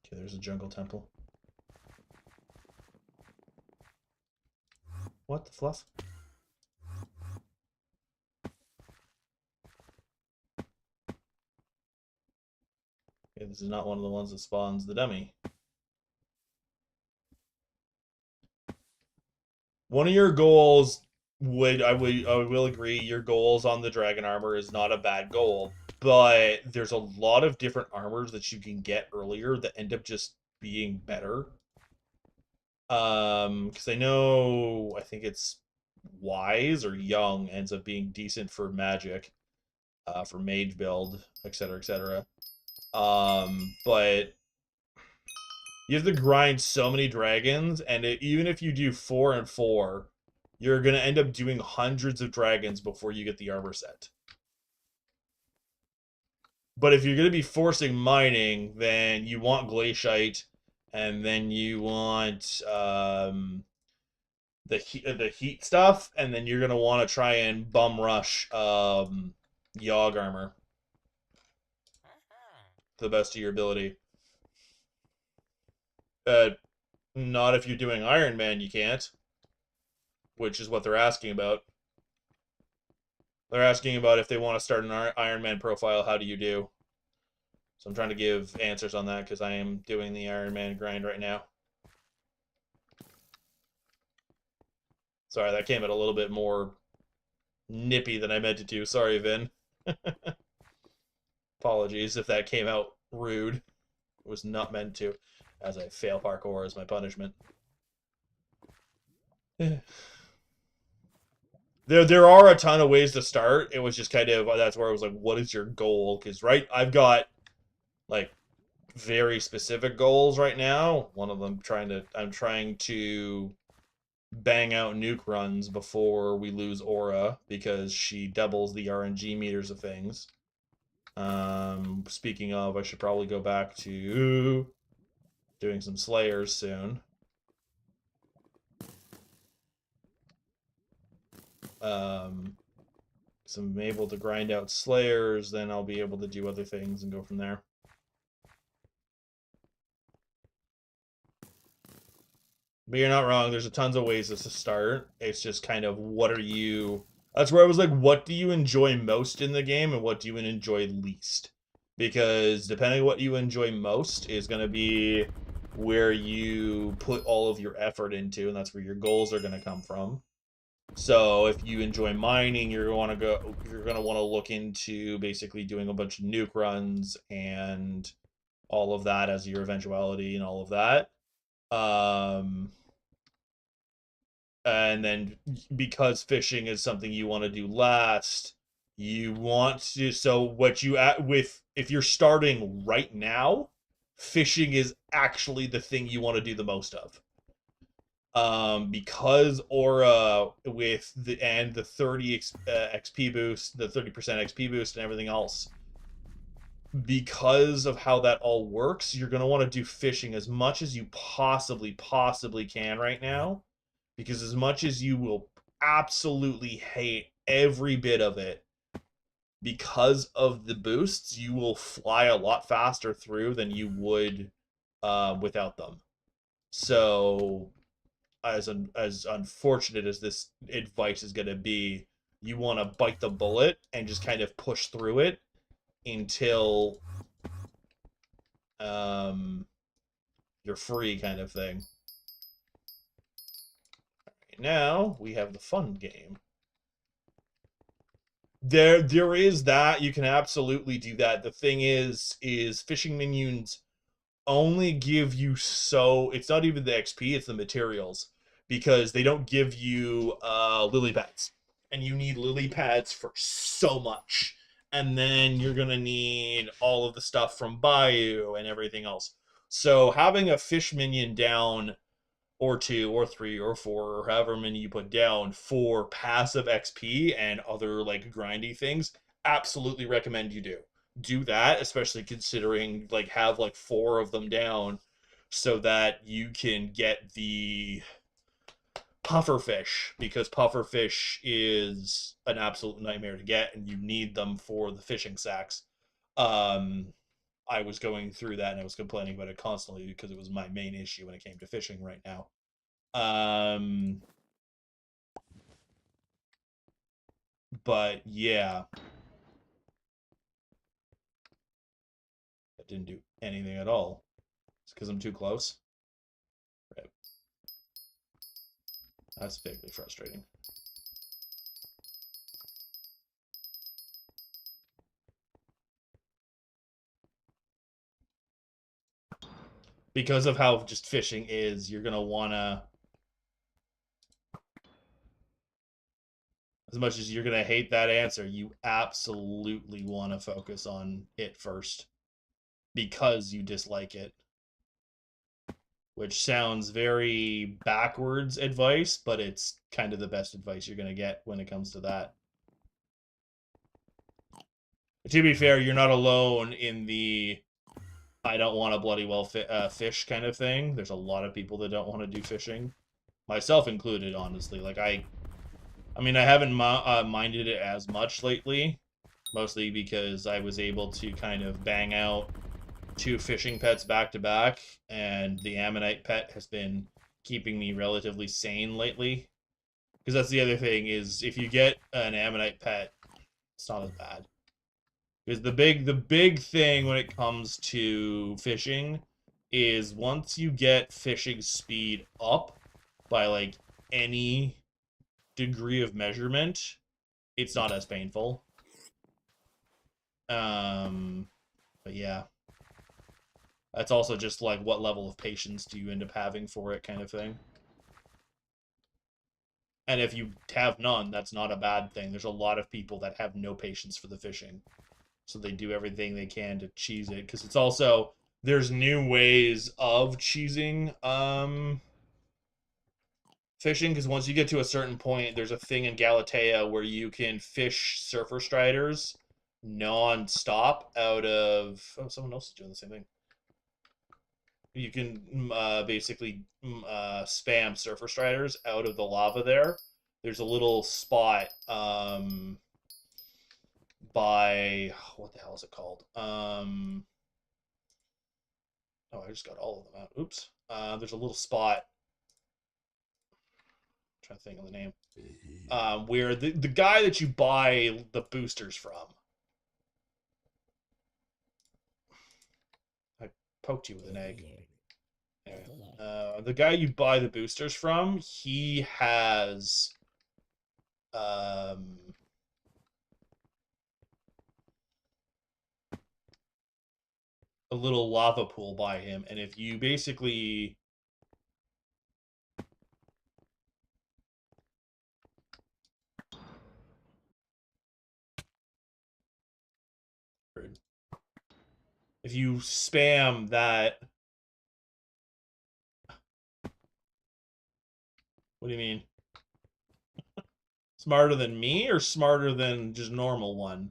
Okay, there's a jungle temple. What the fluff? Okay, this is not one of the ones that spawns the dummy. One of your goals I will agree, your goals on the dragon armor is not a bad goal, but there's a lot of different armors that you can get earlier that end up just being better. Because I think it's Wise or Young ends up being decent for magic, for mage build, etc., etc. But you have to grind so many dragons, and even if you do 4 and 4, you're going to end up doing hundreds of dragons before you get the armor set. But if you're going to be forcing mining, then you want glaciite, and then you want the heat stuff, and then you're going to want to try and bum rush Yogg armor to the best of your ability. Not if you're doing Ironman, you can't. Which is what they're asking about. They're asking about if they want to start an Ironman profile, how do you do? So I'm trying to give answers on that because I am doing the Ironman grind right now. Sorry, that came out a little bit more nippy than I meant it to. Sorry, Vin. Apologies if that came out rude. It was not meant to, as I fail parkour as my punishment. There are a ton of ways to start. It was just kind of, that's where I was like, what is your goal? Because, right, I've got, like, very specific goals right now. One of them I'm trying to bang out nuke runs before we lose Aura, because she doubles the RNG meters of things. Speaking of, I should probably go back to doing some Slayers soon. So I'm able to grind out Slayers, then I'll be able to do other things and go from there. But you're not wrong, there's a tons of ways to start. It's just kind of, what are you... That's where I was like, what do you enjoy most in the game, and what do you enjoy least? Because depending on what you enjoy most is going to be where you put all of your effort into, and that's where your goals are going to come from. So if you enjoy mining, you're going to want to look into basically doing a bunch of nuke runs and all of that as your eventuality and all of that. And then because fishing is something you want to do last, you want to, so what you if you're starting right now, fishing is actually the thing you want to do the most of. Because Aura with the 30 XP boost, the 30% XP boost, and everything else, because of how that all works, you're gonna want to do fishing as much as you possibly can right now, because as much as you will absolutely hate every bit of it, because of the boosts, you will fly a lot faster through than you would without them. So as unfortunate as this advice is going to be, you want to bite the bullet and just kind of push through it until you're free, kind of thing. Right, now we have the fun game. There is that. You can absolutely do that. The thing is fishing minions only give you, so it's not even the XP, it's the materials, because they don't give you lily pads, and you need lily pads for so much, and then you're gonna need all of the stuff from Bayou and everything else. So having a fish minion down, or two or three or four or however many you put down for passive XP and other like grindy things, absolutely recommend you do that, especially considering like have like four of them down so that you can get the pufferfish, because pufferfish is an absolute nightmare to get and you need them for the fishing sacks. um I was going through that and I was complaining about it constantly because it was my main issue when it came to fishing right now. But yeah, that didn't do anything at all. It's because I'm too close. Right. That's vaguely frustrating. Because of how just fishing is, you're gonna wanna, as much as you're gonna hate that answer, you absolutely wanna focus on it first because you dislike it. Which sounds very backwards advice, but it's kind of the best advice you're gonna get when it comes to that. To be fair, you're not alone in the I don't want to bloody well fish kind of thing. There's a lot of people that don't want to do fishing, myself included. Honestly, like I mean, I haven't minded it as much lately, mostly because I was able to kind of bang out two fishing pets back to back, and the ammonite pet has been keeping me relatively sane lately. Because that's the other thing is if you get an ammonite pet, it's not as bad. Because the big thing when it comes to fishing is once you get fishing speed up by like any degree of measurement, it's not as painful. Um, but yeah, that's also just like what level of patience do you end up having for it, kind of thing. And if you have none, that's not a bad thing. There's a lot of people that have no patience for the fishing, so they do everything they can to cheese it, because it's also, there's new ways of cheesing fishing, because once you get to a certain point, there's a thing in Galatea where you can fish surfer striders non-stop out of, oh, someone else is doing the same thing. You can basically spam surfer striders out of the lava there. There's a little spot by, what the hell is it called? Oh, I just got all of them out. Oops. There's a little spot. I'm trying to think of the name. Where the guy that you buy the boosters from. I poked you with an egg. Anyway, the guy you buy the boosters from, he has a little lava pool by him, and if you basically if you spam that What do you mean? Smarter than me or smarter than just normal one?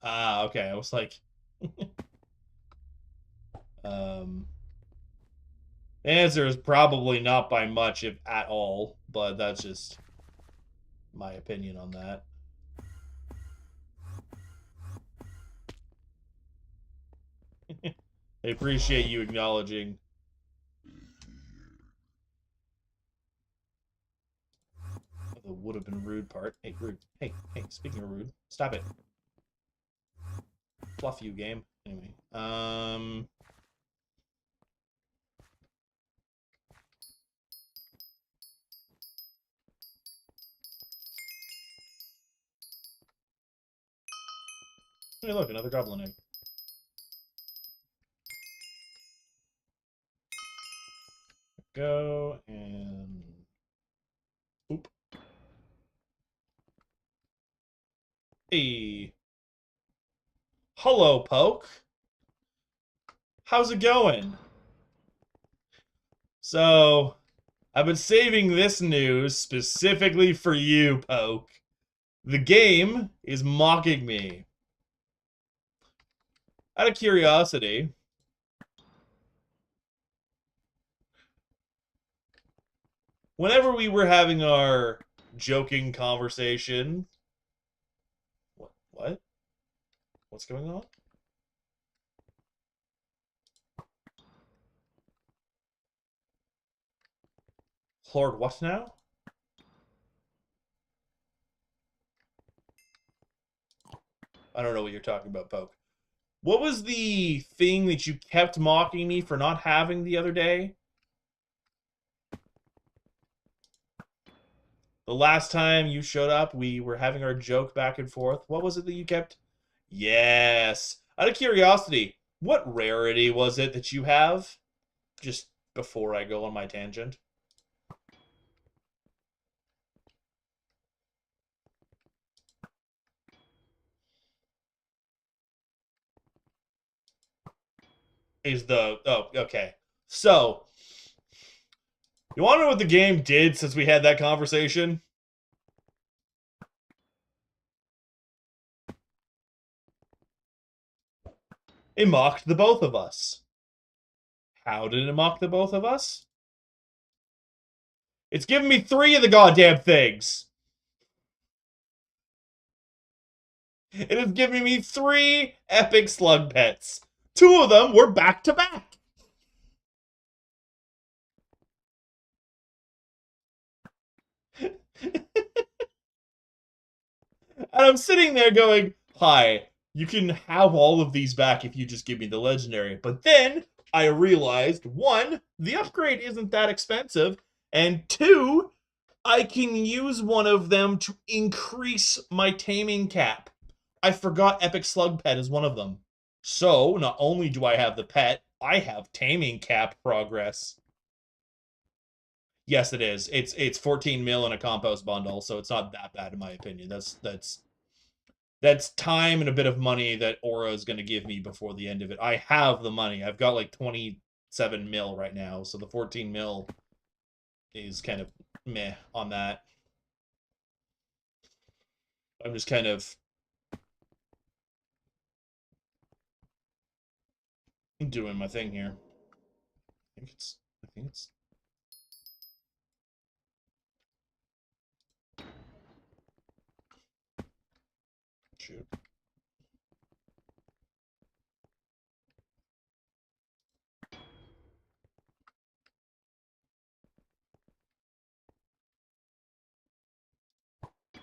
Ah, okay. I was like, the answer is probably not by much, if at all, but that's just my opinion on that. I appreciate you acknowledging. The would have been rude part. Hey, rude. Hey, speaking of rude, stop it. Fluff you, game. Anyway, hey, look, another goblin egg. Go and oop. Hey, hello, Poke. How's it going? So, I've been saving this news specifically for you, Poke. The game is mocking me. Out of curiosity, whenever we were having our joking conversation, what? What's going on? Lord, what now? I don't know what you're talking about, Poke. What was the thing that you kept mocking me for not having the other day? The last time you showed up, we were having our joke back and forth. What was it that you kept? Yes. Out of curiosity, what rarity was it that you have? Just before I go on my tangent. Oh, okay. So, you want to know what the game did since we had that conversation? It mocked the both of us. How did it mock the both of us? It's given me 3 of the goddamn things. It has given me 3 epic slug pets. 2 of them were back to back. And I'm sitting there going, hi, you can have all of these back if you just give me the legendary. But then I realized, 1, the upgrade isn't that expensive, and 2, I can use one of them to increase my taming cap. I forgot Epic Slug Pet is one of them. So, not only do I have the pet, I have taming cap progress. Yes, it is. It's 14 mil in a compost bundle, so it's not that bad in my opinion. That's time and a bit of money that Aura is going to give me before the end of it. I have the money. I've got like 27 mil right now, so the 14 mil is kind of meh on that. I'm just kind of doing my thing here. I think it's shoot.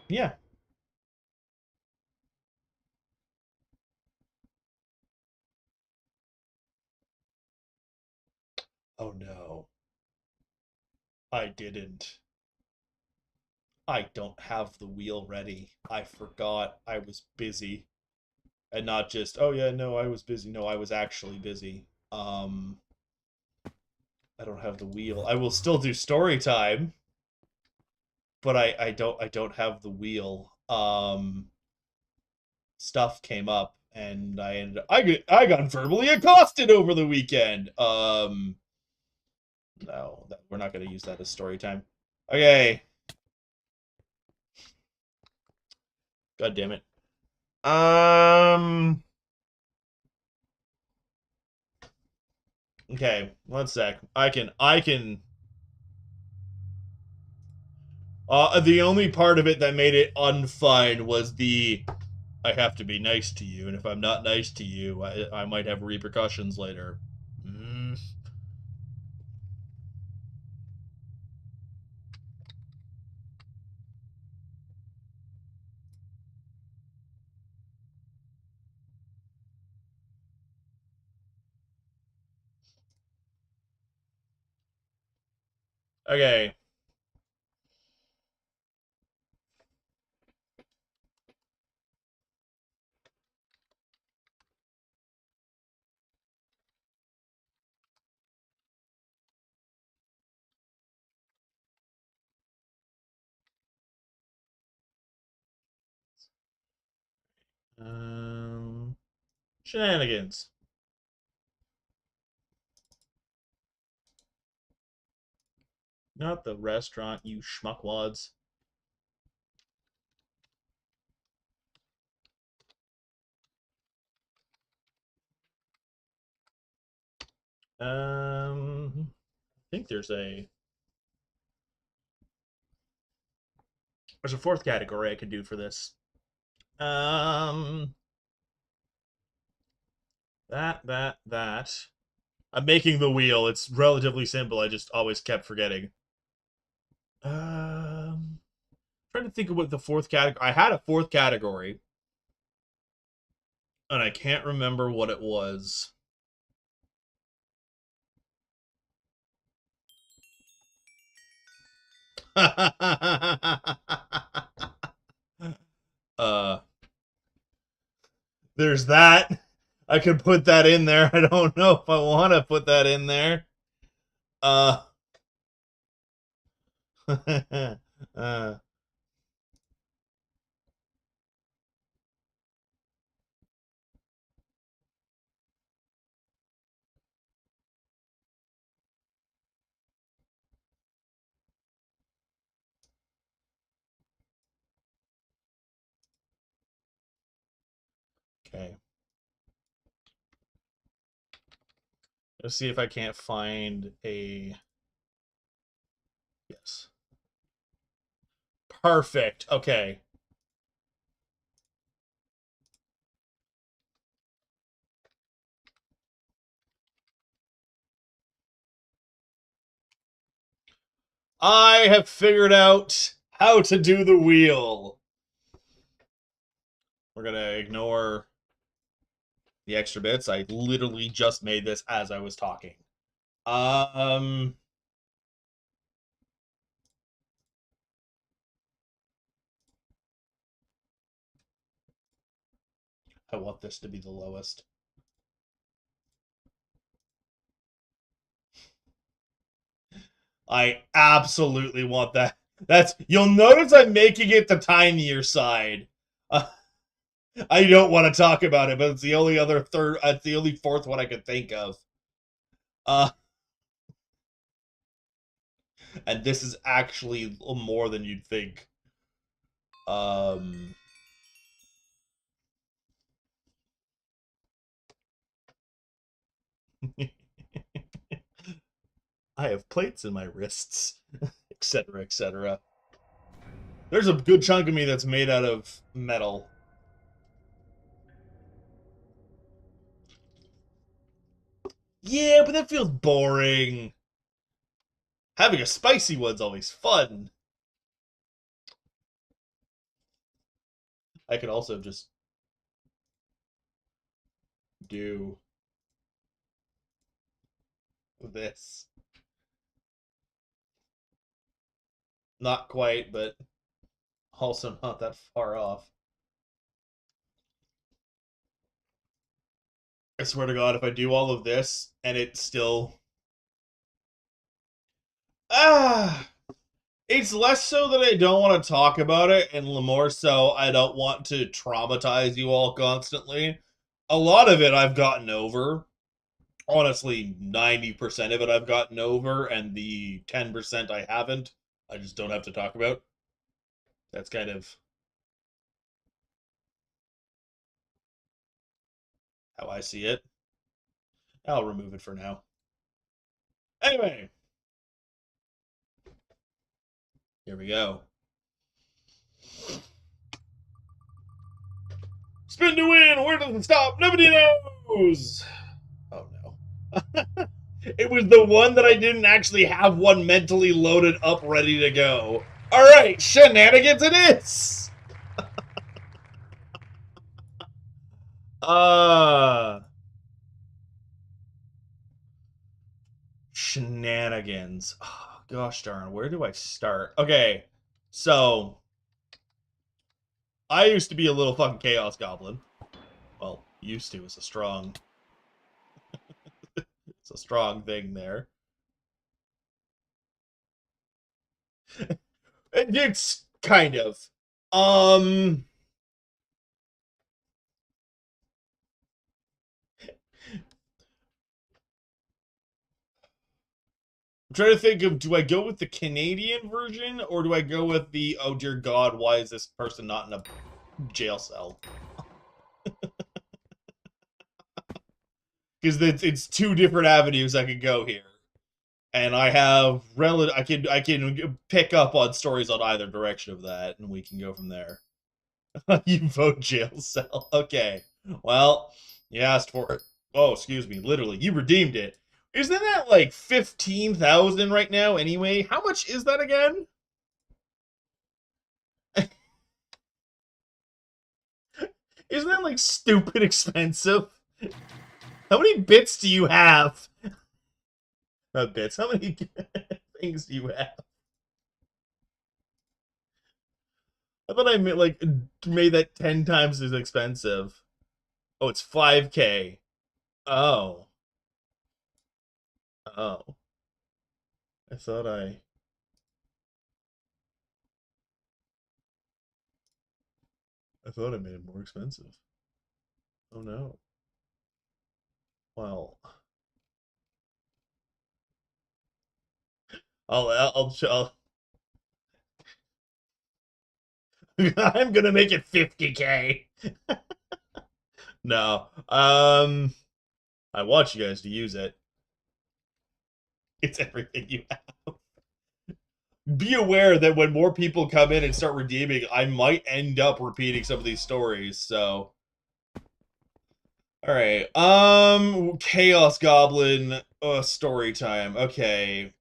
Yeah. Oh no. I didn't. I don't have the wheel ready. I forgot I was busy. And not just, oh yeah, no, I was busy. No, I was actually busy. I don't have the wheel. I will still do story time, but I don't have the wheel. Stuff came up and I got verbally accosted over the weekend. No, we're not going to use that as story time. Okay. God damn it. Okay, one sec. I can. The only part of it that made it unfun was the I have to be nice to you, and if I'm not nice to you, I might have repercussions later. Mm. Okay. Um, Shenanigans. Not the restaurant, you schmuckwads. I think there's a fourth category I could do for this. That. I'm making the wheel. It's relatively simple. I just always kept forgetting. Trying to think of what the fourth category. I had a fourth category, and I can't remember what it was. uh, there's that. I could put that in there. I don't know if I want to put that in there. Uh, okay. Let's see if I can't find a. Yes. Perfect. Okay. I have figured out how to do the wheel. We're going to ignore the extra bits. I literally just made this as I was talking. I want this to be the lowest. I absolutely want that. You'll notice I'm making it the tinier side. I don't want to talk about it, but it's the only other third. It's the only fourth one I could think of. And this is actually more than you'd think. I have plates in my wrists, etc., etc. There's a good chunk of me that's made out of metal. Yeah, but that feels boring. Having a spicy one's always fun. I could also just do this. Not quite, but also not that far off. I swear to God, if I do all of this and it still... It's less so that I don't want to talk about it, and more so I don't want to traumatize you all constantly. A lot of it I've gotten over. Honestly, 90% of it I've gotten over, and the 10% I haven't, I just don't have to talk about. That's kind of how I see it. I'll remove it for now. Anyway, here we go. Spin to win! Where does it stop? Nobody knows! Oh no. It was the one that I didn't actually have one mentally loaded up ready to go. Alright, shenanigans it is! Shenanigans. Oh, gosh darn, where do I start? Okay, so I used to be a little fucking chaos goblin. Well, used to is a strong it's a strong thing there. It's kind of. Um I'm trying to think of, do I go with the Canadian version or do I go with the, oh dear God, why is this person not in a jail cell? Because it's two different avenues I could go here, and I have I can pick up on stories on either direction of that, and we can go from there. You vote jail cell, okay? Well, you asked for it. Oh, excuse me, literally, you redeemed it. Isn't that like 15,000 right now? Anyway, how much is that again? Isn't that like stupid expensive? How many bits do you have? Not bits. How many things do you have? I thought I made that 10 times as expensive. Oh, it's 5K. Oh. Oh. I thought I made it more expensive. Oh no. Well, I'll I'm gonna make it 50K. No. I want you guys to use it. It's everything you have. Be aware that when more people come in and start redeeming, I might end up repeating some of these stories, so. Alright, Chaos Goblin, story time. Okay.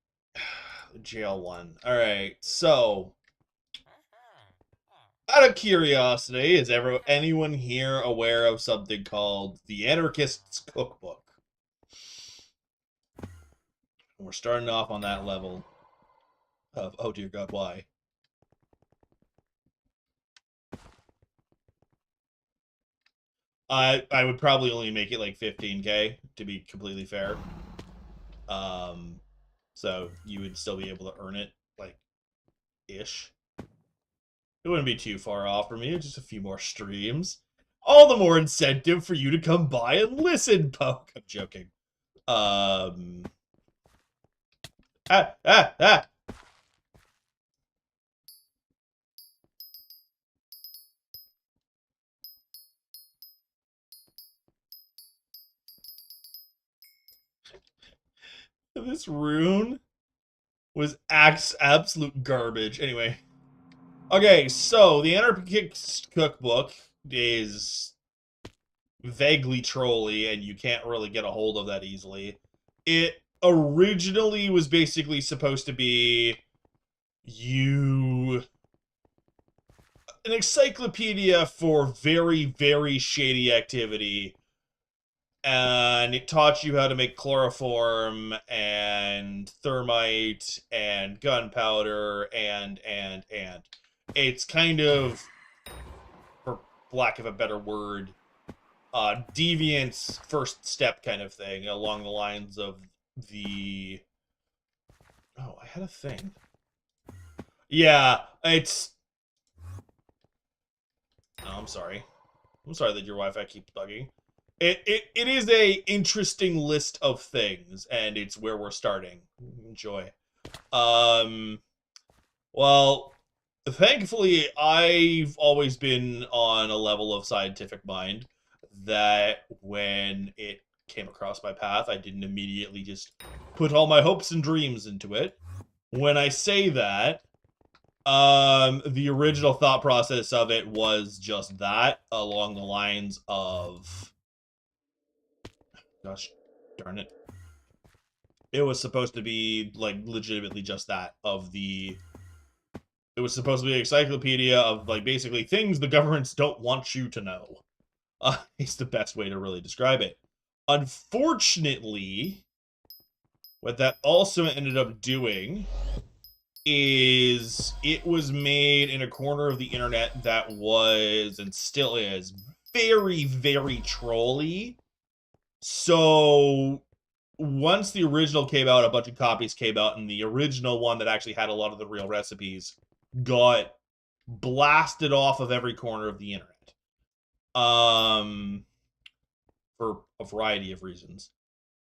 Jail one. Alright, so. Out of curiosity, is anyone here aware of something called the Anarchist's Cookbook? We're starting off on that level of, oh dear God, why? I would probably only make it like 15K to be completely fair. So you would still be able to earn it, like, ish. It wouldn't be too far off for me, just a few more streams. All the more incentive for you to come by and listen, Poke. I'm joking. Ah. This rune was absolute garbage. Anyway. Okay, so the Anarchist Cookbook is vaguely trolly, and you can't really get a hold of that easily. It originally was basically supposed to be an encyclopedia for very, very shady activity, and it taught you how to make chloroform and thermite and gunpowder and it's kind of, for lack of a better word, deviant's first step kind of thing, along the lines of the. Oh, I had a thing. Yeah, it's. Oh, I'm sorry. I'm sorry that your Wi-Fi keeps bugging. It is a interesting list of things, and it's where we're starting. Enjoy. Well, thankfully, I've always been on a level of scientific mind that when it came across my path, I didn't immediately just put all my hopes and dreams into it. When I say that, the original thought process of it was just that, along the lines of, gosh darn it, it was supposed to be like legitimately just that, of the it was supposed to be an encyclopedia of like basically things the governments don't want you to know. It's the best way to really describe it. Unfortunately, what that also ended up doing is it was made in a corner of the internet that was, and still is, very, very trolly. So once the original came out, a bunch of copies came out, and the original one that actually had a lot of the real recipes got blasted off of every corner of the internet. For a variety of reasons.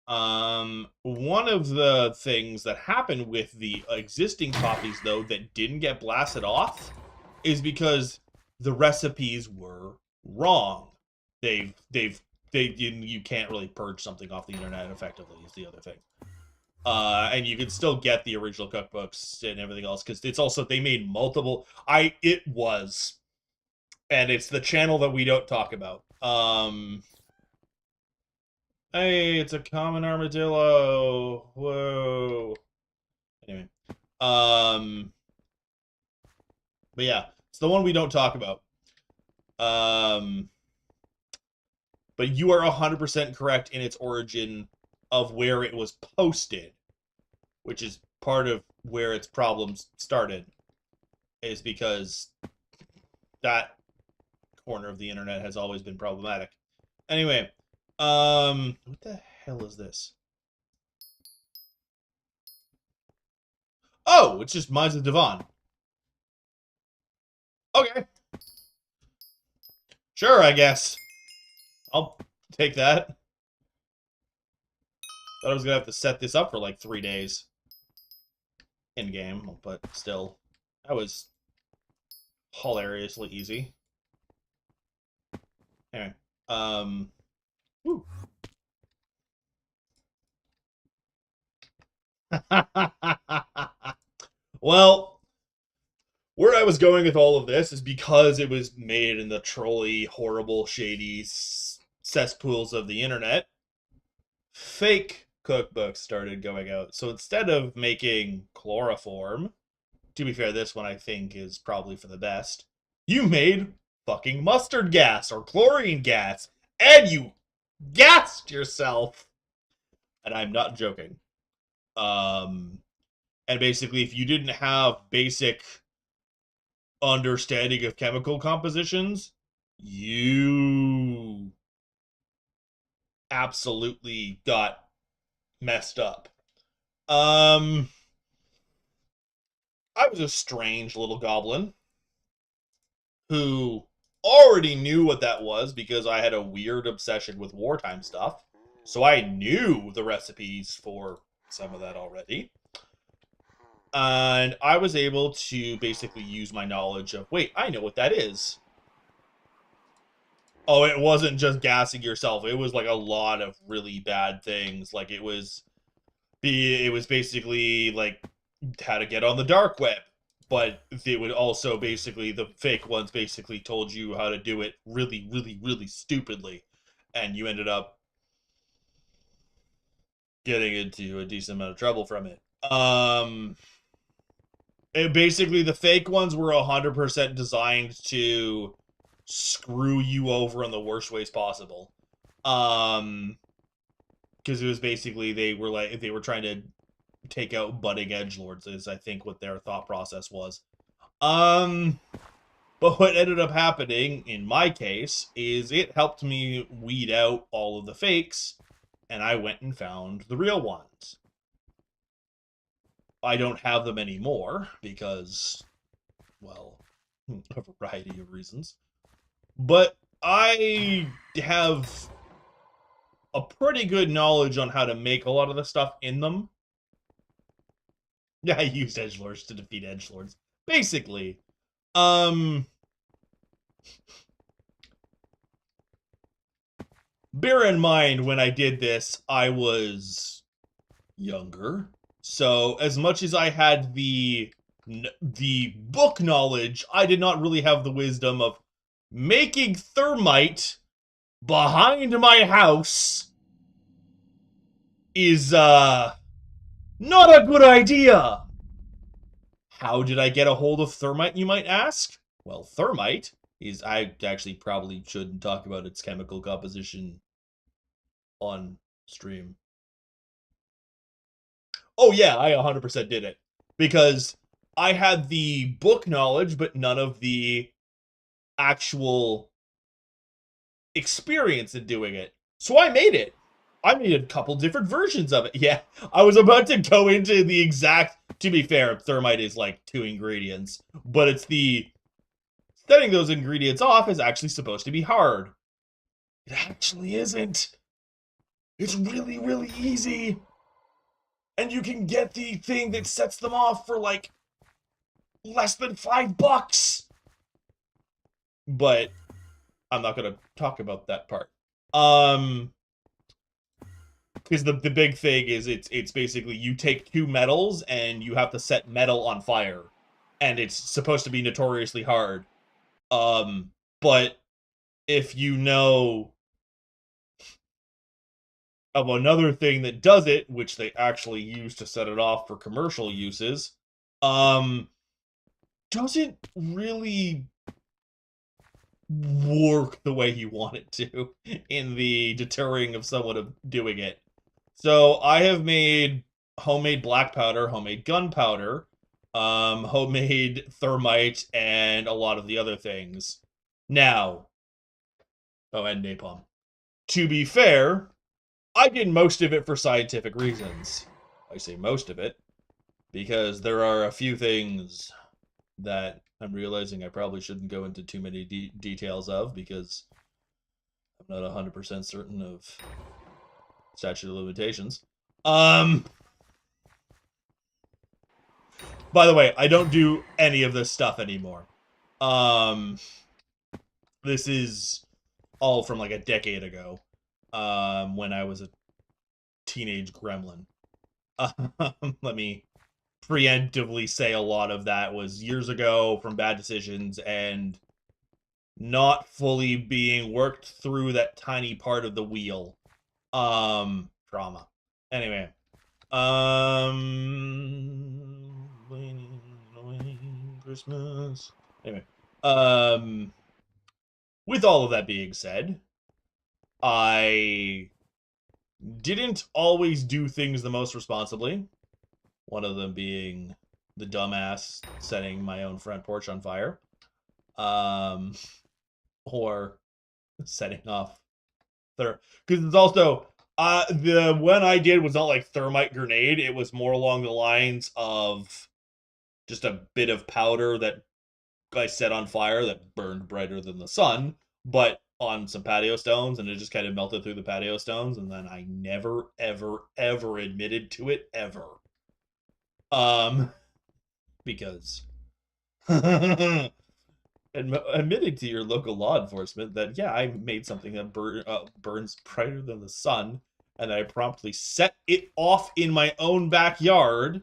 One of the things that happened with the existing copies, though, that didn't get blasted off is because the recipes were wrong. You can't really purge something off the internet effectively, is the other thing. And you can still get the original cookbooks and everything else, because it's also, they made multiple, and it's the channel that we don't talk about. Hey, it's a common armadillo. Whoa. Anyway. But yeah, it's the one we don't talk about. But you are 100% correct in its origin of where it was posted, which is part of where its problems started, is because that corner of the internet has always been problematic. Anyway, what the hell is this? Oh, it's just Mines of Devon. Okay. Sure, I guess. I'll take that. Thought I was gonna have to set this up for like 3 days in game, but still, that was hilariously easy. Anyway, woo. Well, where I was going with all of this is because it was made in the trolly, horrible, shady cesspools of the internet, fake cookbooks started going out. So instead of making chloroform, to be fair, this one I think is probably for the best, you made fucking mustard gas or chlorine gas, and you gassed yourself. And I'm not joking. And basically, if you didn't have basic understanding of chemical compositions, you absolutely got messed up. I was a strange little goblin who already knew what that was because I had a weird obsession with wartime stuff. So I knew the recipes for some of that already. And I was able to basically use my knowledge of, wait, I know what that is. Oh, it wasn't just gassing yourself. It was like a lot of really bad things. Like it was basically like how to get on the dark web. But it would also basically, the fake ones basically told you how to do it really, really, really stupidly. And you ended up getting into a decent amount of trouble from it. Basically, the fake ones were 100% designed to screw you over in the worst ways possible. Because it was basically, they were trying to take out budding edgelords, is I think what their thought process was. But what ended up happening in my case is it helped me weed out all of the fakes, and I went and found the real ones. I don't have them anymore because, well, a variety of reasons. But I have a pretty good knowledge on how to make a lot of the stuff in them. Yeah, I used edgelords to defeat edgelords. Basically. Bear in mind, when I did this, I was younger. So as much as I had the book knowledge, I did not really have the wisdom of making thermite behind my house is not a good idea. How did I get a hold of thermite, you might ask? Well, thermite is, I actually probably shouldn't talk about its chemical composition on stream. Oh yeah, I 100% did it. Because I had the book knowledge, but none of the actual experience in doing it. So I made it. I made a couple different versions of it. Yeah, I was about to go into the exact, to be fair, thermite is like 2 ingredients, but it's the setting those ingredients off is actually supposed to be hard. It actually isn't. It's really, really easy. And you can get the thing that sets them off for like less than $5. But I'm not gonna talk about that part. Because the big thing is it's basically you take 2 metals and you have to set metal on fire, and it's supposed to be notoriously hard. But if you know of another thing that does it, which they actually use to set it off for commercial uses, doesn't really work the way you want it to in the deterring of someone of doing it. So I have made homemade black powder, homemade gunpowder, homemade thermite, and a lot of the other things. Now, oh, and napalm. To be fair, I did most of it for scientific reasons. I say most of it because there are a few things that I'm realizing I probably shouldn't go into too many details of because I'm not 100% certain of statute of limitations. By the way, I don't do any of this stuff anymore. This is all from like a decade ago, when I was a teenage gremlin. Let me preemptively say a lot of that was years ago from bad decisions and not fully being worked through that tiny part of the wheel. Trauma. Anyway. Christmas. Anyway. With all of that being said, I didn't always do things the most responsibly. One of them being the dumbass setting my own front porch on fire. Or setting off because it's also the one I did was not like thermite grenade. It was more along the lines of just a bit of powder that I set on fire that burned brighter than the sun, but on some patio stones, and it just kind of melted through the patio stones, and then I never, ever, ever admitted to it ever. Because admitting to your local law enforcement that, yeah, I made something that burns brighter than the sun, and I promptly set it off in my own backyard.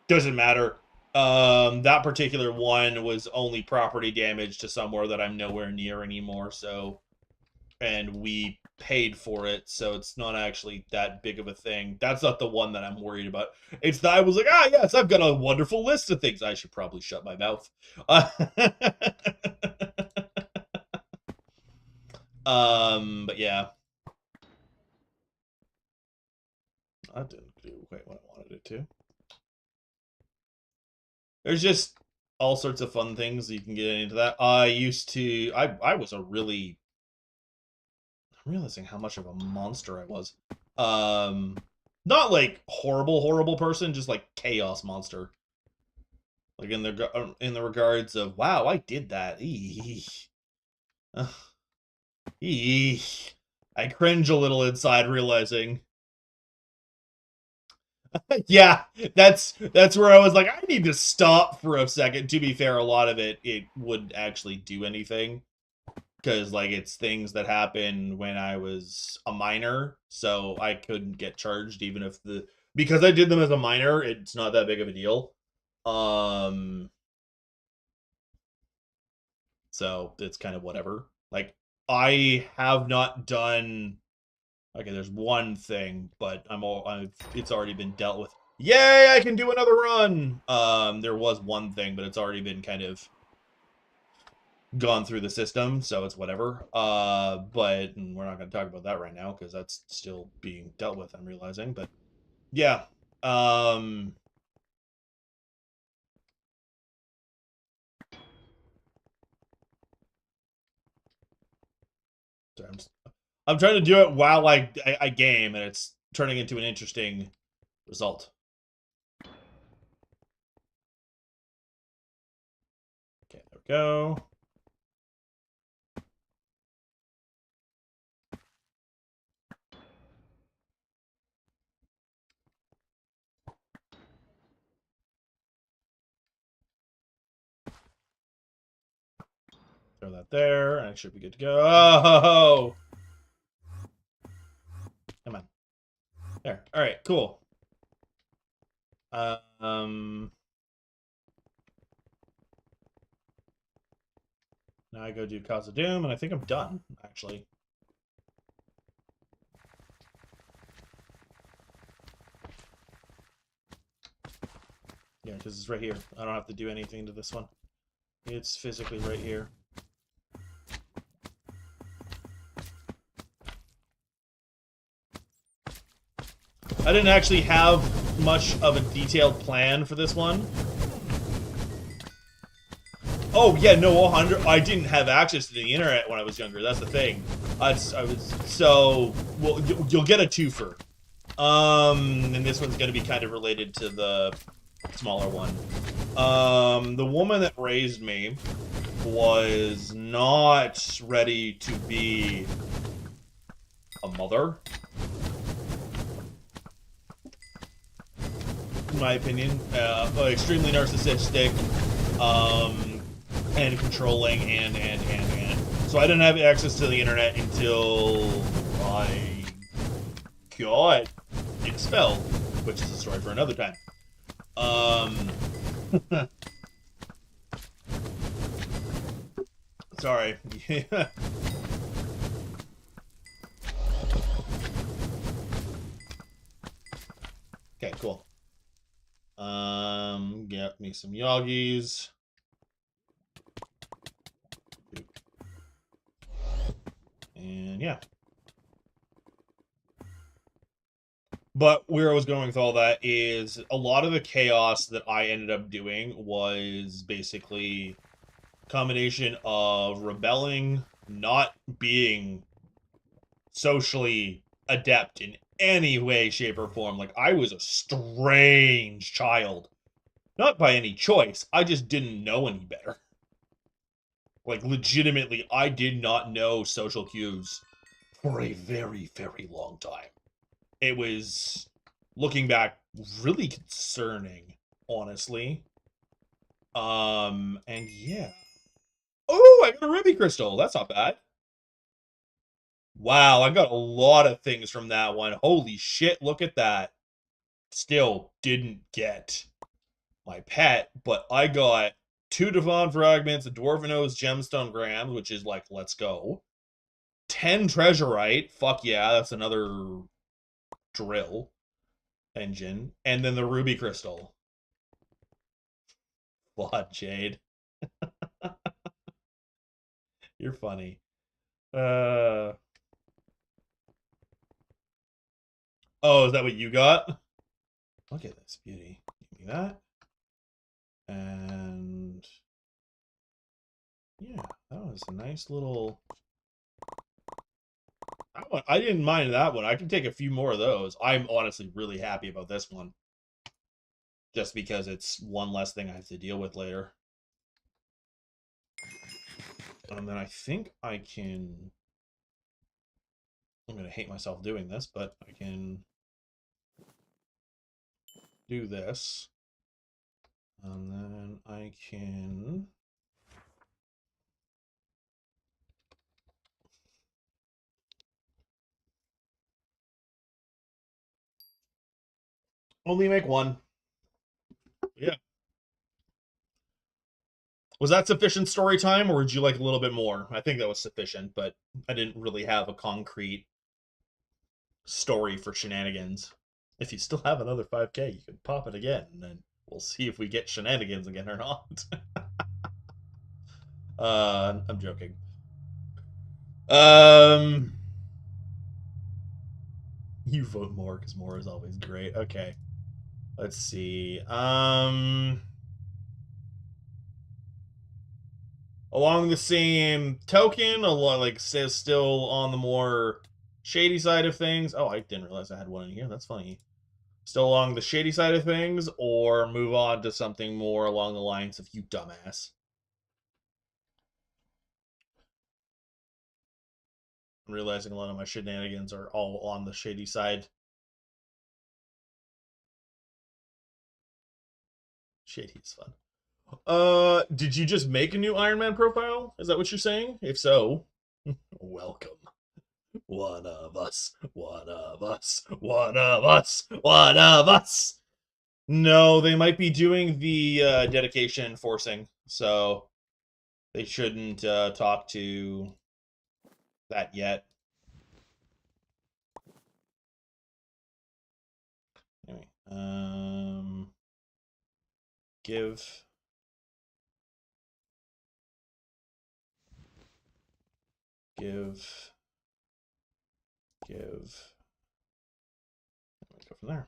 Doesn't matter. That particular one was only property damage to somewhere that I'm nowhere near anymore, so, and we paid for it, so it's not actually that big of a thing. That's not the one that I'm worried about. It's that I was like, yes, I've got a wonderful list of things. I should probably shut my mouth. But yeah. I didn't do quite what I wanted it to. There's just all sorts of fun things you can get into that. I was a really, I'm realizing how much of a monster I was. Not like horrible person, just like chaos monster. Like in the regards of, wow, I did that. Eesh. Eesh. I cringe a little inside realizing. Yeah, that's where I was like, I need to stop for a second. To be fair, a lot of it wouldn't actually do anything because like it's things that happened when I was a minor, so I couldn't get charged even if because I did them as a minor, it's not that big of a deal. Um, so it's kind of whatever. Like I have not done. Okay, there's one thing, but it's already been dealt with. Yay, I can do another run. There was one thing, but it's already been kind of gone through the system, so it's whatever. But we're not going to talk about that right now because that's still being dealt with, I'm realizing. But yeah. Sorry, I'm trying to do it while I game, and it's turning into an interesting result. Okay, there we go. Throw that there, and I should be good to go. Oh! Come on. There. All right, cool. Now I go do Cause of Doom, and I think I'm done, actually. Yeah, because it's right here. I don't have to do anything to this one. It's physically right here. I didn't actually have much of a detailed plan for this one. Oh, yeah, no, 100. I didn't have access to the internet when I was younger. That's the thing. So, well, you'll get a twofer. And this one's going to be kind of related to the smaller one. The woman that raised me was not ready to be a mother, in my opinion. Extremely narcissistic, and controlling, and. So I didn't have access to the internet until I got expelled, which is a story for another time. Sorry. Okay, cool. Get me some Yogis. And yeah. But where I was going with all that is a lot of the chaos that I ended up doing was basically a combination of rebelling, not being socially adept in any way, shape, or form. Like, I was a strange child. Not by any choice. I just didn't know any better. Like, legitimately, I did not know social cues for a very, very long time. It was, looking back, really concerning, honestly. And yeah. Oh, I got a ruby crystal. That's not bad. Wow, I got a lot of things from that one. Holy shit, look at that. Still didn't get my pet, but I got 2 Devon fragments, a Dwarvenos gemstone grams, which is like, let's go. 10 treasurite. Fuck yeah, that's another drill engine. And then the ruby crystal. Flawed Jade. You're funny. Oh, is that what you got? Look at this beauty. Give me that. And yeah, that was a nice little. I didn't mind that one. I can take a few more of those. I'm honestly really happy about this one. Just because it's one less thing I have to deal with later. And then I think I can I'm gonna hate myself doing this, but I can do this. And then I can... only make one. Yeah. Was that sufficient story time, or would you like a little bit more? I think that was sufficient, but I didn't really have a concrete story for shenanigans. If you still have another 5K, you could pop it again, and then we'll see if we get shenanigans again or not. I'm joking. You vote more because more is always great. Okay. Let's see. Along the same token, along like still on the more shady side of things. Oh, I didn't realize I had one in here. That's funny. Still along the shady side of things, or move on to something more along the lines of you dumbass. I'm realizing a lot of my shenanigans are all on the shady side. Shady is fun. Did you just make a new Ironman profile? Is that what you're saying? If so, welcome. One of us. One of us. One of us. One of us. No, they might be doing the dedication forcing, so they shouldn't talk to that yet. Anyway, give go from there.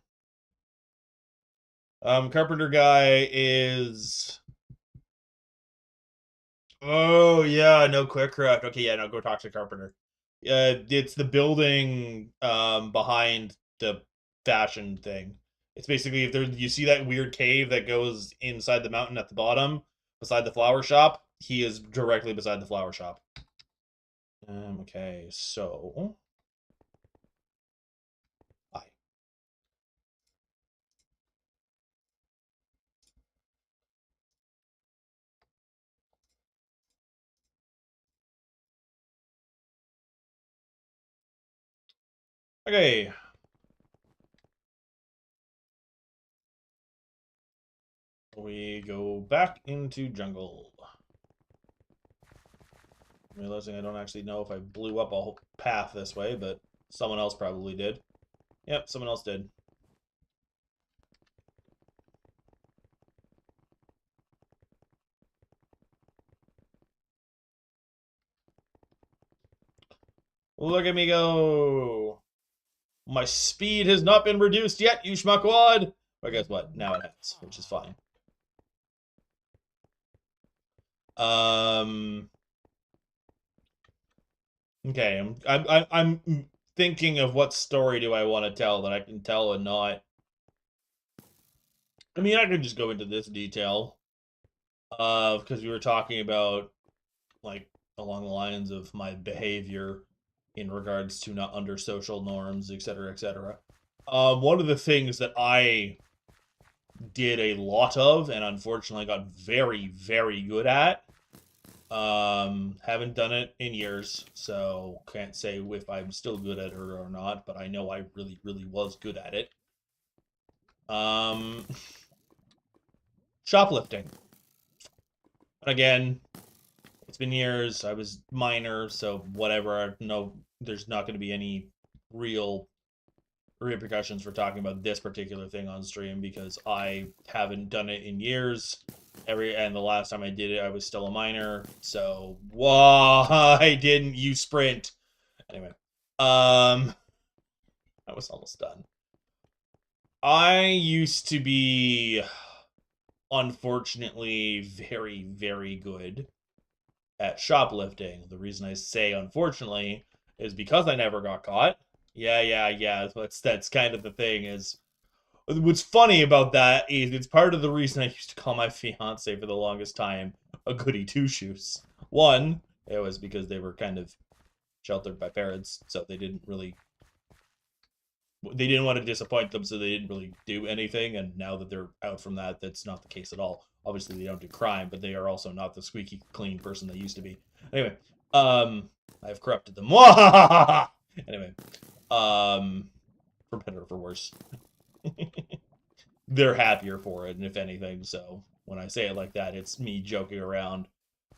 Carpenter guy is... oh yeah, no quick correct. Okay, yeah, no, go talk to Carpenter. It's the building behind the fashion thing. It's basically if there you see that weird cave that goes inside the mountain at the bottom, beside the flower shop. He is directly beside the flower shop. Okay, so I. Okay. We go back into jungle. I'm realizing I don't actually know if I blew up a whole path this way, but someone else probably did. Yep, someone else did. Look at me go! My speed has not been reduced yet, you schmuckwad! But guess what? Now it has, which is fine. Okay, I'm thinking of what story do I want to tell that I can tell and not... I mean, I could just go into this detail. Because we were talking about, like, along the lines of my behavior in regards to not under social norms, etc., etc. One of the things that I did a lot of, and unfortunately got very, very good at, haven't done it in years, so can't say if I'm still good at it or not, but I know I really, really was good at it. Shoplifting. Again, it's been years. I was minor, so whatever. No, there's not going to be any real repercussions for talking about this particular thing on stream because I haven't done it in years. And the last time I did it, I was still a minor. So why didn't you sprint? Anyway, I was almost done. I used to be, unfortunately, very, very good at shoplifting. The reason I say unfortunately is because I never got caught. Yeah. That's kind of the thing is... what's funny about that is it's part of the reason I used to call my fiance for the longest time a goody two-shoes. One, it was because they were kind of sheltered by parents, so they didn't want to disappoint them, so they didn't really do anything. And now that they're out from that, that's not the case at all. Obviously, they don't do crime, but they are also not the squeaky clean person they used to be. Anyway, I've corrupted them. Anyway, for better or for worse. They're happier for it, and if anything, so when I say it like that, it's me joking around.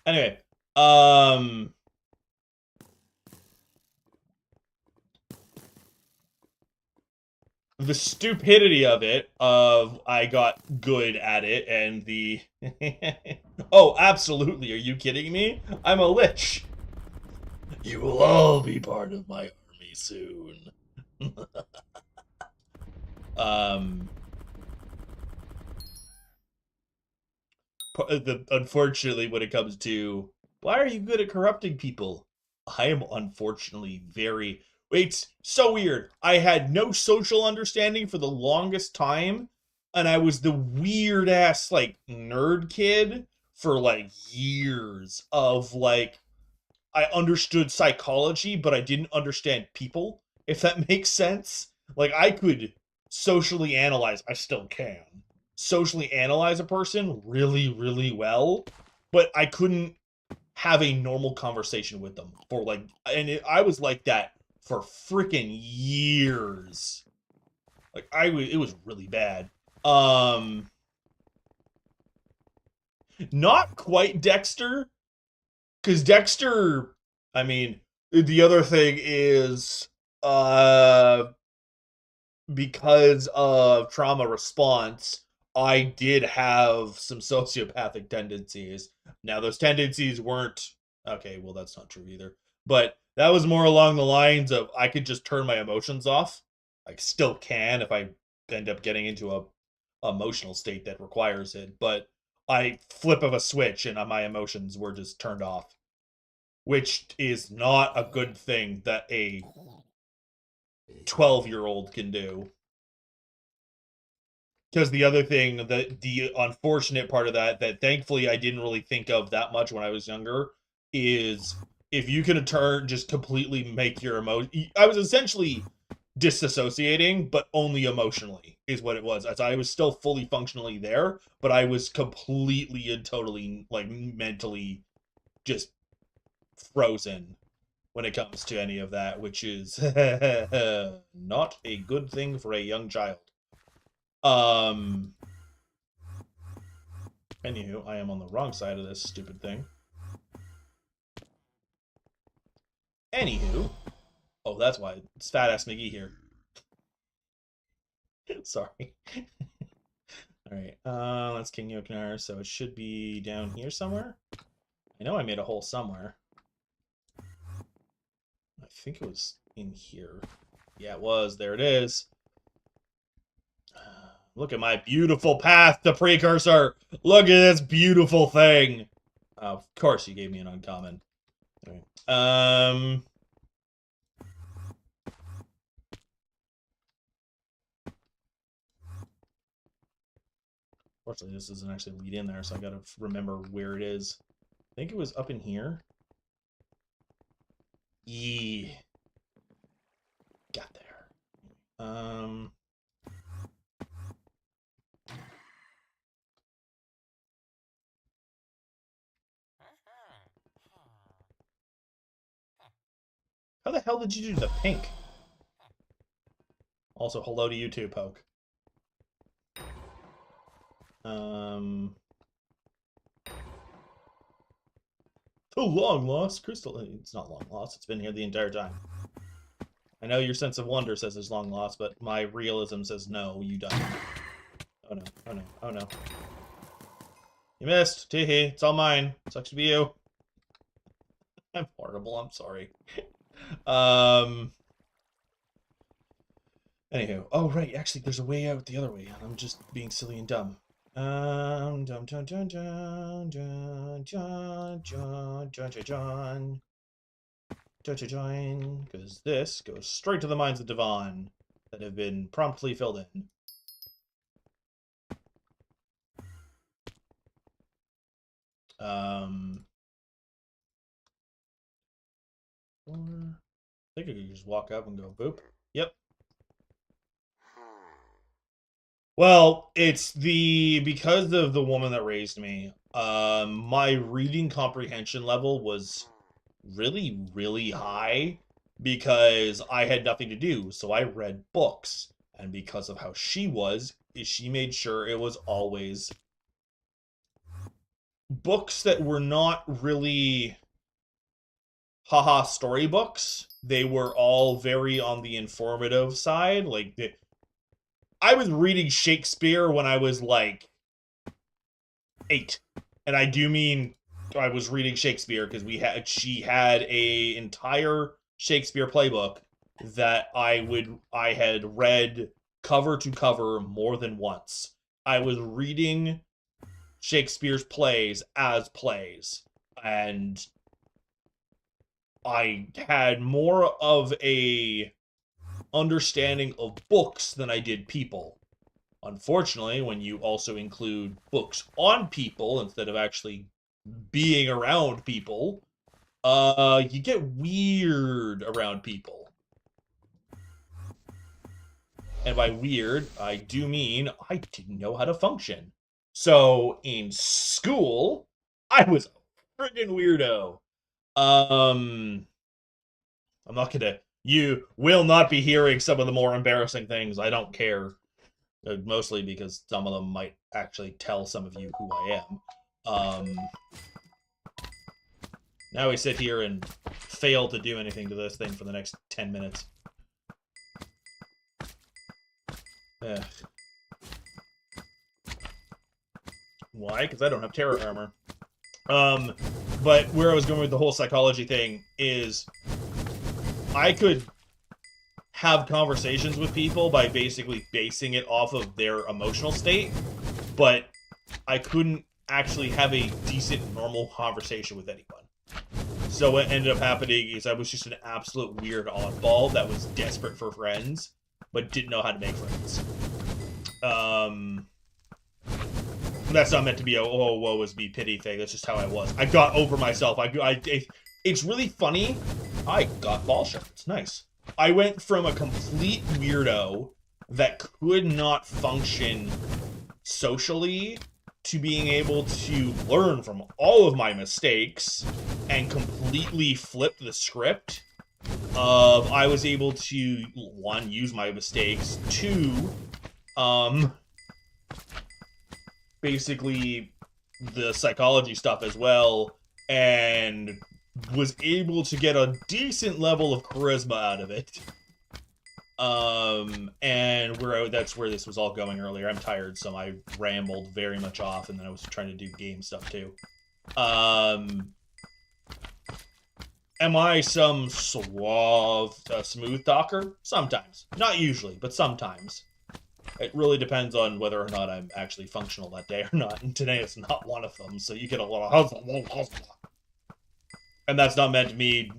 Anyway, the stupidity of it, I got good at it, and the oh, absolutely, are you kidding me? I'm a lich. You will all be part of my army soon. Unfortunately, when it comes to why are you good at corrupting people, I am unfortunately very. It's so weird. I had no social understanding for the longest time, and I was the weird ass like nerd kid for like years of like I understood psychology, but I didn't understand people, if that makes sense. Like, I could socially analyze, I still can, socially analyze a person really, really well, but I couldn't have a normal conversation with them for like, I was like that for freaking years. Like, it was really bad. Um, Not quite Dexter, because Dexter, I mean, the other thing is, uh, because of trauma response, I did have some sociopathic tendencies. Now, those tendencies weren't, okay, well, that's not true either. But that was more along the lines of I could just turn my emotions off. I still can if I end up getting into a emotional state that requires it. But I flip of a switch and my emotions were just turned off, which is not a good thing that a 12-year-old can do. Because the other thing, the unfortunate part of that thankfully I didn't really think of that much when I was younger, is if you can turn, just completely make your emotion. I was essentially disassociating, but only emotionally is what it was. As I was still fully functionally there, but I was completely and totally like mentally just frozen when it comes to any of that, which is not a good thing for a young child. Um, Anywho, I am on the wrong side of this stupid thing. Anywho, oh, that's why it's fat ass McGee here. Sorry. All right, that's King Yokinar, so it should be down here somewhere. I know I made a hole somewhere. I think it was in here. Yeah, it was. There it is. Look at my beautiful path to precursor. Look at this beautiful thing. Of course, you gave me an uncommon. Right. Fortunately, this doesn't actually lead in there, so I gotta remember where it is. I think it was up in here. Yeah. Got there. How the hell did you do the pink? Also, hello to you too, Poke. The long lost crystal. It's not long lost. It's been here the entire time. I know your sense of wonder says it's long lost, but my realism says no, you don't. Oh no, oh no, oh no. You missed. Teehee, it's all mine. Sucks to be you. I'm horrible, I'm sorry. Anywho. Oh, right, actually, there's a way out the other way. I'm just being silly and dumb. Dun dun dun dun dun dun dun dun dun dun, because this goes straight to the mines of Devon that have been promptly filled in. Or think I could just walk up and go boop. Yep. Well, it's because of the woman that raised me, my reading comprehension level was really, really high because I had nothing to do. So I read books. And because of how she was, she made sure it was always books that were not really haha storybooks. They were all very on the informative side. Like, I was reading Shakespeare when I was like 8. And I do mean I was reading Shakespeare because she had a entire Shakespeare playbook that I had read cover to cover more than once. I was reading Shakespeare's plays as plays, and I had more of a understanding of books than I did people. Unfortunately, when you also include books on people instead of actually being around people, you get weird around people. And by weird, I do mean I didn't know how to function. So in school, I was a friggin' weirdo. I'm not gonna. You will not be hearing some of the more embarrassing things. I don't care. Mostly because some of them might actually tell some of you who I am. Now we sit here and fail to do anything to this thing for the next 10 minutes. Ugh. Why? Because I don't have terror armor. But where I was going with the whole psychology thing is I could have conversations with people by basically basing it off of their emotional state, but I couldn't actually have a decent, normal conversation with anyone. So what ended up happening is I was just an absolute weird oddball that was desperate for friends, but didn't know how to make friends. That's not meant to be a, oh, woe is me pity thing. That's just how I was. I got over myself. It's really funny. I got ball shards. Nice. I went from a complete weirdo that could not function socially to being able to learn from all of my mistakes and completely flip the script of I was able to, one, use my mistakes, two, basically the psychology stuff as well, and was able to get a decent level of charisma out of it. And that's where this was all going earlier. I'm tired, so I rambled very much off, and then I was trying to do game stuff too. Am I some suave, smooth talker? Sometimes. Not usually, but sometimes. It really depends on whether or not I'm actually functional that day or not, and today is not one of them, so you get a lot of... And that's not me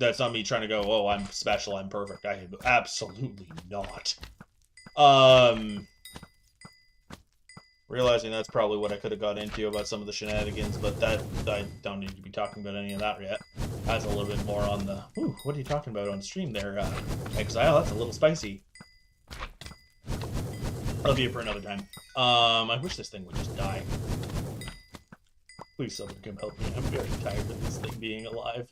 trying to go, oh, I'm special, I'm perfect. I am absolutely not. Realizing that's probably what I could have got into about some of the shenanigans, but that, I don't need to be talking about any of that yet. That's a little bit more on the, ooh, what are you talking about on stream there, Exile? That's a little spicy. That'll be it for another time. I wish this thing would just die. Please, someone come help me. I'm very tired of this thing being alive.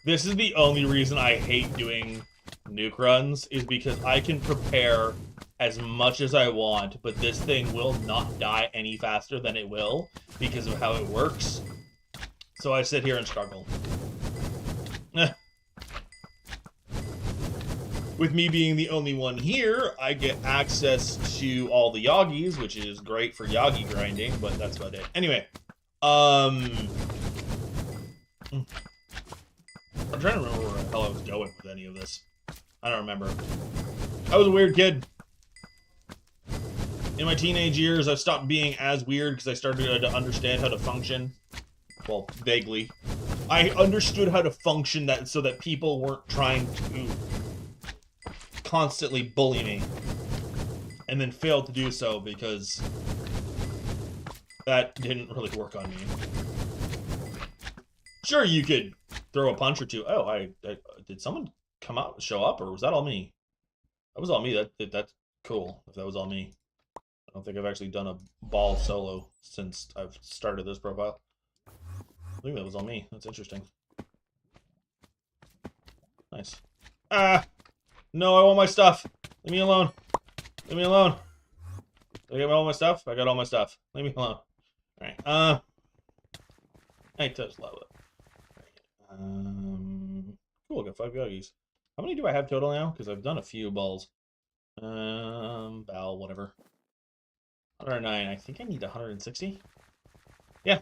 This is the only reason I hate doing nuke runs, is because I can prepare as much as I want, but this thing will not die any faster than it will because of how it works. So I sit here and struggle. With me being the only one here, I get access to all the Yagis, which is great for Yagi grinding, but that's about it. Anyway, I'm trying to remember where the hell I was going with any of this. I don't remember. I was a weird kid. In my teenage years, I stopped being as weird because I started to understand how to function. Well, vaguely. I understood how to function so that people weren't trying to constantly bully me. And then failed to do so because that didn't really work on me. Sure, you could throw a punch or two. Oh, did someone come out, show up, or was that all me? That was all me. That's cool. If that was all me, I don't think I've actually done a ball solo since I've started this profile. I think that was all me. That's interesting. Nice. Ah! No, I want my stuff. Leave me alone. Leave me alone. Did I get all my stuff? I got all my stuff. Leave me alone. Alright. I touched lava. Cool, I got 5 yogis. How many do I have total now? Because I've done a few balls. Ball, whatever. 109. I think I need 160. Yeah.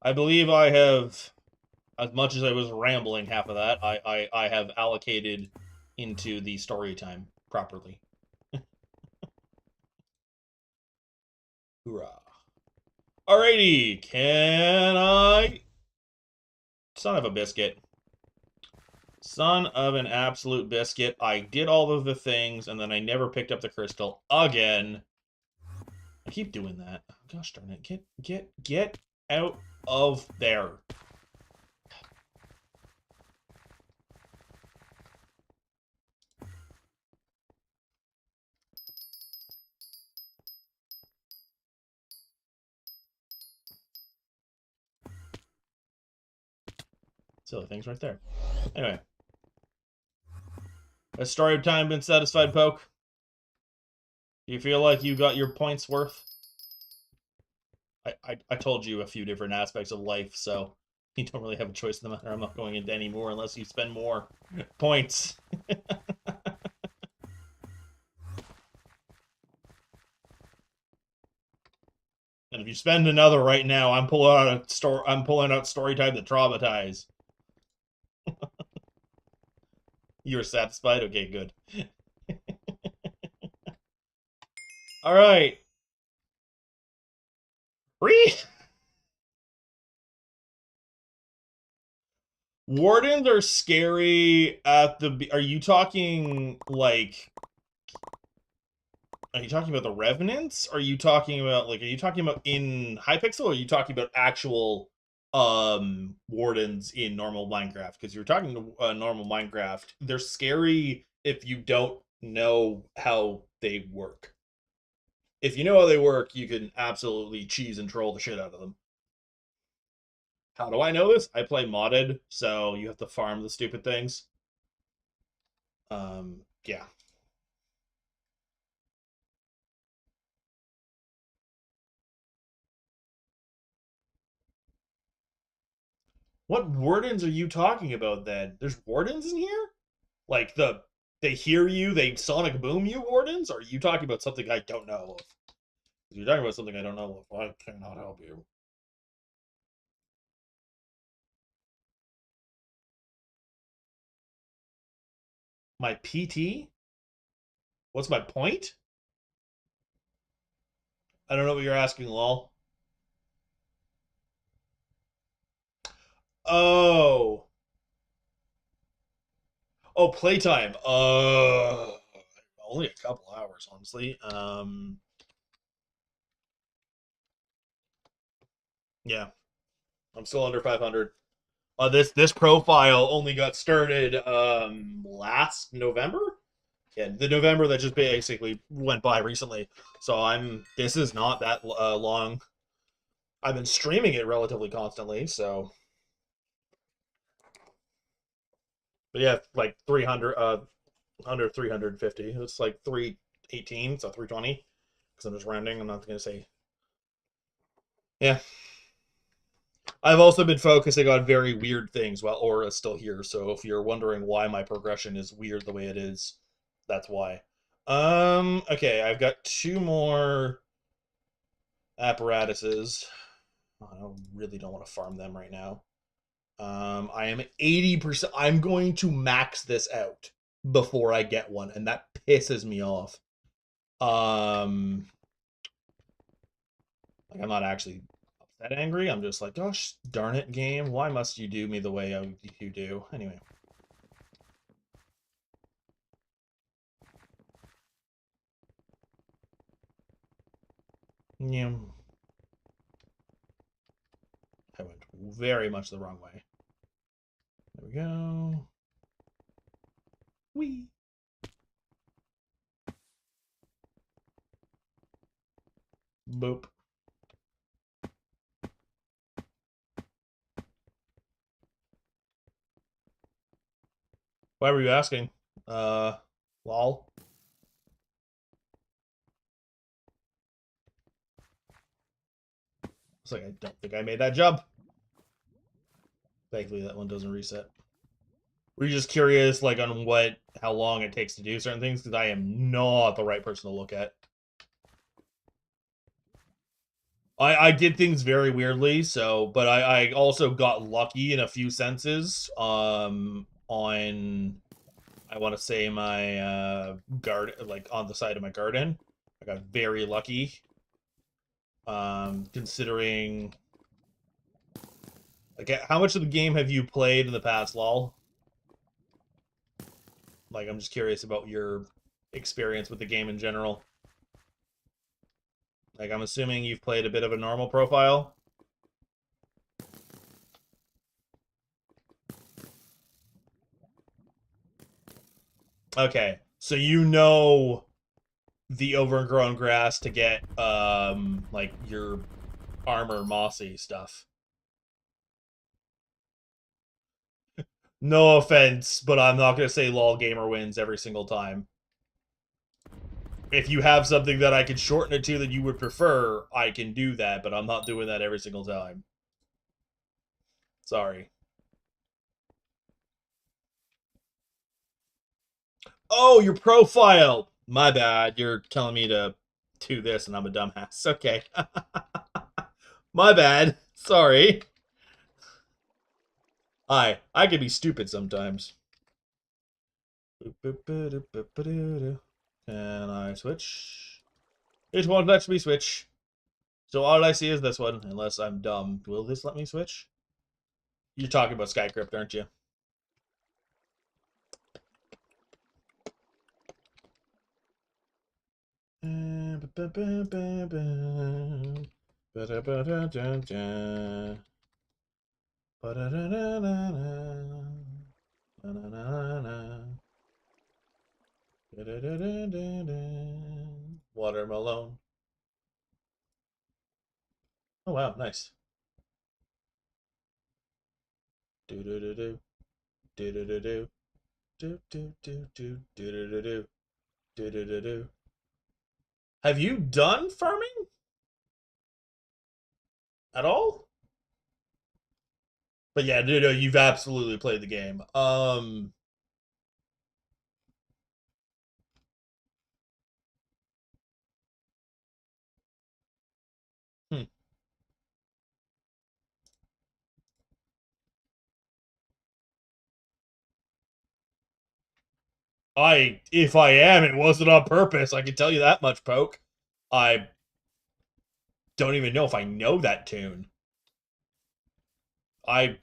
I believe I have, as much as I was rambling half of that, I have allocated into the story time properly. Hoorah. Alrighty, can I... Son of a biscuit. Son of an absolute biscuit. I did all of the things, and then I never picked up the crystal again. I keep doing that. Oh, gosh darn it. Get out of there. Silly things right there. Anyway. Has story time been satisfied, Poke? Do you feel like you got your points worth? I told you a few different aspects of life, so you don't really have a choice in the matter. I'm not going into any more unless you spend more points. And if you spend another right now, I'm pulling out story time to traumatize. You're satisfied? Okay, good. All right. Wardens are scary at the... Are you talking, like... Are you talking about the Revenants? Are you talking about, like, are you talking about in Hypixel, or are you talking about actual wardens in normal Minecraft? Because you're talking to normal Minecraft, they're scary if you don't know how they work. If you know how they work, you can absolutely cheese and troll the shit out of them. How do I know this? I play modded, so you have to farm the stupid things. Yeah. What wardens are you talking about then? There's wardens in here? Like they hear you, they sonic boom you wardens? Or are you talking about something I don't know of? If you're talking about something I don't know of, I cannot help you. My PT? What's my point? I don't know what you're asking, lol. Oh. Oh, playtime. Only a couple hours, honestly. Yeah. I'm still under 500. This profile only got started last November. Yeah, the November that just basically went by recently. So this is not that long. I've been streaming it relatively constantly, so but yeah, like 300 under 350. It's like 318, so 320 because I'm just rounding. I'm not going to say. Yeah. I've also been focusing on very weird things while Aura's still here, so if you're wondering why my progression is weird the way it is, that's why. Okay, I've got 2 more apparatuses. I really don't want to farm them right now. I am 80%. I'm going to max this out before I get one, and that pisses me off. Like, I'm not actually that angry. I'm just like, gosh darn it, game. Why must you do me the way you do? Anyway. Yeah. I went very much the wrong way. There we go. Whee! Boop. Why were you asking? Lol. It's like, I don't think I made that jump. Thankfully, that one doesn't reset. Were you just curious, like, on how long it takes to do certain things? Because I am not the right person to look at. I did things very weirdly, but I also got lucky in a few senses. On, I want to say, my garden, like on the side of my garden, I got very lucky. Considering, like, how much of the game have you played in the past, lol? Like, I'm just curious about your experience with the game in general. Like, I'm assuming you've played a bit of a normal profile. Okay, so you know the overgrown grass to get, like, your armor mossy stuff. No offense, but I'm not going to say lol gamer wins every single time. If you have something that I could shorten it to that you would prefer, I can do that, but I'm not doing that every single time. Sorry. Oh, your profile! My bad. You're telling me to do this and I'm a dumbass. Okay. My bad. Sorry. I can be stupid sometimes. Can I switch? It won't let me switch. So all I see is this one, unless I'm dumb. Will this let me switch? You're talking about Skycrypt, aren't you? Watermelon. Oh wow, nice. Do do do do do do do do do do do do do do do do do do do. Have you done farming at all? But yeah, no, you've absolutely played the game. Hmm. If I am, it wasn't on purpose. I can tell you that much, Poke. I don't even know if I know that tune. I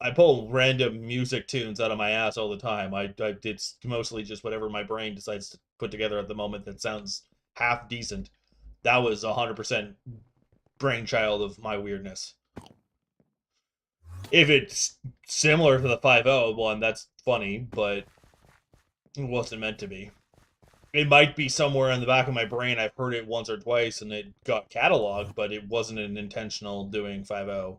I pull random music tunes out of my ass all the time. It's mostly just whatever my brain decides to put together at the moment that sounds half decent. That was 100% brainchild of my weirdness. If it's similar to the 5.0 one, that's funny, but it wasn't meant to be. It might be somewhere in the back of my brain. I've heard it once or twice and it got cataloged, but it wasn't an intentional doing 5.0.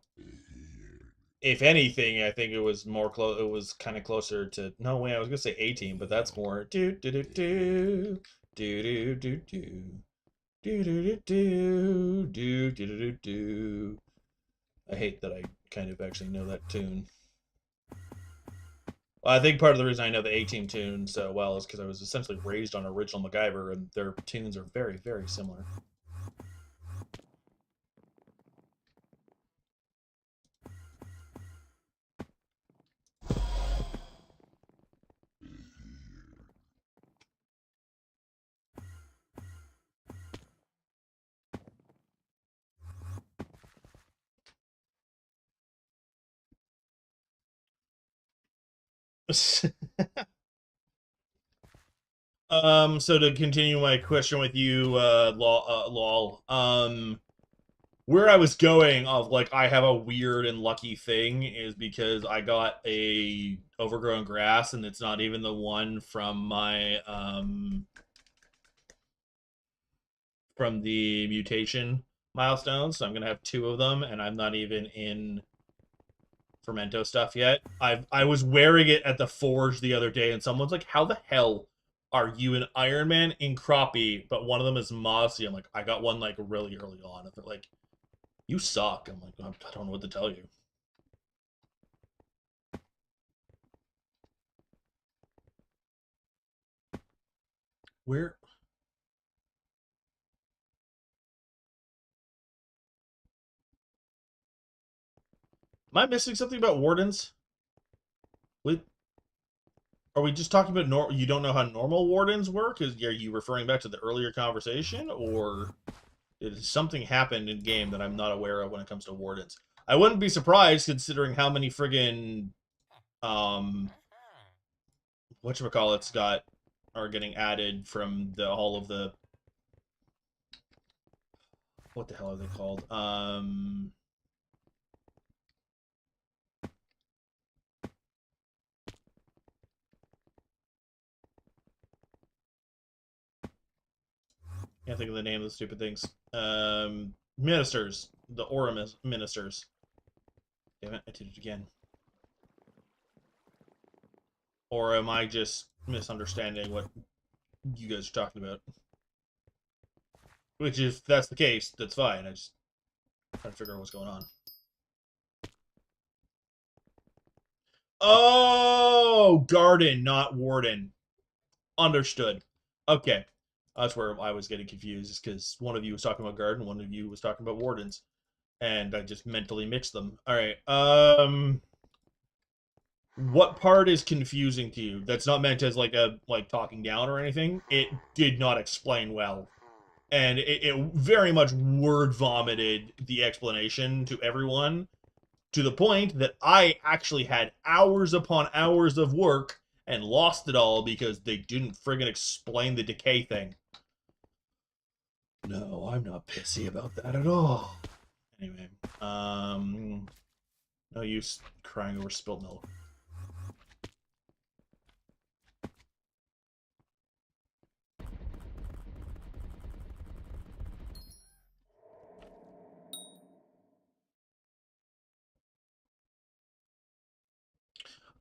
If anything, I think it was more close. It was kind of closer to. No way, I was gonna say 18, but that's more. Do do do do do do do do do do do do do do do. I hate that I kind of actually know that tune. Well, I think part of the reason I know the 18 tune so well is because I was essentially raised on original MacGyver, and their tunes are very, very similar. So to continue my question with you, lol, Where I was going of like I have a weird and lucky thing is because I got a overgrown grass and it's not even the one from the mutation milestone, so I'm gonna have two of them, and I'm not even in Fermento stuff yet. I was wearing it at the forge the other day, and someone's like, "How the hell are you an Ironman in Crappie, but one of them is Mossy?" I'm like, "I got one like really early on." And they're like, "You suck." I'm like, "I don't know what to tell you." Where am I missing something about wardens? What are we just talking about? You don't know how normal wardens work? Are you referring back to the earlier conversation, or did something happen in game that I'm not aware of when it comes to wardens? I wouldn't be surprised considering how many friggin' um whatchamacallits are getting added from all of the what the hell are they called? Can't think of the name of the stupid things. Ministers. The Aura ministers. Damn it, I did it again. Or am I just misunderstanding what you guys are talking about? Which, if that's the case, that's fine. I just trying to figure out what's going on. Oh, garden, not warden. Understood. Okay. That's where I was getting confused, is because one of you was talking about garden, one of you was talking about wardens. And I just mentally mixed them. Alright, what part is confusing to you? That's not meant as like talking down or anything. It did not explain well. And it very much word vomited the explanation to everyone, to the point that I actually had hours upon hours of work and lost it all because they didn't friggin' explain the decay thing. No, I'm not pissy about that at all. Anyway, no use crying over spilt milk.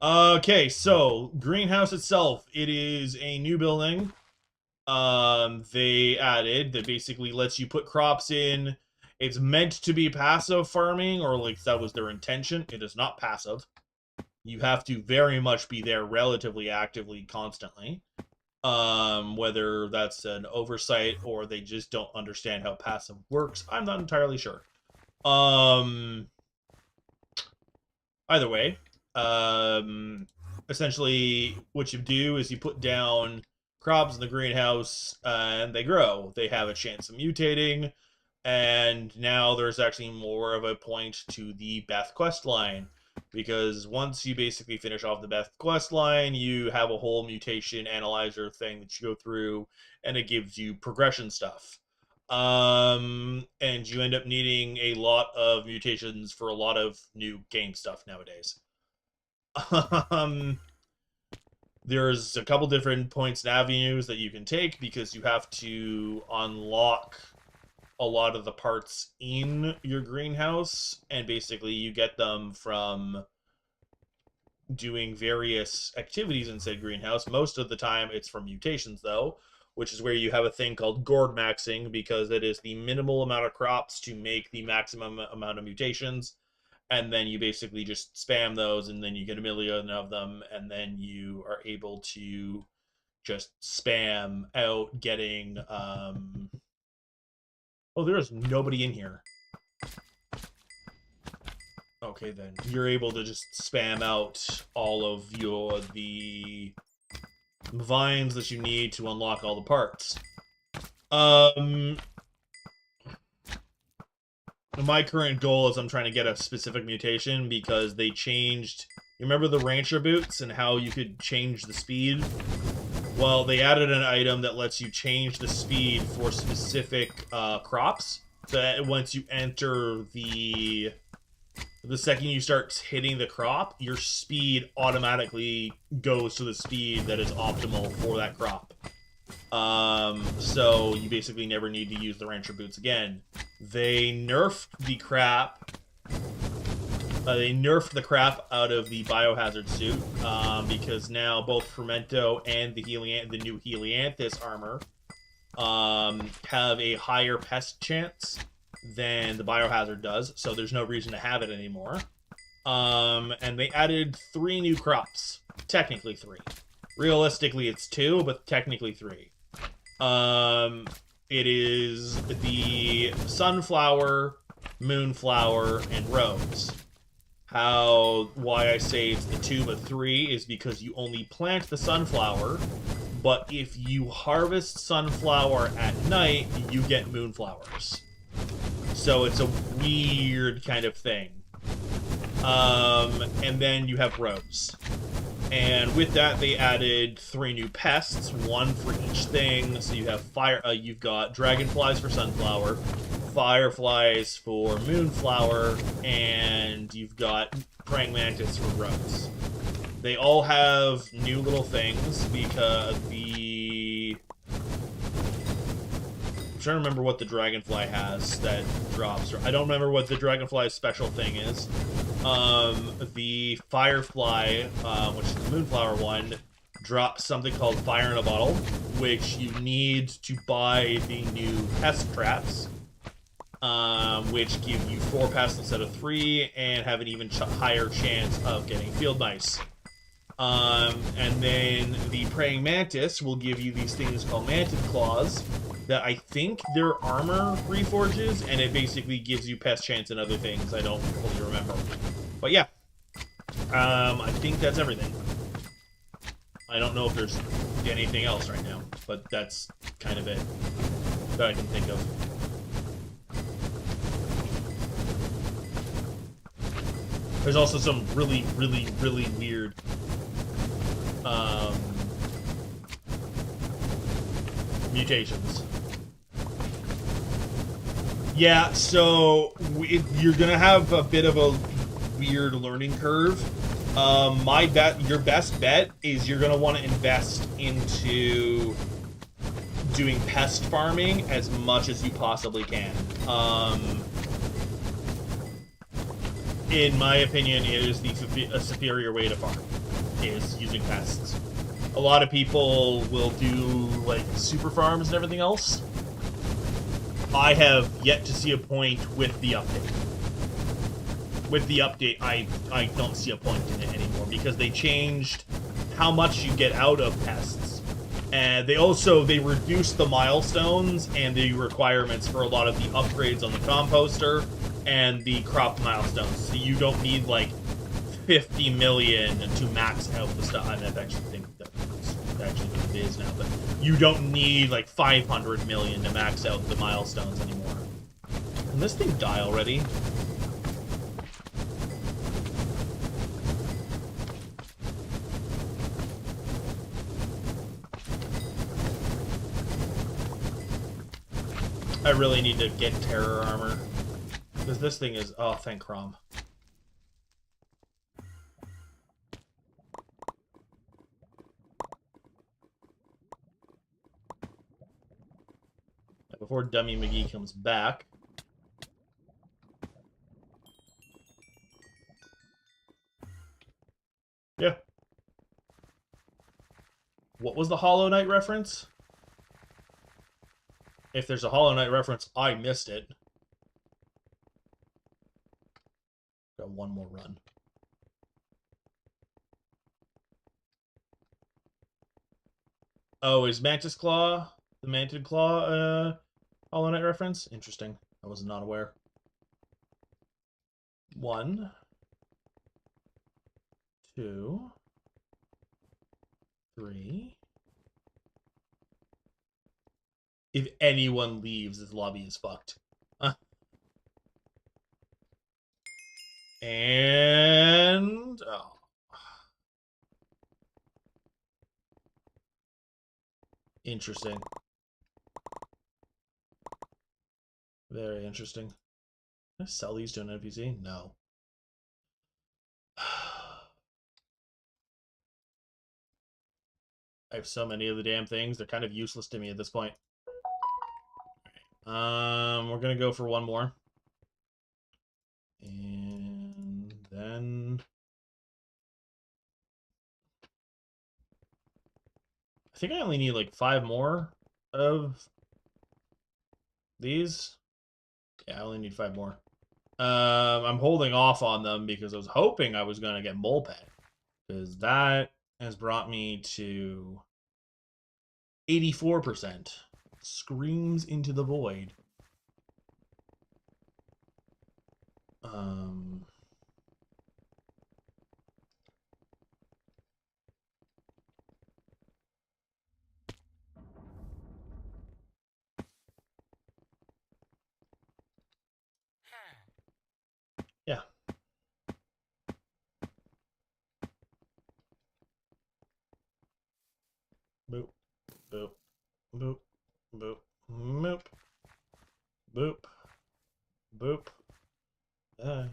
Okay, so greenhouse itself, it is a new building. They added that basically lets you put crops in. It's meant to be passive farming, or like that was their intention. It is not passive. You have to very much be there relatively actively, constantly. Whether that's an oversight or they just don't understand how passive works, I'm not entirely sure. Either way, essentially what you do is you put down crops in the greenhouse and they grow. They have a chance of mutating, and now there's actually more of a point to the Beth quest line, because once you basically finish off the Beth quest line, you have a whole mutation analyzer thing that you go through, and it gives you progression stuff. And you end up needing a lot of mutations for a lot of new game stuff nowadays. um, there's a couple different points and avenues that you can take, because you have to unlock a lot of the parts in your greenhouse, and basically you get them from doing various activities in said greenhouse. Most of the time it's from mutations, though, which is where you have a thing called gourd maxing, because it is the minimal amount of crops to make the maximum amount of mutations, and then you basically just spam those, and then you get a million of them, and then you are able to just spam out getting oh, there's nobody in here. Okay, then you're able to just spam out all of the vines that you need to unlock all the parts. My current goal is I'm trying to get a specific mutation, because they changed. You remember the rancher boots and how you could change the speed? Well, they added an item that lets you change the speed for specific crops. that once you enter the second you start hitting the crop, your speed automatically goes to the speed that is optimal for that crop. So you basically never need to use the Rancher boots again. They nerfed the crap. They nerfed the crap out of the biohazard suit because now both Fermento and the new Helianthus armor have a higher pest chance than the biohazard does, so there's no reason to have it anymore. And they added 3 new crops. Technically 3. Realistically, it's 2, but technically 3. It is the sunflower, moonflower, and rose. Why I say it's the 2 but 3 is because you only plant the sunflower, but if you harvest sunflower at night, you get moonflowers. So it's a weird kind of thing. And then you have rose. And with that, they added 3 new pests, 1 for each thing. So you have you've got dragonflies for sunflower, fireflies for moonflower, and you've got praying mantis for rose. They all have new little things because I'm trying to remember what the dragonfly has that drops. I don't remember what the dragonfly's special thing is. The firefly, which is the moonflower one, drops something called fire in a bottle, which you need to buy the new pest traps, which give you 4 pests instead of 3 and have an even higher chance of getting field mice. And then the praying mantis will give you these things called mantis claws that I think they're armor reforges, and it basically gives you pest chance and other things. I don't fully remember. But yeah, I think that's everything. I don't know if there's anything else right now, but that's kind of it that I can think of. There's also some really, really, really weird mutations. Yeah, so you're gonna have a bit of a weird learning curve. Your best bet is you're gonna want to invest into doing pest farming as much as you possibly can. In my opinion, it is a superior way to farm, is using pests. A lot of people will do like super farms and everything else. I have yet to see a point with the update. With the update, I don't see a point in it anymore because they changed how much you get out of pests. And they reduced the milestones and the requirements for a lot of the upgrades on the composter and the crop milestones. So you don't need like 50 million to max out the stuff. I actually think that's actually what it is now, but you don't need like 500 million to max out the milestones anymore. Can this thing die already? I really need to get terror armor. Because this thing is... Oh, thank Crom. Before Dummy McGee comes back... Yeah. What was the Hollow Knight reference? If there's a Hollow Knight reference, I missed it. Got one more run. Oh, is Mantis Claw the Mantis Claw Hollow Knight reference? Interesting. I was not aware. 1, 2, 3. If anyone leaves, this lobby is fucked. And... Oh. Interesting. Very interesting. Can I sell these to an NPC? No. I have so many of the damn things. They're kind of useless to me at this point. We're gonna go for one more. And then I think I only need like 5 more of these. Yeah, I only need 5 more. I'm holding off on them because I was hoping I was gonna get Mole Pet. Because that has brought me to 84%. Screams into the void. Yeah. Boop, boop, boop, boop, boop, boop, boop. Ah.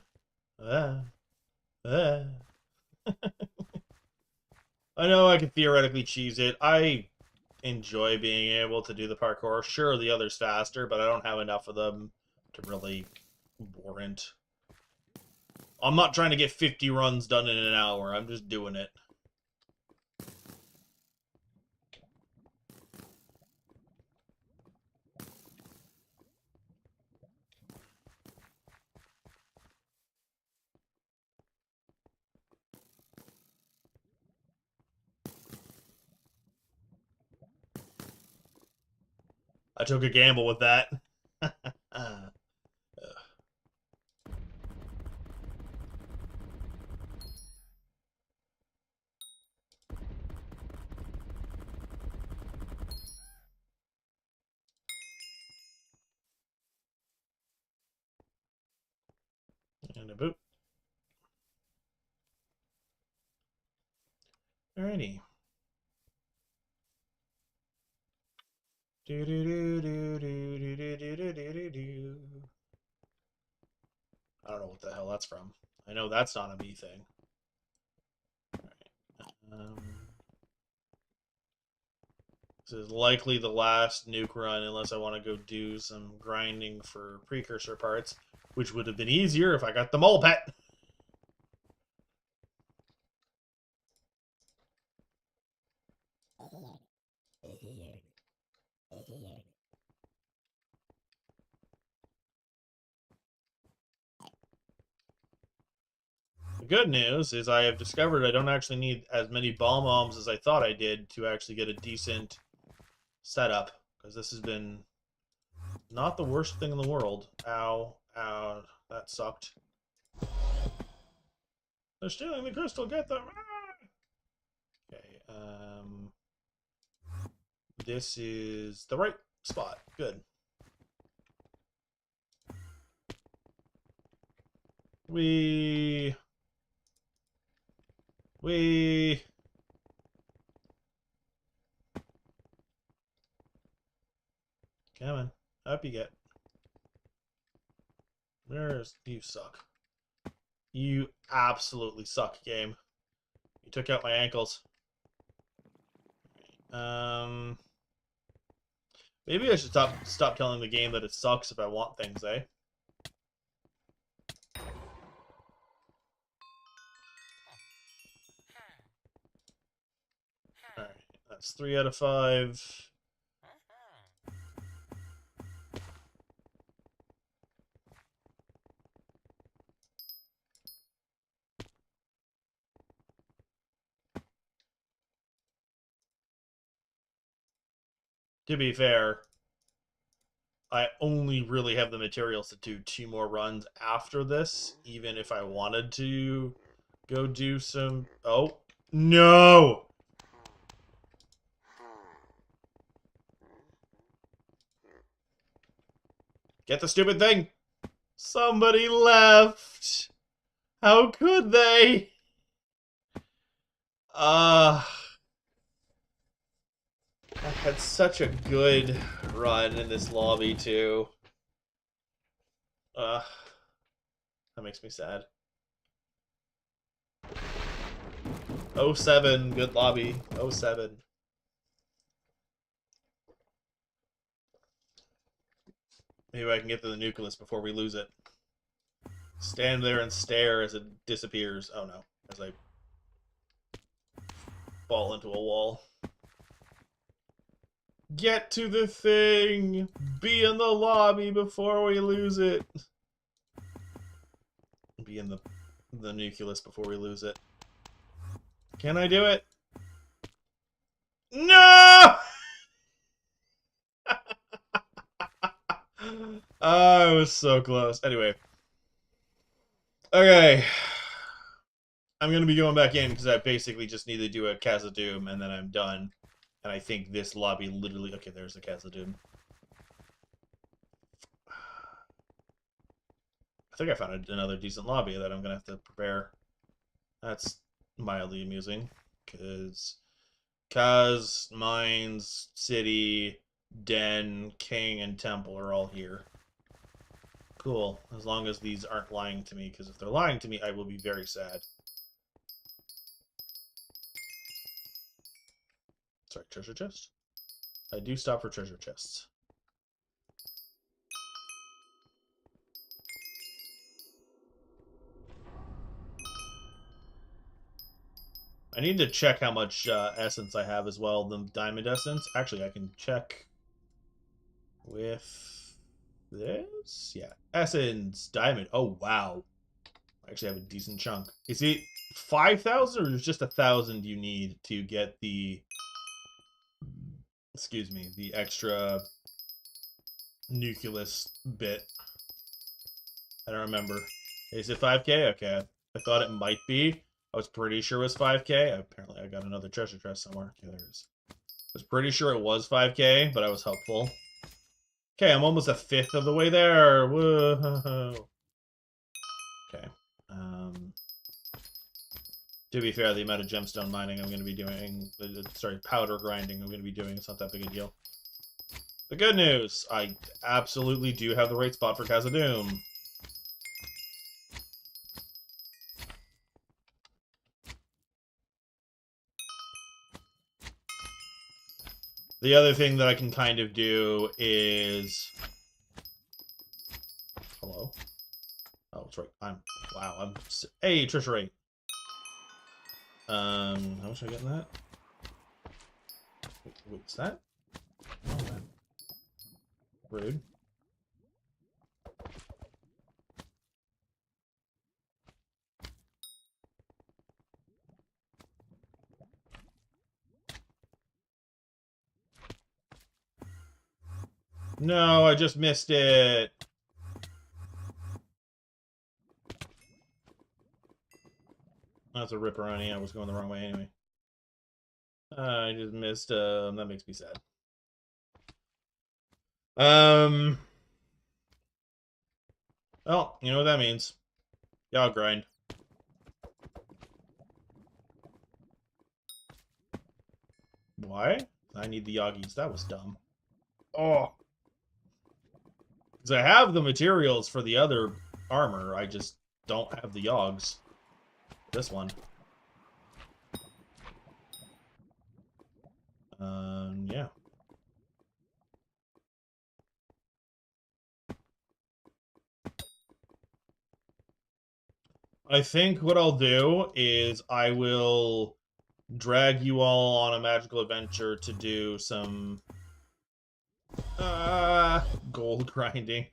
I know I could theoretically cheese it. I enjoy being able to do the parkour. Sure, the other's faster, but I don't have enough of them to really warrant. I'm not trying to get 50 runs done in an hour. I'm just doing it. I took a gamble with that. And a boot. Alrighty. Do do do do do do do do do do. I don't know what the hell that's from. I know that's not a me thing. Alright. This is likely the last nuke run unless I want to go do some grinding for precursor parts, which would have been easier if I got the Mole Pet. The good news is I have discovered I don't actually need as many bomb bombs as I thought I did to actually get a decent setup, because this has been not the worst thing in the world. Ow, ow, that sucked. They're stealing the crystal, get them! Ah! Okay, this is the right spot. Good. We come on, up you get. Where's you suck? You absolutely suck, game. You took out my ankles. Maybe I should stop telling the game that it sucks if I want things, eh? Alright, that's 3 out of 5. To be fair, I only really have the materials to do 2 more runs after this, even if I wanted to go do some... Oh, no! Get the stupid thing! Somebody left! How could they? I had such a good run in this lobby, too. That makes me sad. 07, good lobby. 07. Maybe I can get to the Nucleus before we lose it. Stand there and stare as it disappears. Oh no, as I fall into a wall. Get to the thing! Be in the lobby before we lose it! Be in the Nucleus before we lose it. Can I do it? No! I was so close. Anyway. Okay. I'm going to be going back in because I basically just need to do a Casa Doom and then I'm done. And I think this lobby literally... Okay, there's the Casa Doom. I think I found another decent lobby that I'm going to have to prepare. That's mildly amusing. Because Kaz, Mines, City, Den, King, and Temple are all here. Cool. As long as these aren't lying to me, because if they're lying to me, I will be very sad. Sorry, treasure chest? I do stop for treasure chests. I need to check how much essence I have as well, the diamond essence. Actually, I can check with this. Yeah, essence, diamond. Oh, wow. I actually have a decent chunk. Is it 5,000 or is just 1,000 you need to get the, excuse me, the extra Nucleus bit? I don't remember. Is it 5K? Okay, I thought it might be. I was pretty sure it was 5K. Apparently, I got another treasure chest somewhere. Okay, there it is. I was pretty sure it was 5K, but I was hopeful. Okay, I'm almost a fifth of the way there. Whoa. Okay. To be fair, the amount of gemstone mining I'm going to be doing, sorry, powder grinding I'm going to be doing, it's not that big a deal. The good news, I absolutely do have the right spot for Casa Doom. The other thing that I can kind of do is... Hello? Oh, that's right. Wow, I'm... Hey, Trisha Ray. How much am I getting that? What's that? Oh, man. Rude. No, I just missed it. That's a ripperoni. I was going the wrong way anyway. I just missed, that makes me sad. Well, you know what that means. Y'all grind. Why? I need the Yogis. That was dumb. Oh. Because I have the materials for the other armor. I just don't have the Yogs. This one. Yeah. I think what I'll do is I will drag you all on a magical adventure to do some gold grinding.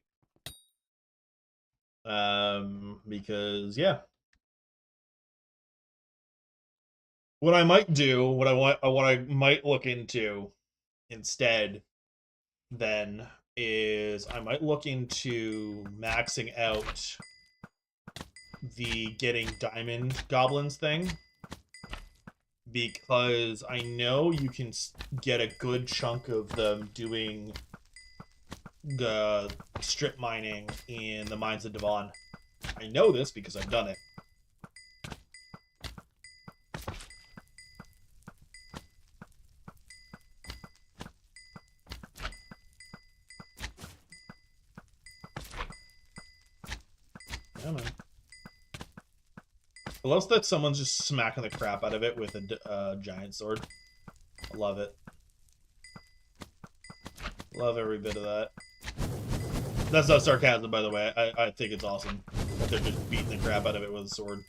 Because yeah. What I might do, what I might look into instead then is I might look into maxing out the getting diamond goblins thing, because I know you can get a good chunk of them doing the strip mining in the mines of Devon. I know this because I've done it. Come on. I love that someone's just smacking the crap out of it with a giant sword. I love it. Love every bit of that. That's not sarcasm, by the way. I think it's awesome that they're just beating the crap out of it with a sword.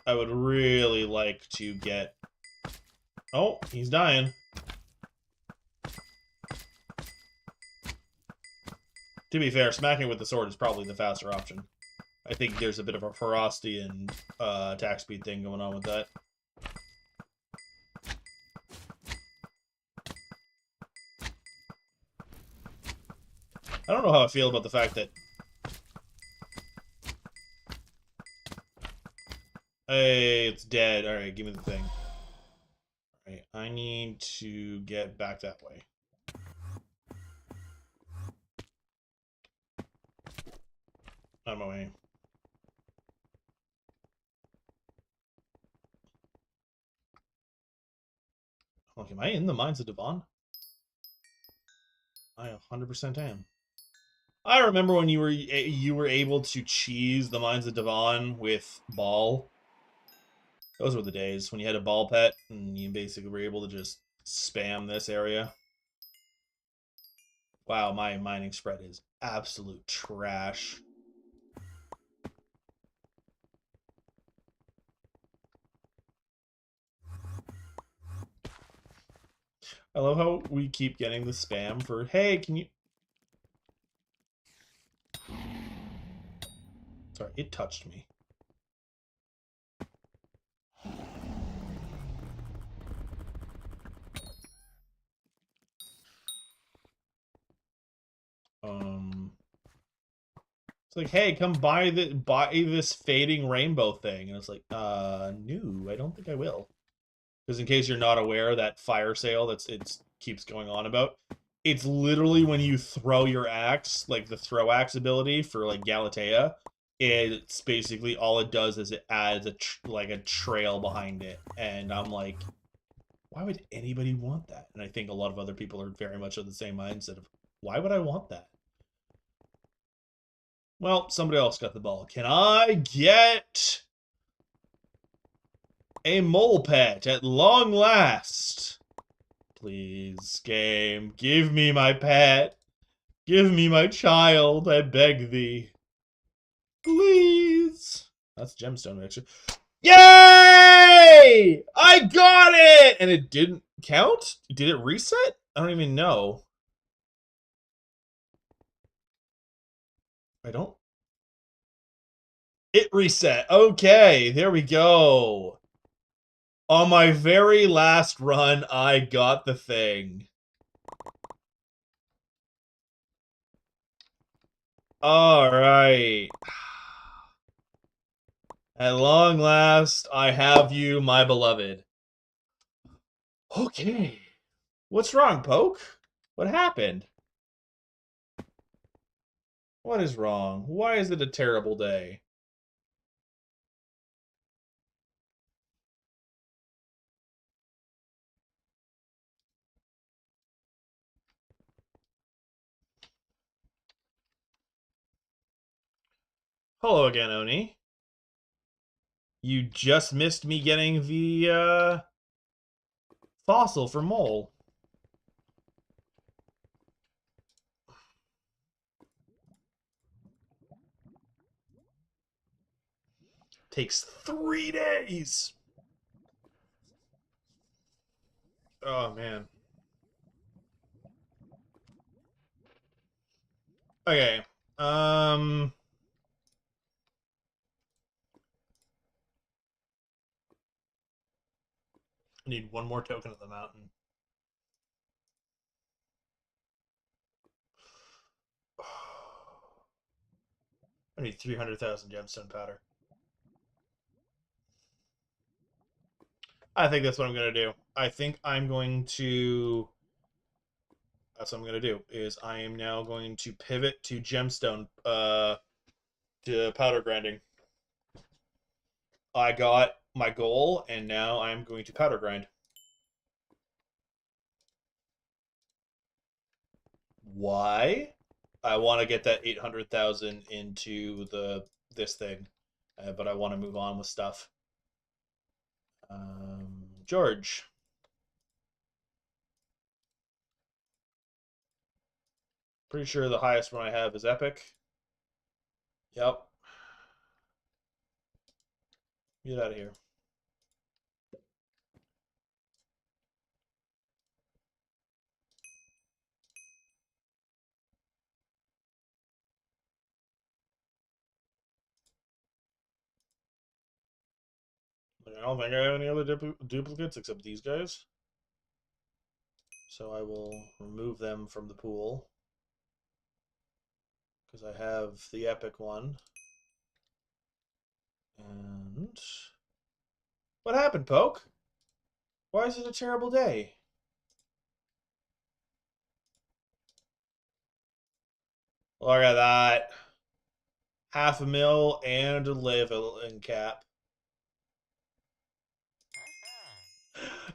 I would really like to get... Oh, he's dying. To be fair, smacking with the sword is probably the faster option. I think there's a bit of a ferocity and attack speed thing going on with that. I don't know how I feel about the fact that... Hey, it's dead. Alright, give me the thing. Alright, I need to get back that way. On my way. Look, am I in the Mines of Devon? I 100% am. I remember when you were able to cheese the Mines of Devon with ball. Those were the days when you had a ball pet and you basically were able to just spam this area. Wow, my mining spread is absolute trash. I love how we keep getting the spam for, hey, can you... Sorry, it touched me. It's like, hey, come buy this fading rainbow thing. And it's like, no, I don't think I will. Because in case you're not aware, that fire sale it keeps going on about, it's literally when you throw your axe, like the throw axe ability for like Galatea, it's basically all it does is it adds a trail behind it. And I'm like, why would anybody want that? And I think a lot of other people are very much of the same mindset of, why would I want that? Well, somebody else got the ball. Can I get a mole pet at long last? Please, game, give me my pet. Give me my child, I beg thee. Please. That's gemstone, actually. Yay! I got it! And it didn't count? Did it reset? I don't even know. I don't... It reset. Okay, there we go. On my very last run, I got the thing. Alright. At long last, I have you, my beloved. Okay. What's wrong, Poke? What happened? What is wrong? Why is it a terrible day? Hello again, Oni. You just missed me getting the, fossil for Mole. Takes 3 days! Oh, man. Okay. I need one more token of the mountain. I need 300,000 gemstone powder. I think that's what I'm going to do. I think I'm going to... That's what I'm going to do, is I am now going to pivot to gemstone, to powder grinding. I got my goal, and now I'm going to powder grind. why. I want to get that 800,000 into this thing, but I want to move on with stuff. George. Pretty sure the highest one I have is epic. Yep. Get out of here. I don't think I have any other duplicates except these guys. So I will remove them from the pool. Because I have the epic one. And what happened, Poke? Why is it a terrible day? Look at that. 500,000 and a leveling cap.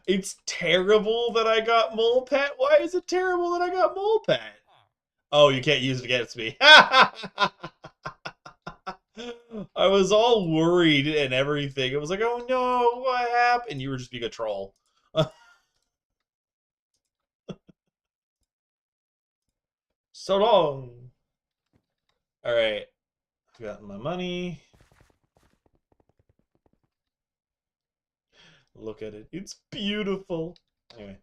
It's terrible that I got Mole Pet. Why is it terrible that I got Mole Pet? Oh, you can't use it against me. I was all worried and everything. It was like, oh no, what happened? You were just being a troll. So long. All right. I've got my money. Look at it. It's beautiful. Anyway.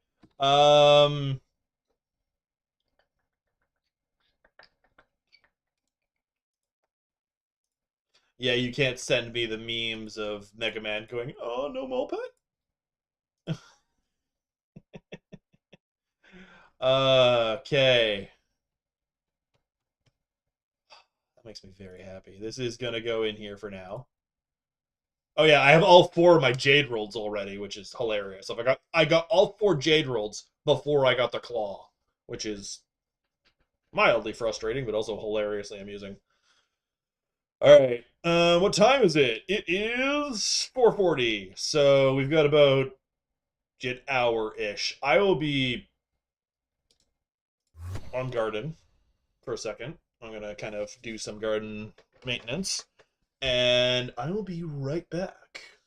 Yeah, you can't send me the memes of Mega Man going, "Oh, no Mole Pet." Okay. That makes me very happy. This is gonna go in here for now. Oh yeah, I have all 4 of my Jade Rolls already, which is hilarious. So I got all 4 Jade Rolls before I got the Claw, which is mildly frustrating, but also hilariously amusing. All right. What time is it? It is 4:40. So we've got about an hour-ish. I will be on garden for a second. I'm gonna kind of do some garden maintenance, and I will be right back.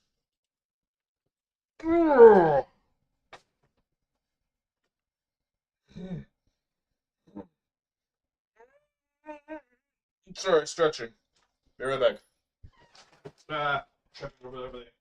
Sorry, stretching. Be right back. Checking over everything.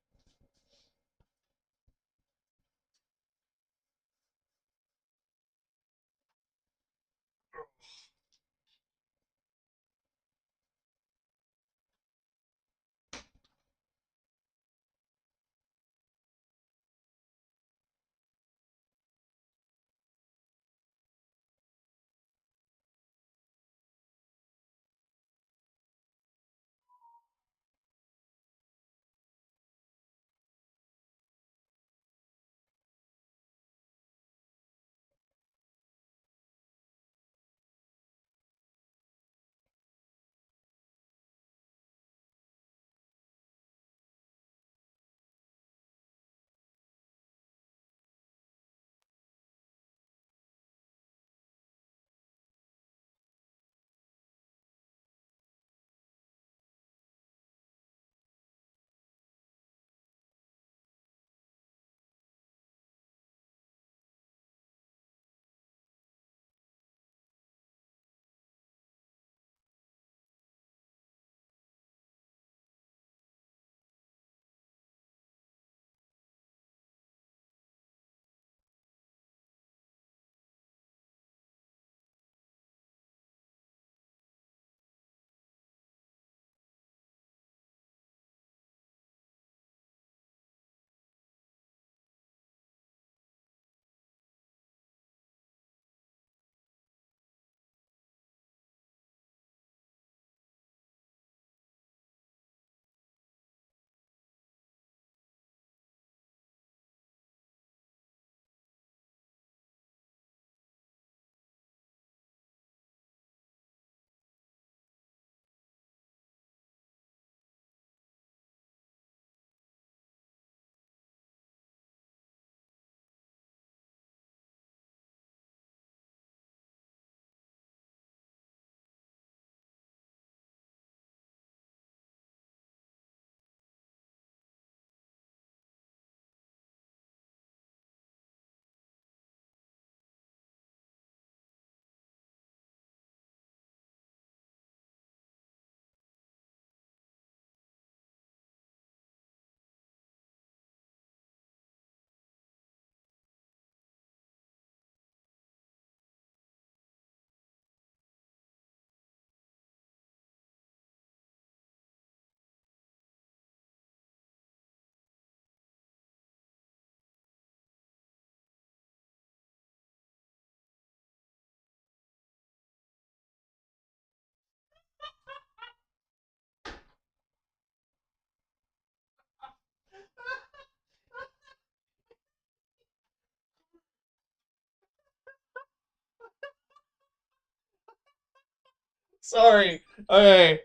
Sorry. Okay.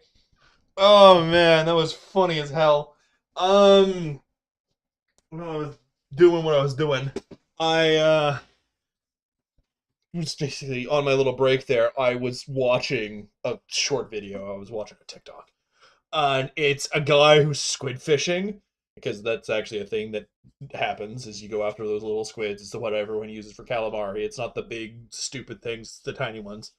Oh man, that was funny as hell. When I was doing what I was doing, I was basically on my little break there. I was watching a short video. I was watching a TikTok, and it's a guy who's squid fishing because that's actually a thing that happens. Is you go after those little squids. It's what everyone uses for calamari. It's not the big stupid things, it's the tiny ones.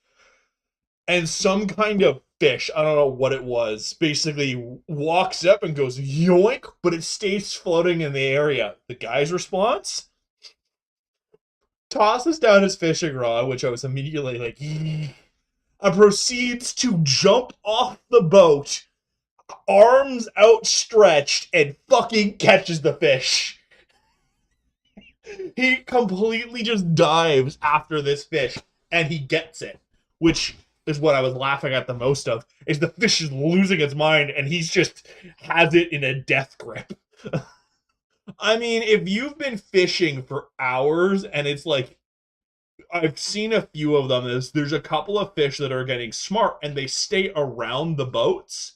And some kind of fish, I don't know what it was, basically walks up and goes yoink, but it stays floating in the area. The guy's response tosses down his fishing rod, which I was immediately like, and proceeds to jump off the boat, arms outstretched, and fucking catches the fish. He completely just dives after this fish, and he gets it, which is what I was laughing at the most of. Is the fish is losing its mind, and he's just has it in a death grip. I mean, if you've been fishing for hours, and it's like I've seen a few of them. There's a couple of fish that are getting smart, and they stay around the boats,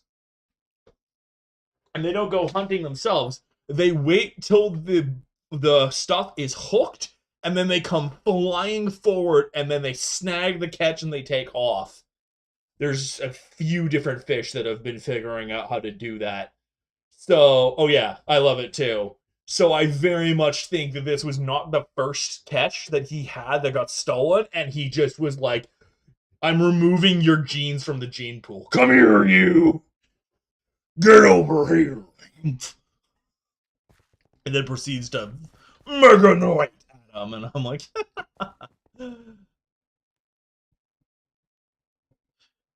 and they don't go hunting themselves. They wait till the stuff is hooked, and then they come flying forward, and then they snag the catch and they take off. There's a few different fish that have been figuring out how to do that. So, oh yeah, I love it too. So I very much think that this was not the first catch that he had that got stolen, and he just was like, "I'm removing your genes from the gene pool. Come here, you! Get over here!" And then proceeds to Meganoid at him, and I'm like,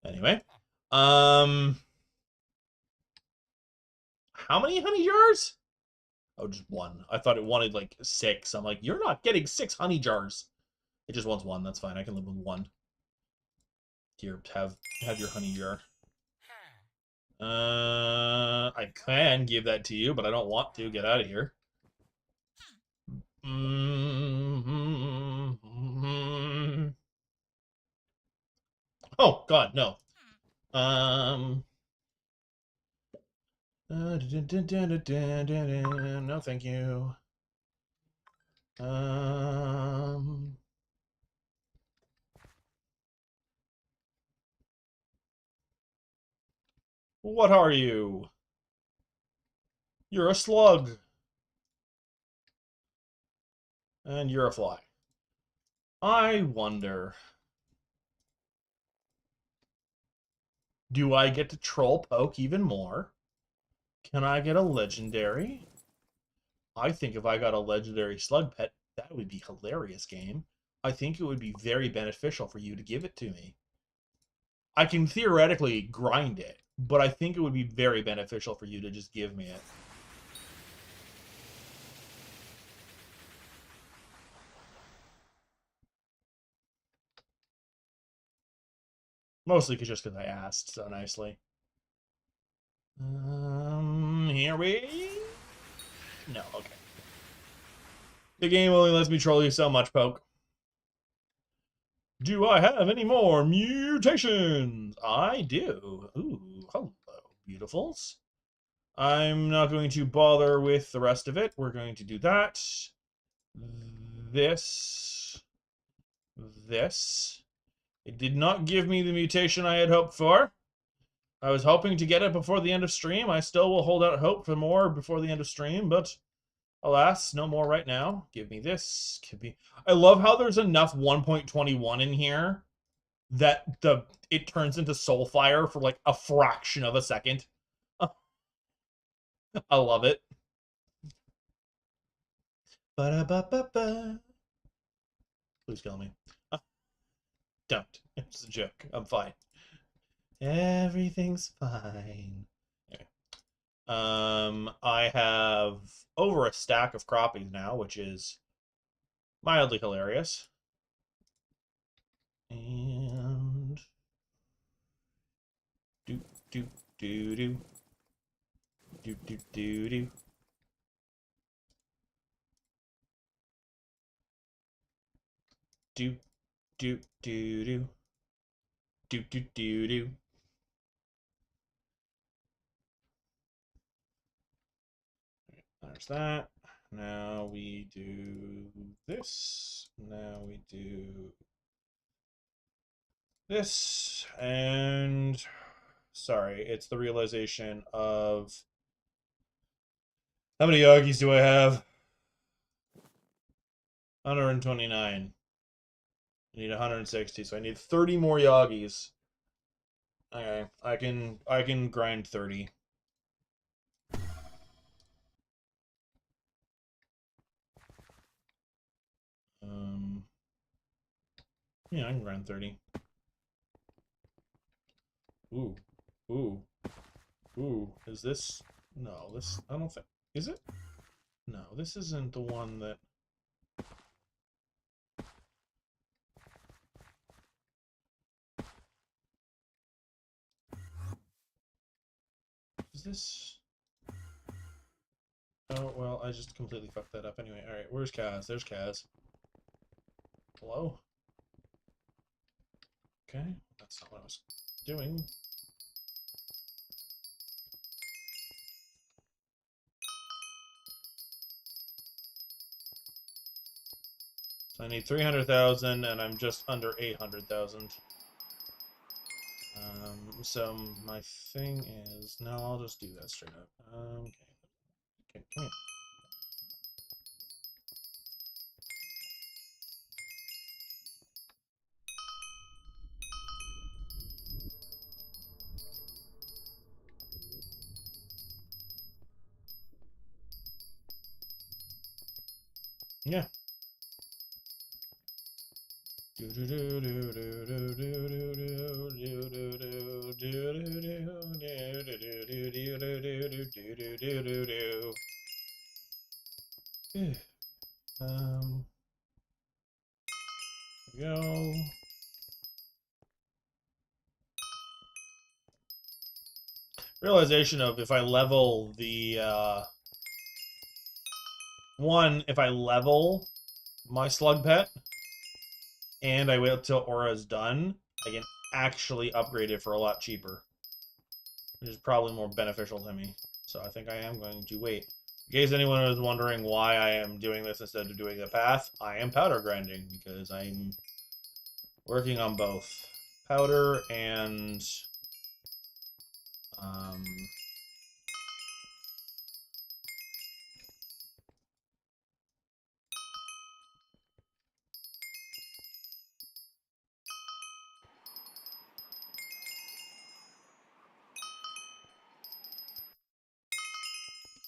anyway, um, how many honey jars? Oh, just one. I thought it wanted like 6. I'm like, you're not getting 6 honey jars. It just wants 1. That's fine. I can live with 1. Here, have your honey jar. I can give that to you, but I don't want to. Get out of here. Oh God, no. No, thank you. What are you? You're a slug. And you're a fly. I wonder, do I get to troll poke even more? Can I get a legendary? I think if I got a legendary slug pet, that would be hilarious, game. I think it would be very beneficial for you to give it to me. I can theoretically grind it, but I think it would be very beneficial for you to just give me it. Mostly just because I asked so nicely. Here we... No, okay. The game only lets me troll you so much, Poke. Do I have any more mutations? I do. Ooh, hello, beautifuls. I'm not going to bother with the rest of it. We're going to do that. This. This. It did not give me the mutation I had hoped for. I was hoping to get it before the end of stream. I still will hold out hope for more before the end of stream, but alas, no more right now. Give me this. Give me... I love how there's enough 1.21 in here that it turns into Soulfire for like a fraction of a second. I love it. Ba-da-ba-ba-ba. Please kill me. Don't. It's a joke. I'm fine. Everything's fine. Okay. I have over a stack of crappies now, which is mildly hilarious. And do do do do do do do do do do do do do do do do. There's that. Now we do this. Now we do this. And sorry, it's the realization of how many Yagis do I have? 129. I need 160, so I need 30 more Yagis. Okay, I can grind 30. Yeah, I can grind 30. Ooh. Ooh. Ooh. Is this... No, this... I don't think... Is it? No, this isn't the one that... Is this... Oh, well, I just completely fucked that up anyway. Alright, where's Kaz? There's Kaz. Hello? Okay, that's not what I was doing. So I need 300,000, and I'm just under 800,000. So my thing is... No, I'll just do that straight up. Okay. Okay, come here. Yeah. Go. Realization of if I level the if I level my slug pet and I wait till Aura's done, I can actually upgrade it for a lot cheaper, which is probably more beneficial to me. So I think I am going to wait. In case anyone is wondering why I am doing this instead of doing the path, I am powder grinding because I'm working on both powder and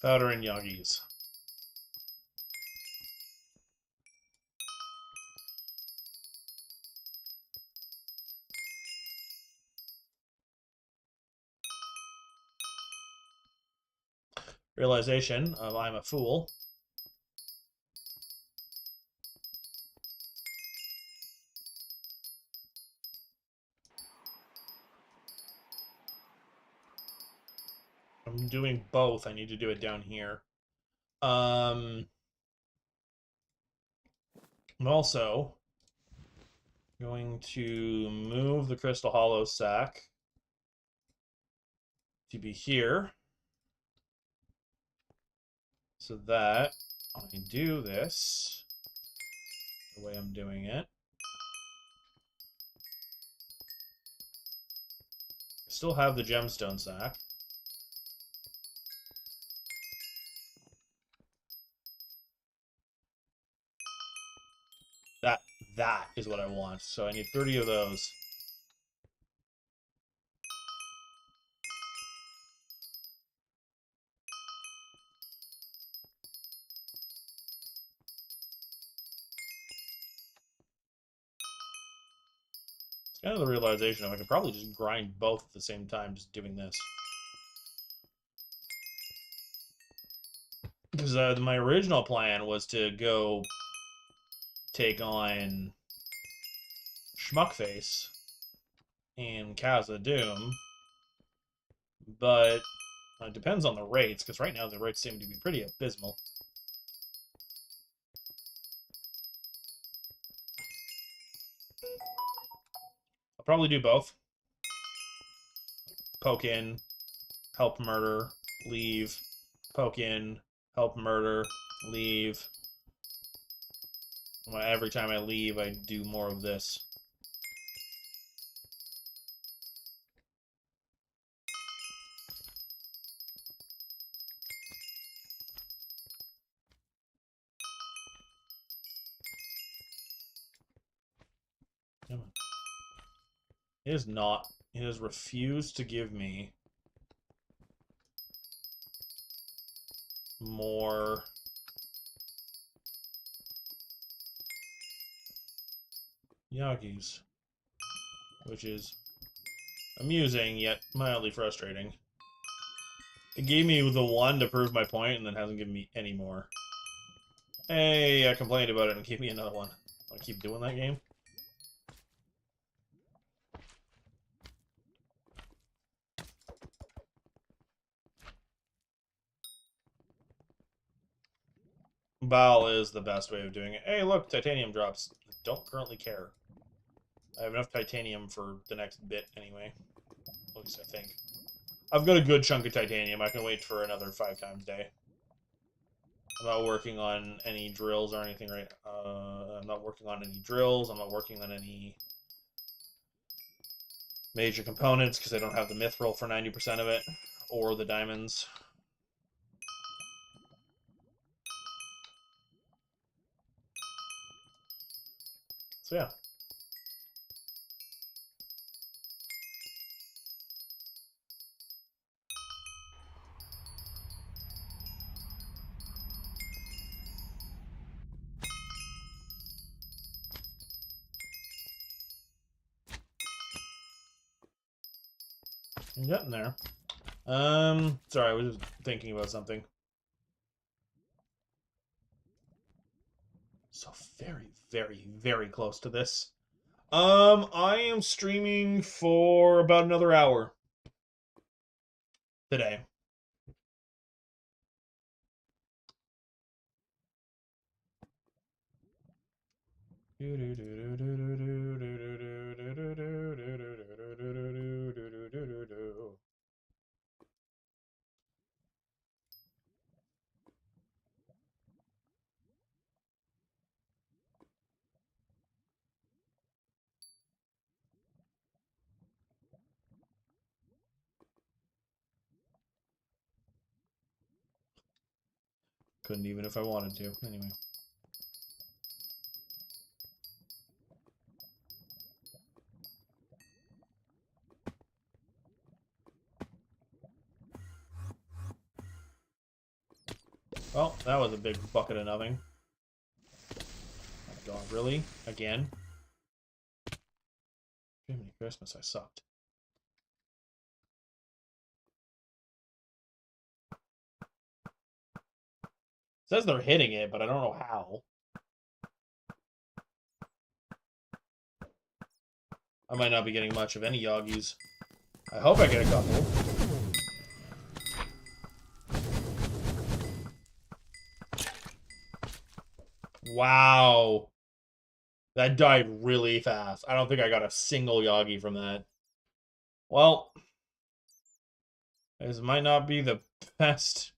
powder and Yagis. Realization of I'm a fool. I'm doing both. I need to do it down here. I'm also going to move the Crystal Hollow sack to be here so that when I do this the way I'm doing it, I still have the gemstone sack. That is what I want. So I need 30 of those. It's kind of the realization of I could probably just grind both at the same time, just doing this. Because my original plan was to go take on Schmuckface in Casa Doom, but it depends on the rates, because right now the rates seem to be pretty abysmal. I'll probably do both. Poke in, help murder, leave, poke in, Help murder. Leave. Every time I leave, I do more of this. It is not. It has refused to give me more Yagis, which is amusing yet mildly frustrating. It gave me the one to prove my point and then hasn't given me any more. Hey, I complained about it and gave me another one. Want to keep doing that game? Bal is the best way of doing it. Hey, look, titanium drops. Don't currently care. I have enough titanium for the next bit anyway. At least I think. I've got a good chunk of titanium. I can wait for another 5 times day. I'm not working on any drills or anything right. I'm not working on any drills. I'm not working on any major components because I don't have the mithril for 90% of it or the diamonds. So yeah. I'm getting there. Sorry, I was just thinking about something. So very, very, very close to this. I am streaming for about another hour today. Couldn't even if I wanted to. Anyway. Well, that was a big bucket of nothing. Oh my god, really? Again? Jiminy Christmas, I sucked. It says they're hitting it, but I don't know how. I might not be getting much of any Yogis. I hope I get a couple. Wow. That died really fast. I don't think I got a single Yagi from that. Well, this might not be the best.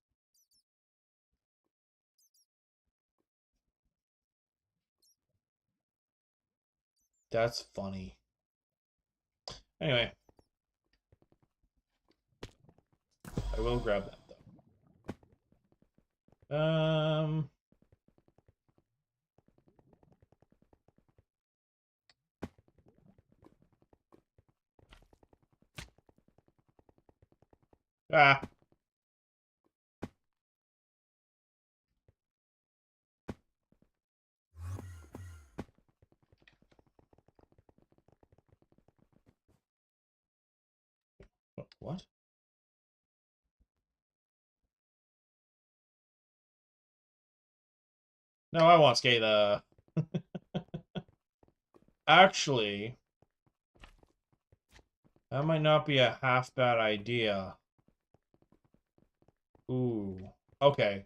That's funny. Anyway. I will grab that, though. Ah. What? No, I want Skada. Actually, that might not be a half bad idea. Ooh. Okay.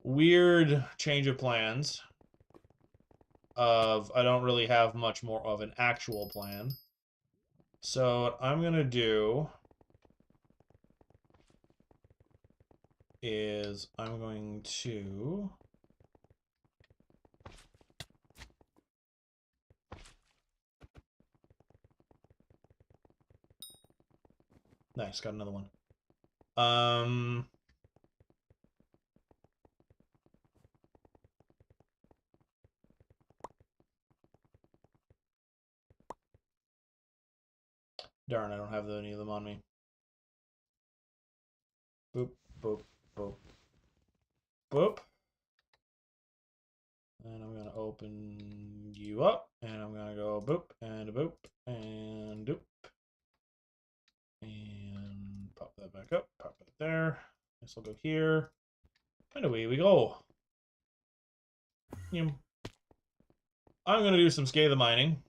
Weird change of plans. I don't really have much more of an actual plan. So what I'm gonna do is I'm going to... Nice, got another one. Darn, I don't have any of them on me. Boop, boop, boop, boop. And I'm going to open you up, and I'm going to go boop, and a boop, and doop. And pop that back up, pop it there. This will go here. And away we go. I'm going to do some scathe mining.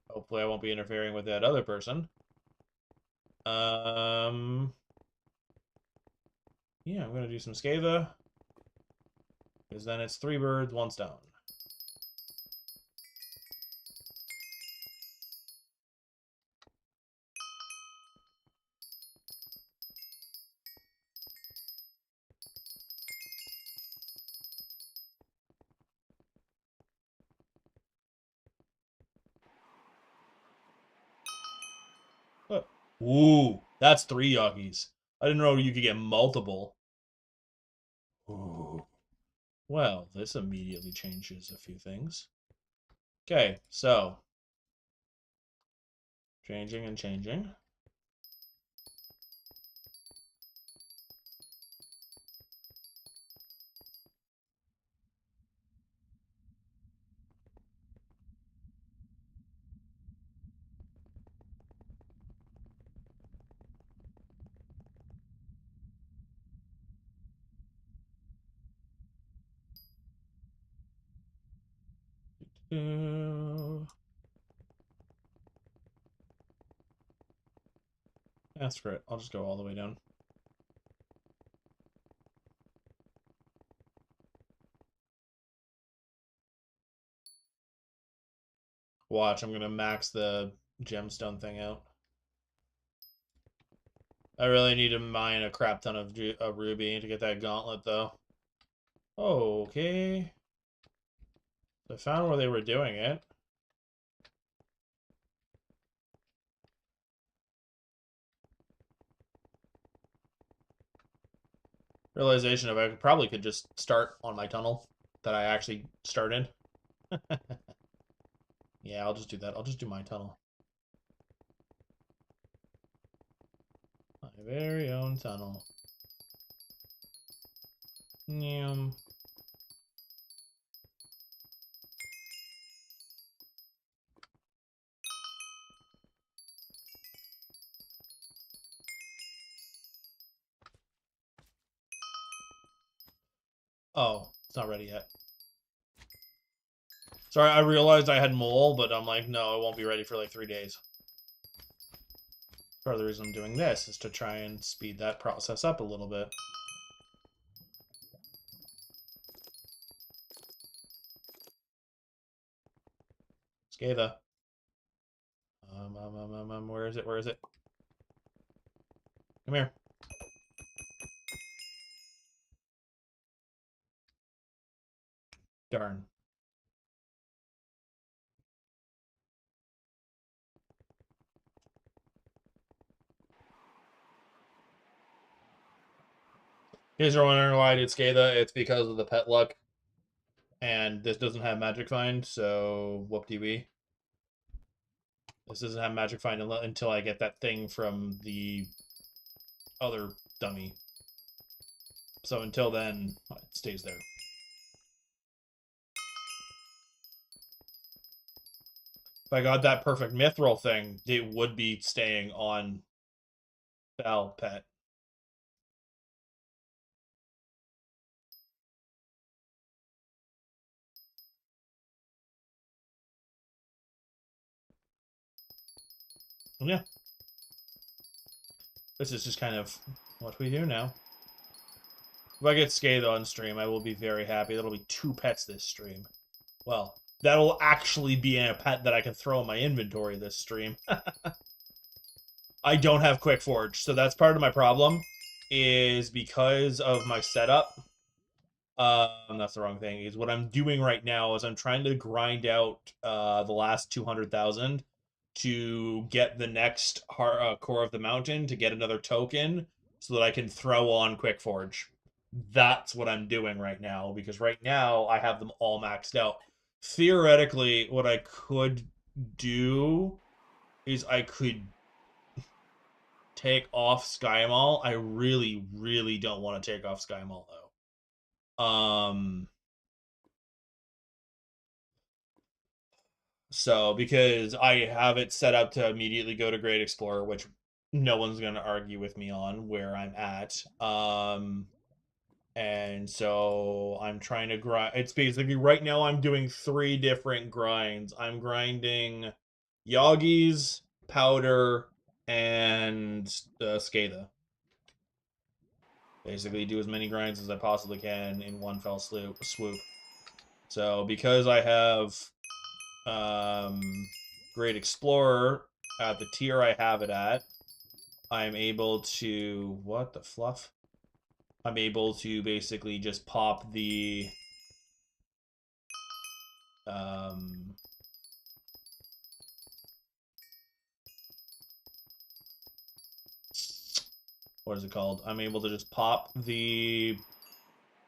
Hopefully I won't be interfering with that other person. Yeah, I'm going to do some scathe. Because then it's 3 birds, 1 stone. Look. Ooh, that's 3 yoggies. I didn't know you could get multiple. Ooh. Well, this immediately changes a few things. Okay, so. Changing and changing. That's great. I'll just go all the way down. Watch, I'm going to max the gemstone thing out. I really need to mine a crap ton of ruby to get that gauntlet, though. Okay. I found where they were doing it. Realization of I probably could just start on my tunnel that I actually started. Yeah, I'll just do that. I'll just do my tunnel. My very own tunnel. Yum. Oh, it's not ready yet. Sorry, I realized I had mole, but I'm like, no, it won't be ready for like 3 days. Part of the reason I'm doing this is to try and speed that process up a little bit. Scathe. Where is it? Where is it? Come here. Darn. You guys are wondering why I did Scathe? It's because of the pet luck. And this doesn't have Magic Find, so whoop-de-wee. This doesn't have Magic Find until I get that thing from the other dummy. So until then, it stays there. If I got that perfect mithril thing, it would be staying on Val Pet. And yeah. This is just kind of what we do now. If I get Scathe on stream, I will be very happy. That'll be 2 pets this stream. Well, that'll actually be a pet that I can throw in my inventory this stream. I don't have Quick Forge, so that's part of my problem, is because of my setup. That's the wrong thing. Is what I'm doing right now is I'm trying to grind out the last 200,000 to get the next core of the mountain to get another token so that I can throw on Quick Forge. That's what I'm doing right now because right now I have them all maxed out. Theoretically, what I could do is I could take off SkyMall. I really, really don't want to take off SkyMall though. So because I have it set up to immediately go to Great Explorer, which no one's going to argue with me on where I'm at. And so I'm trying to grind. It's basically right now I'm doing 3 different grinds. I'm grinding Yogis, Powder, and Skada. Basically do as many grinds as I possibly can in one fell swoop. So because I have Great Explorer at the tier I have it at, I'm able to... What the fluff? I'm able to basically just pop the... what is it called? I'm able to just pop the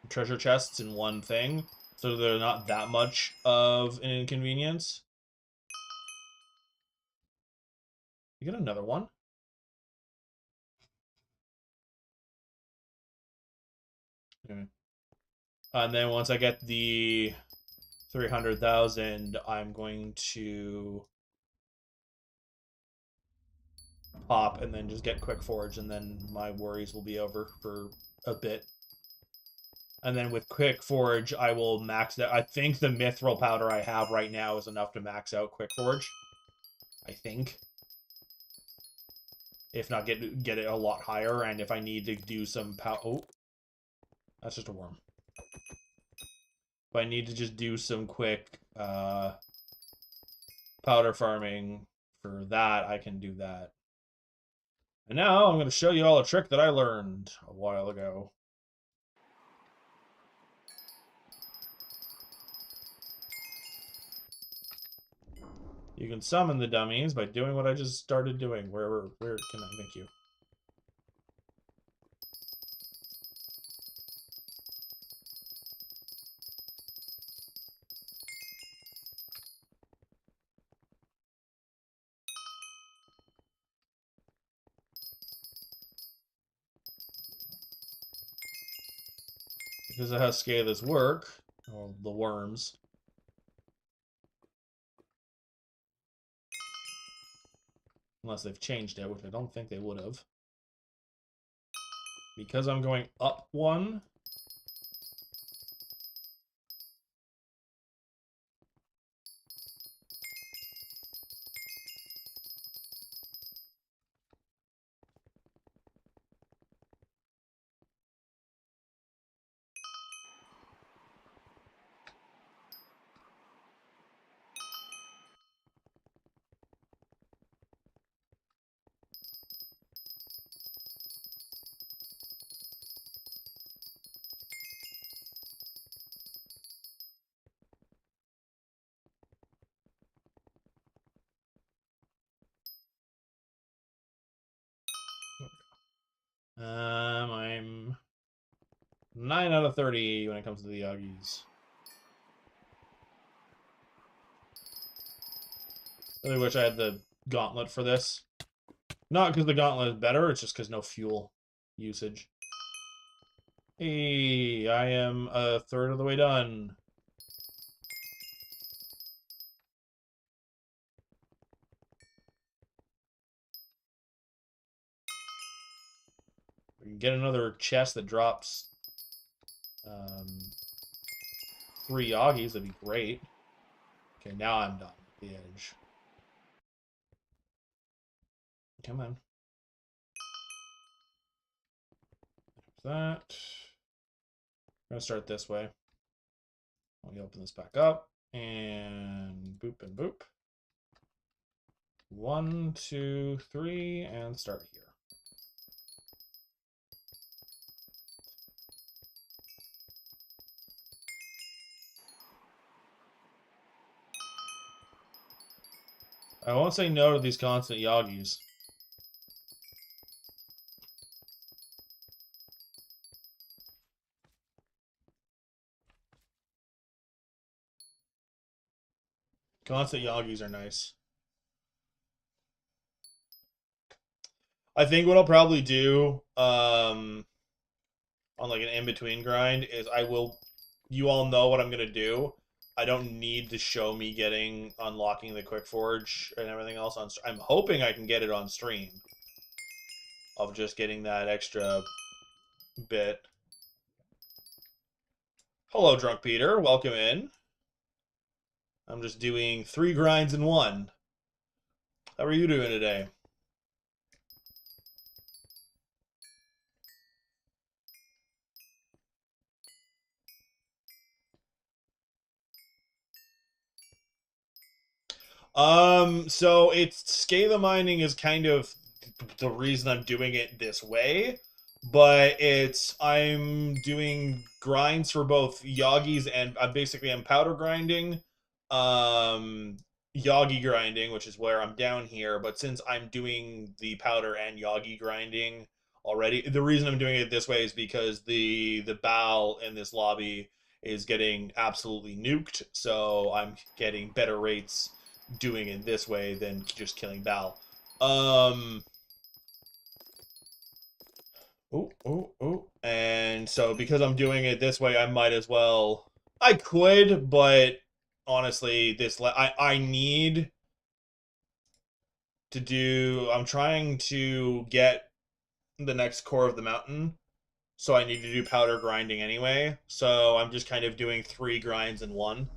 treasure chests in one thing, so they're not that much of an inconvenience. You get another one? Okay. And then once I get the 300,000, I'm going to pop and then just get Quick Forge, and then my worries will be over for a bit. And then with Quick Forge, I will max that. I think the Mithril powder I have right now is enough to max out Quick Forge. I think. If not, get it a lot higher, and if I need to do some oh, that's just a worm. If I need to just do some quick powder farming for that, I can do that. And now I'm going to show you all a trick that I learned a while ago. You can summon the dummies by doing what I just started doing. Where can I thank you? Because of how scalers work, well, the worms. Unless they've changed it, which I don't think they would have. Because I'm going up 1. I'm 9 out of 30 when it comes to the Yogis. Really wish I had the gauntlet for this. Not because the gauntlet is better, it's just because no fuel usage. Hey, I am a third of the way done. We can get another chest that drops 3 Yogis, that'd be great. Okay, now I'm done at the edge. Come on. That. I'm gonna start this way. Let me open this back up. And boop and boop. 1, 2, 3, and start here. I won't say no to these constant Yagis. Constant Yagis are nice. I think what I'll probably do, on like an in-between grind is you all know what I'm gonna do. I don't need to show me unlocking the quick forge and everything else on. I'm hoping I can get it on stream of just getting that extra bit. Hello, Drunk Peter. Welcome in. I'm just doing 3 grinds in 1. How are you doing today? So it's Scala mining is kind of the reason I'm doing it this way, but I'm doing grinds for both Yagis and I'm powder grinding, um, Yagi grinding, which is where I'm down here. But since I'm doing the powder and Yagi grinding already, the reason I'm doing it this way is because the Baal in this lobby is getting absolutely nuked, so I'm getting better rates doing it this way than just killing Baal. And so because I'm doing it this way, I might as well. I could, but honestly, I need to do. I'm trying to get the next core of the mountain, so I need to do powder grinding anyway. So I'm just kind of doing 3 grinds in 1.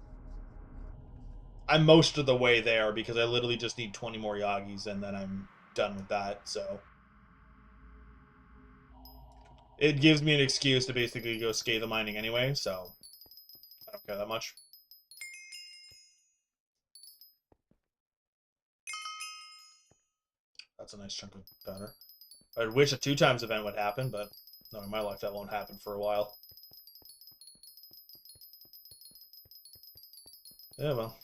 I'm most of the way there because I literally just need 20 more Yagis and then I'm done with that. So it gives me an excuse to basically go scale the mining anyway. So I don't care that much. That's a nice chunk of powder. I wish a 2 times event would happen, but no, in my life that won't happen for a while. Yeah, well.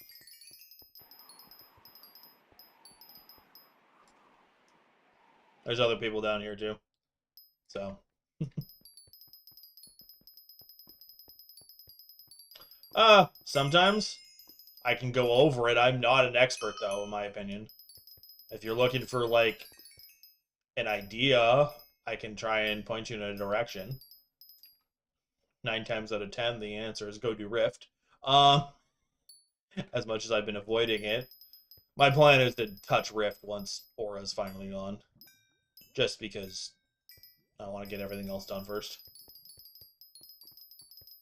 There's other people down here too. So. Sometimes I can go over it. I'm not an expert though, in my opinion. If you're looking for like an idea, I can try and point you in a direction. 9 times out of 10, the answer is go do Rift. As much as I've been avoiding it. My plan is to touch Rift once Aura's finally on. Just because I want to get everything else done first.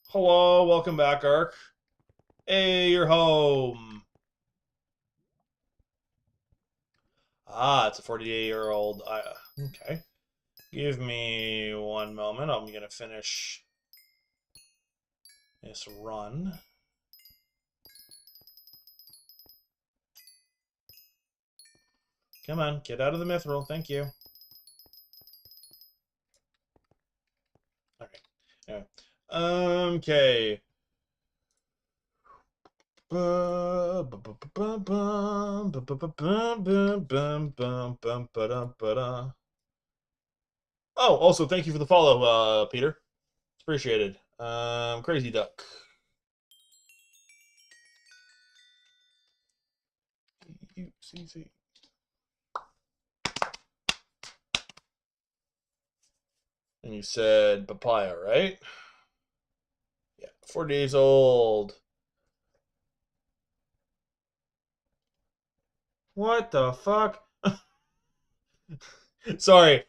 Hello, welcome back, Ark. Hey, you're home. Ah, it's a 48-year-old. Okay. Give me 1 moment. I'm going to finish this run. Come on, get out of the mithril. Thank you. Alright. Anyway. Okay. Oh, also, thank you for the follow, Peter. It's appreciated. Crazy Duck. UCC. And you said papaya, right? Yeah, 4 days old. What the fuck? Sorry.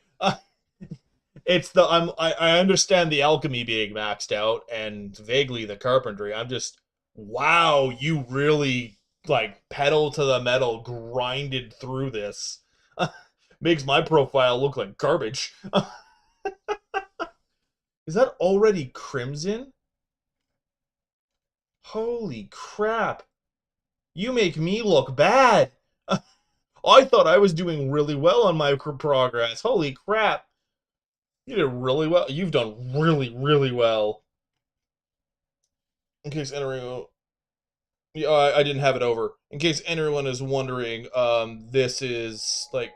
It's I understand the alchemy being maxed out and vaguely the carpentry. I'm just wow, you really like pedal to the metal grinded through this. Makes my profile look like garbage. Is that already crimson? Holy crap. You make me look bad. I thought I was doing really well on my progress. Holy crap. You did really well. You've done really, really well. In case entering Yeah, I didn't have it over. In case anyone is wondering, this is like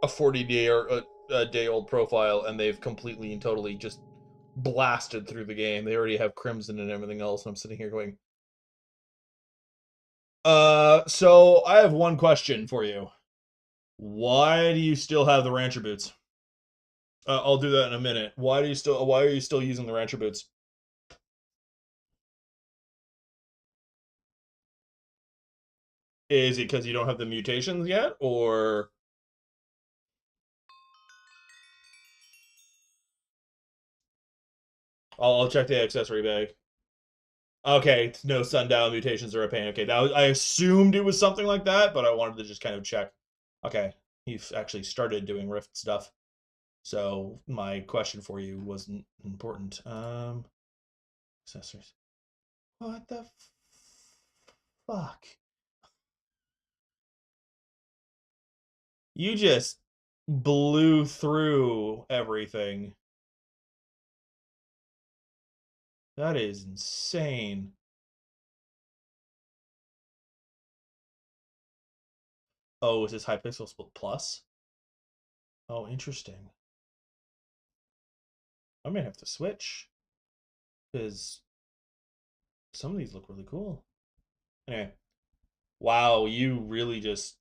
a 40-day or a day old profile, and they've completely and totally just blasted through the game. They already have Crimson and everything else, and I'm sitting here going, so I have one question for you. Why do you still have the Rancher boots? I'll do that in a minute. Why are you still using the Rancher boots? Is it because you don't have the mutations yet, or I'll check the accessory bag. Okay, no sundial mutations are a pain. Okay, I assumed it was something like that, but I wanted to just kind of check. Okay, you've actually started doing Rift stuff, so my question for you wasn't important. Accessories. What the fuck? You just blew through everything. That is insane. Oh, is this Hypixel Split Plus? Oh, interesting. I may have to switch because some of these look really cool. Anyway, wow, you really just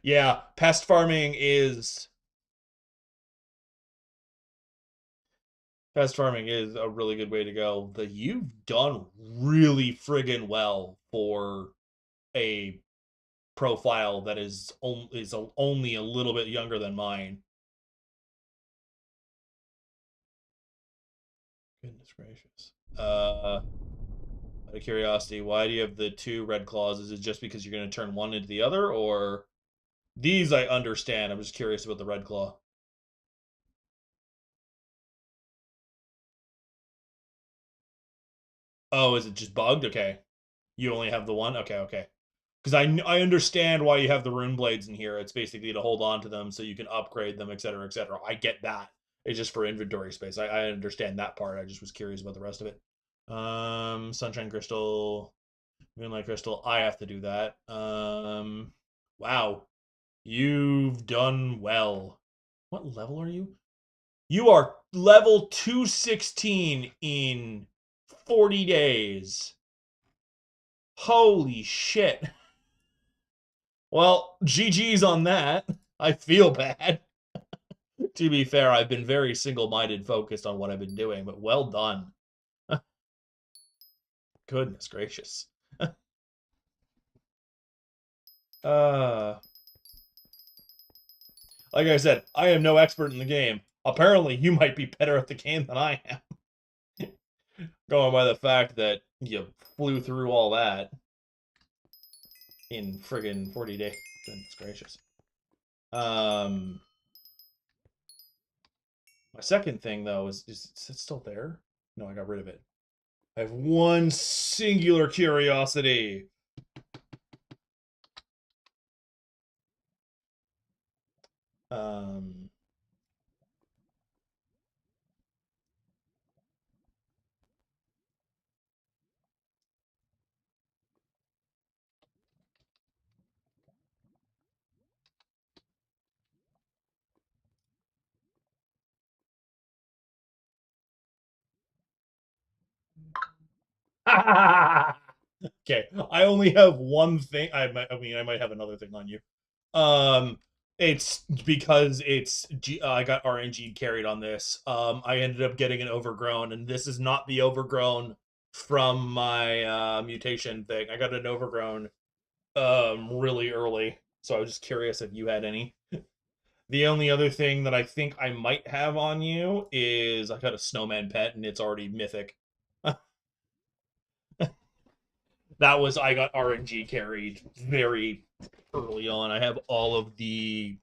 yeah. Pest farming is a really good way to go. The you've done really friggin' well for a profile that only a little bit younger than mine. Goodness gracious. Out of curiosity, why do you have the two red claws? Is it just because you're going to turn one into the other, or these I understand? I'm just curious about the red claw. Oh, is it just bugged? Okay, you only have the one. Okay, okay. Because I understand why you have the rune blades in here. It's basically to hold on to them so you can upgrade them, etc., etc. I get that. It's just for inventory space. I understand that part. I just was curious about the rest of it. Sunshine crystal, moonlight crystal. I have to do that. Wow, you've done well. What level are you? You are level 216 in 40 days. Holy shit. Well, GG's on that. I feel bad. To be fair, I've been very single-minded focused on what I've been doing, but well done. Goodness gracious. uh like I said, I am no expert in the game. Apparently, you might be better at the game than I am. Going by the fact that you flew through all that in friggin' 40 days. Goodness gracious. Um my second thing though is it still there? No, I got rid of it. I have one singular curiosity. Um, okay, I only have one thing. I might have another thing on you. Um, it's because I got RNG carried on this. I ended up getting an overgrown, and this is not the overgrown from my mutation thing. I got an overgrown really early, so I was just curious if you had any. The only other thing that I think I might have on you is I got a snowman pet, and it's already mythic. That was I got RNG carried very early on. I have all of the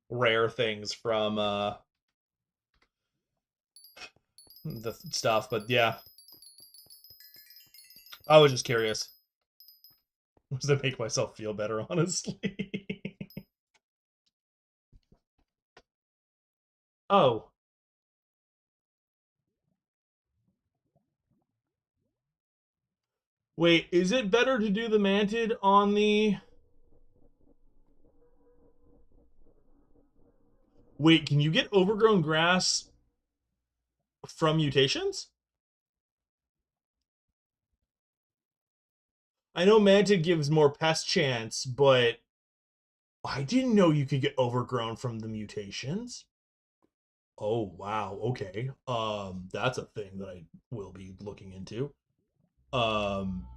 rare things from the stuff, but yeah, I was just curious. Was to make myself feel better, honestly. Oh, Wait, is it better to do the mantid on the... Wait, can you get overgrown grass from mutations? I know mantid gives more pest chance, but I didn't know you could get overgrown from the mutations. Oh wow, okay. That's a thing that I will be looking into. Um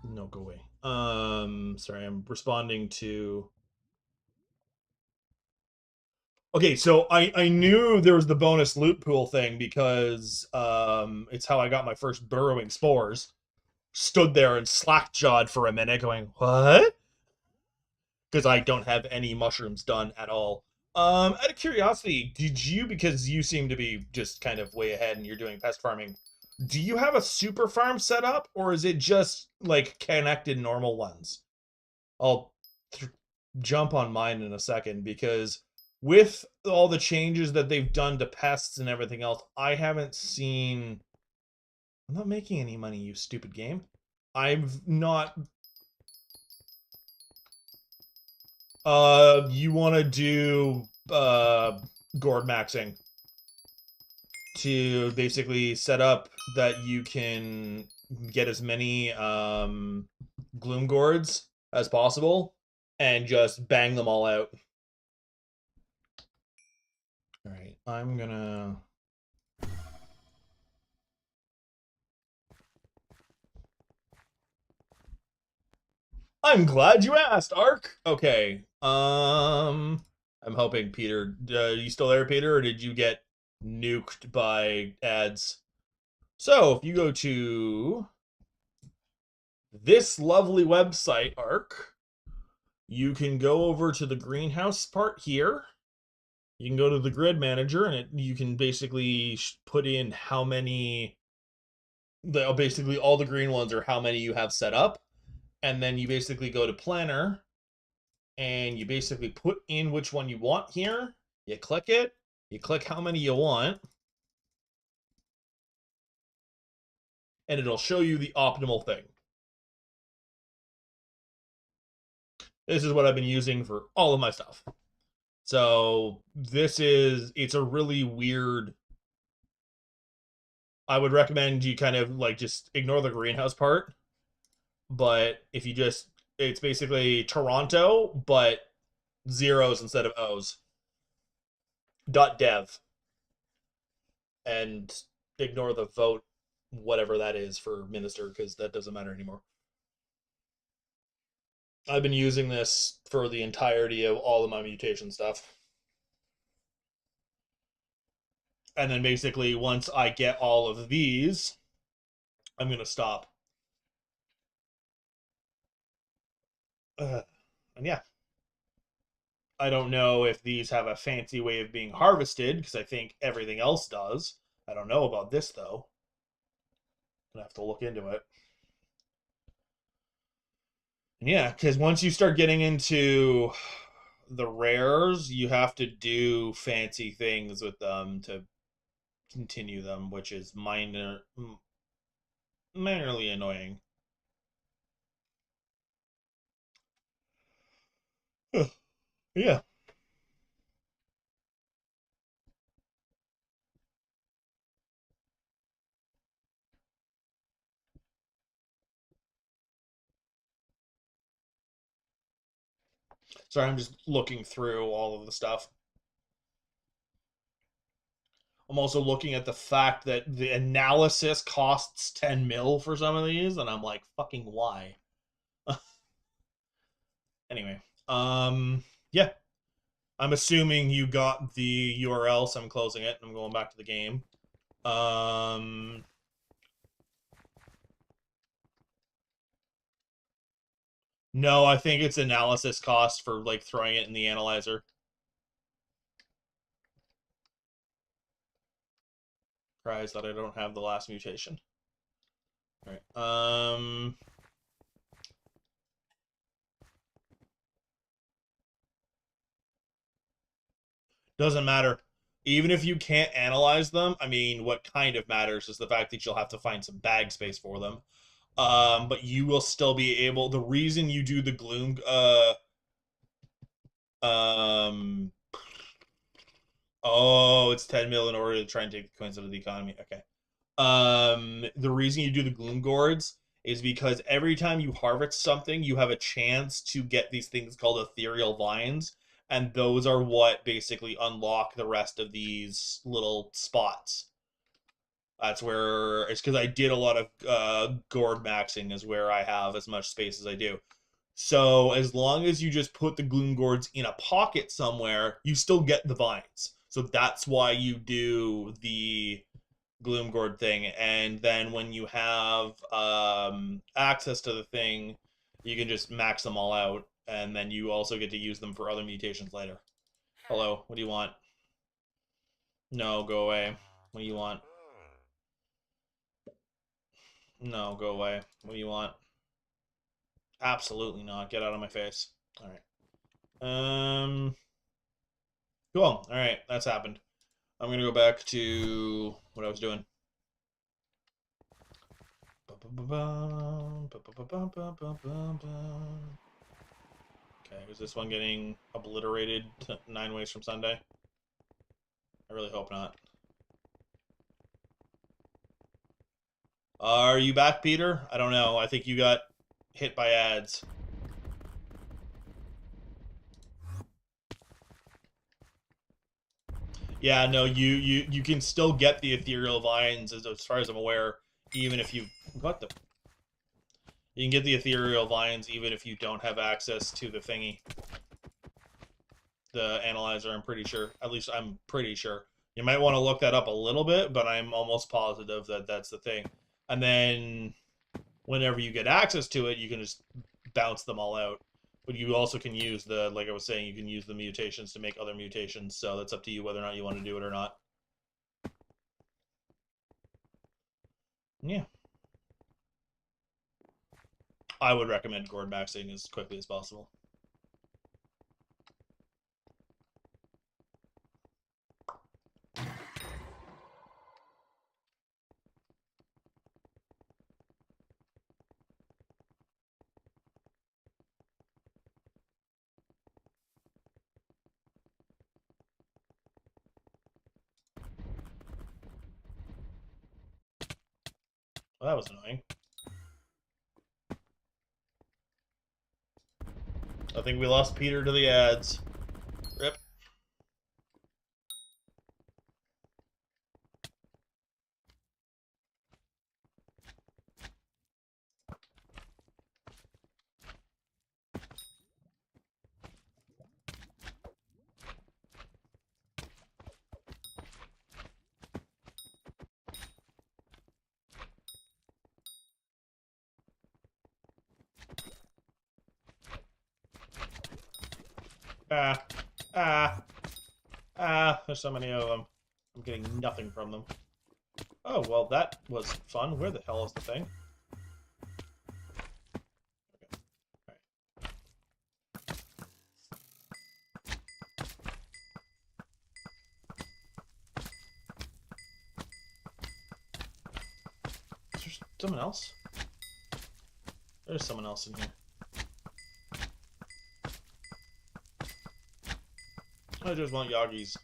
no, go away. Sorry, I'm responding to... Okay, so I knew there was the bonus loot pool thing because it's how I got my first burrowing spores. Stood there and slack-jawed for a minute going, "What?" Because I don't have any mushrooms done at all. Out of curiosity, did you, because you seem to be just kind of way ahead and you're doing pest farming, do you have a super farm set up, or is it just like connected normal ones? I'll jump on mine in a second because with all the changes that they've done to pests and everything else, I haven't seen. I'm not making any money, you stupid game. I've not. You want to do gourd maxing to basically set up that you can get as many gloom gourds as possible and just bang them all out. All right, I'm gonna... I'm glad you asked, Ark. Okay. I'm hoping Peter. You still there, Peter, or did you get nuked by ads? So if you go to this lovely website, Ark, you can go over to the greenhouse part here. You can go to the grid manager, and you can basically put in how many. Basically, all the green ones are how many you have set up, and then you basically go to planner, and you basically put in which one you want here. You click it. You click how many you want, and it'll show you the optimal thing. This is what I've been using for all of my stuff. So it's a really weird... I would recommend you kind of like just ignore the greenhouse part. But if you just... It's basically Toronto, but zeros instead of O's. .dev. And ignore the vote, whatever that is for minister, because that doesn't matter anymore. I've been using this for the entirety of all of my mutation stuff. And then basically, once I get all of these, I'm going to stop. And yeah. I don't know if these have a fancy way of being harvested, because I think everything else does. I don't know about this, though. I'm going to have to look into it. And yeah, because once you start getting into the rares, you have to do fancy things with them to continue them, which is minorly annoying. Yeah. Sorry, I'm just looking through all of the stuff. I'm also looking at the fact that the analysis costs 10 mil for some of these, and I'm like, fucking why? Anyway, yeah. I'm assuming you got the URL, so I'm closing it and I'm going back to the game. No, I think it's analysis cost for like throwing it in the analyzer. Cries that I don't have the last mutation. All right. Doesn't matter. Even if you can't analyze them, I mean, what kind of matters is the fact that you'll have to find some bag space for them. But you will still be able. The reason you do the gloom, um, oh, it's 10 mil in order to try and take the coins out of the economy. Okay. The reason you do the gloom gourds is because every time you harvest something, you have a chance to get these things called ethereal vines, and those are what basically unlock the rest of these little spots. That's where it's because I did a lot of gourd maxing is where I have as much space as I do. So as long as you just put the gloom gourds in a pocket somewhere, you still get the vines. So that's why you do the gloom gourd thing. And then when you have access to the thing, you can just max them all out, and then you also get to use them for other mutations later. Hello, what do you want? No, go away. What do you want? No, go away. What do you want? Absolutely not. Get out of my face. All right. Cool. All right, that's happened. I'm gonna go back to what I was doing. Okay, is this one getting obliterated 9 ways from Sunday? I really hope not. Are you back, Peter? I don't know. I think you got hit by ads. Yeah, no, you can still get the ethereal vines as far as I'm aware, even if you what the you can get the ethereal vines even if you don't have access to the thingy. The analyzer, I'm pretty sure. At least I'm pretty sure. You might want to look that up a little bit, but I'm almost positive that that's the thing. And then whenever you get access to it, you can just bounce them all out. But you also can use the, like I was saying, you can use the mutations to make other mutations. So that's up to you whether or not you want to do it or not. Yeah. I would recommend gourd maxing as quickly as possible. Well, that was annoying. I think we lost Peter to the ads. Rip. Ah. Ah. Ah. There's so many of them. I'm getting nothing from them. Oh, well, that was fun. Where the hell is the thing? Is there someone else? There's someone else in here. I just want Yagis.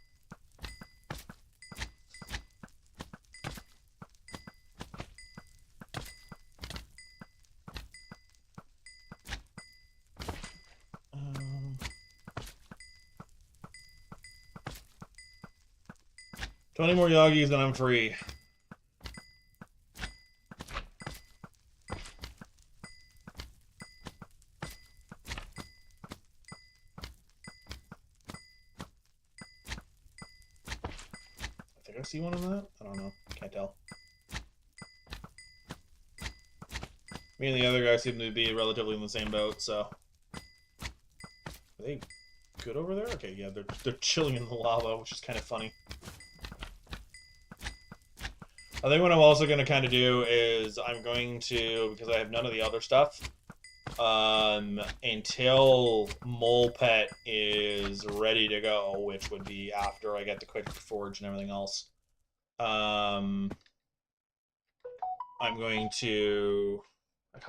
Um, 20 more Yagis and I'm free. I think I see one of that. I don't know. Can't tell. Me and the other guy seem to be relatively in the same boat, so. Are they good over there? Okay, yeah, they're chilling in the lava, which is kind of funny. I think what I'm also going to kind of do is I'm going to, because I have none of the other stuff, until Mole Pet is ready to go, which would be after I get the Quick Forge and everything else. I'm going to I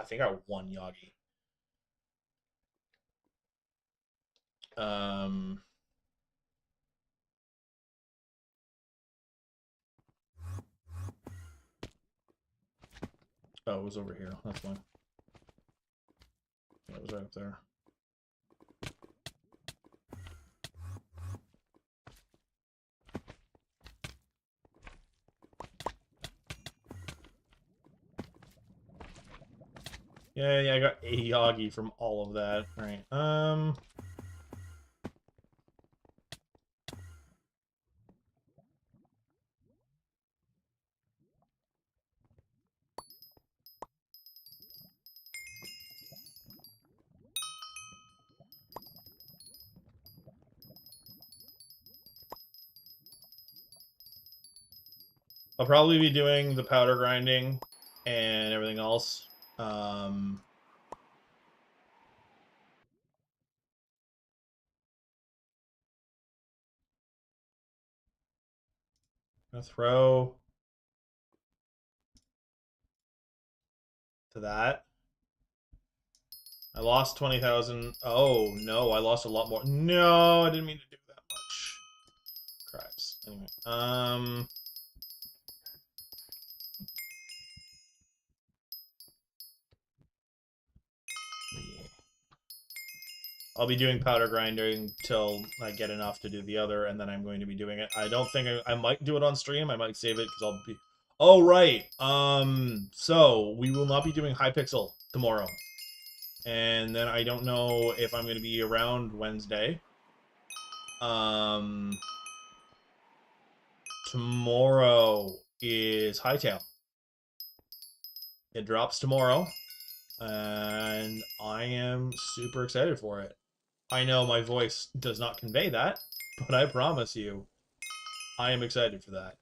think I got one Yagi. Oh, it was over here. That's fine. Yeah, it was right up there. Yeah, I got a Yagi from all of that. All right. I'll probably be doing the powder grinding and everything else. Gonna throw to that. I lost 20,000. Oh, no, I lost a lot more. No, I didn't mean to do that much. Cries. Anyway, I'll be doing powder grinding till I get enough to do the other, and then I'm going to be doing it. I don't think I might do it on stream. I might save it because I'll be... Oh, right. So we will not be doing Hypixel tomorrow. And then I don't know if I'm going to be around Wednesday. Tomorrow is Hightail. It drops tomorrow, and I am super excited for it. I know my voice does not convey that, but I promise you, I am excited for that.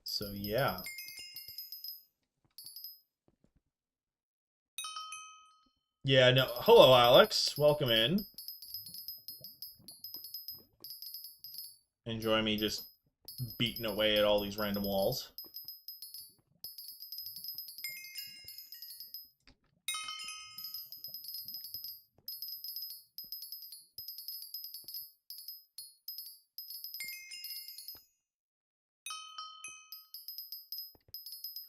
So, yeah. Yeah, no. Hello, Alex. Welcome in. Enjoy me just beating away at all these random walls.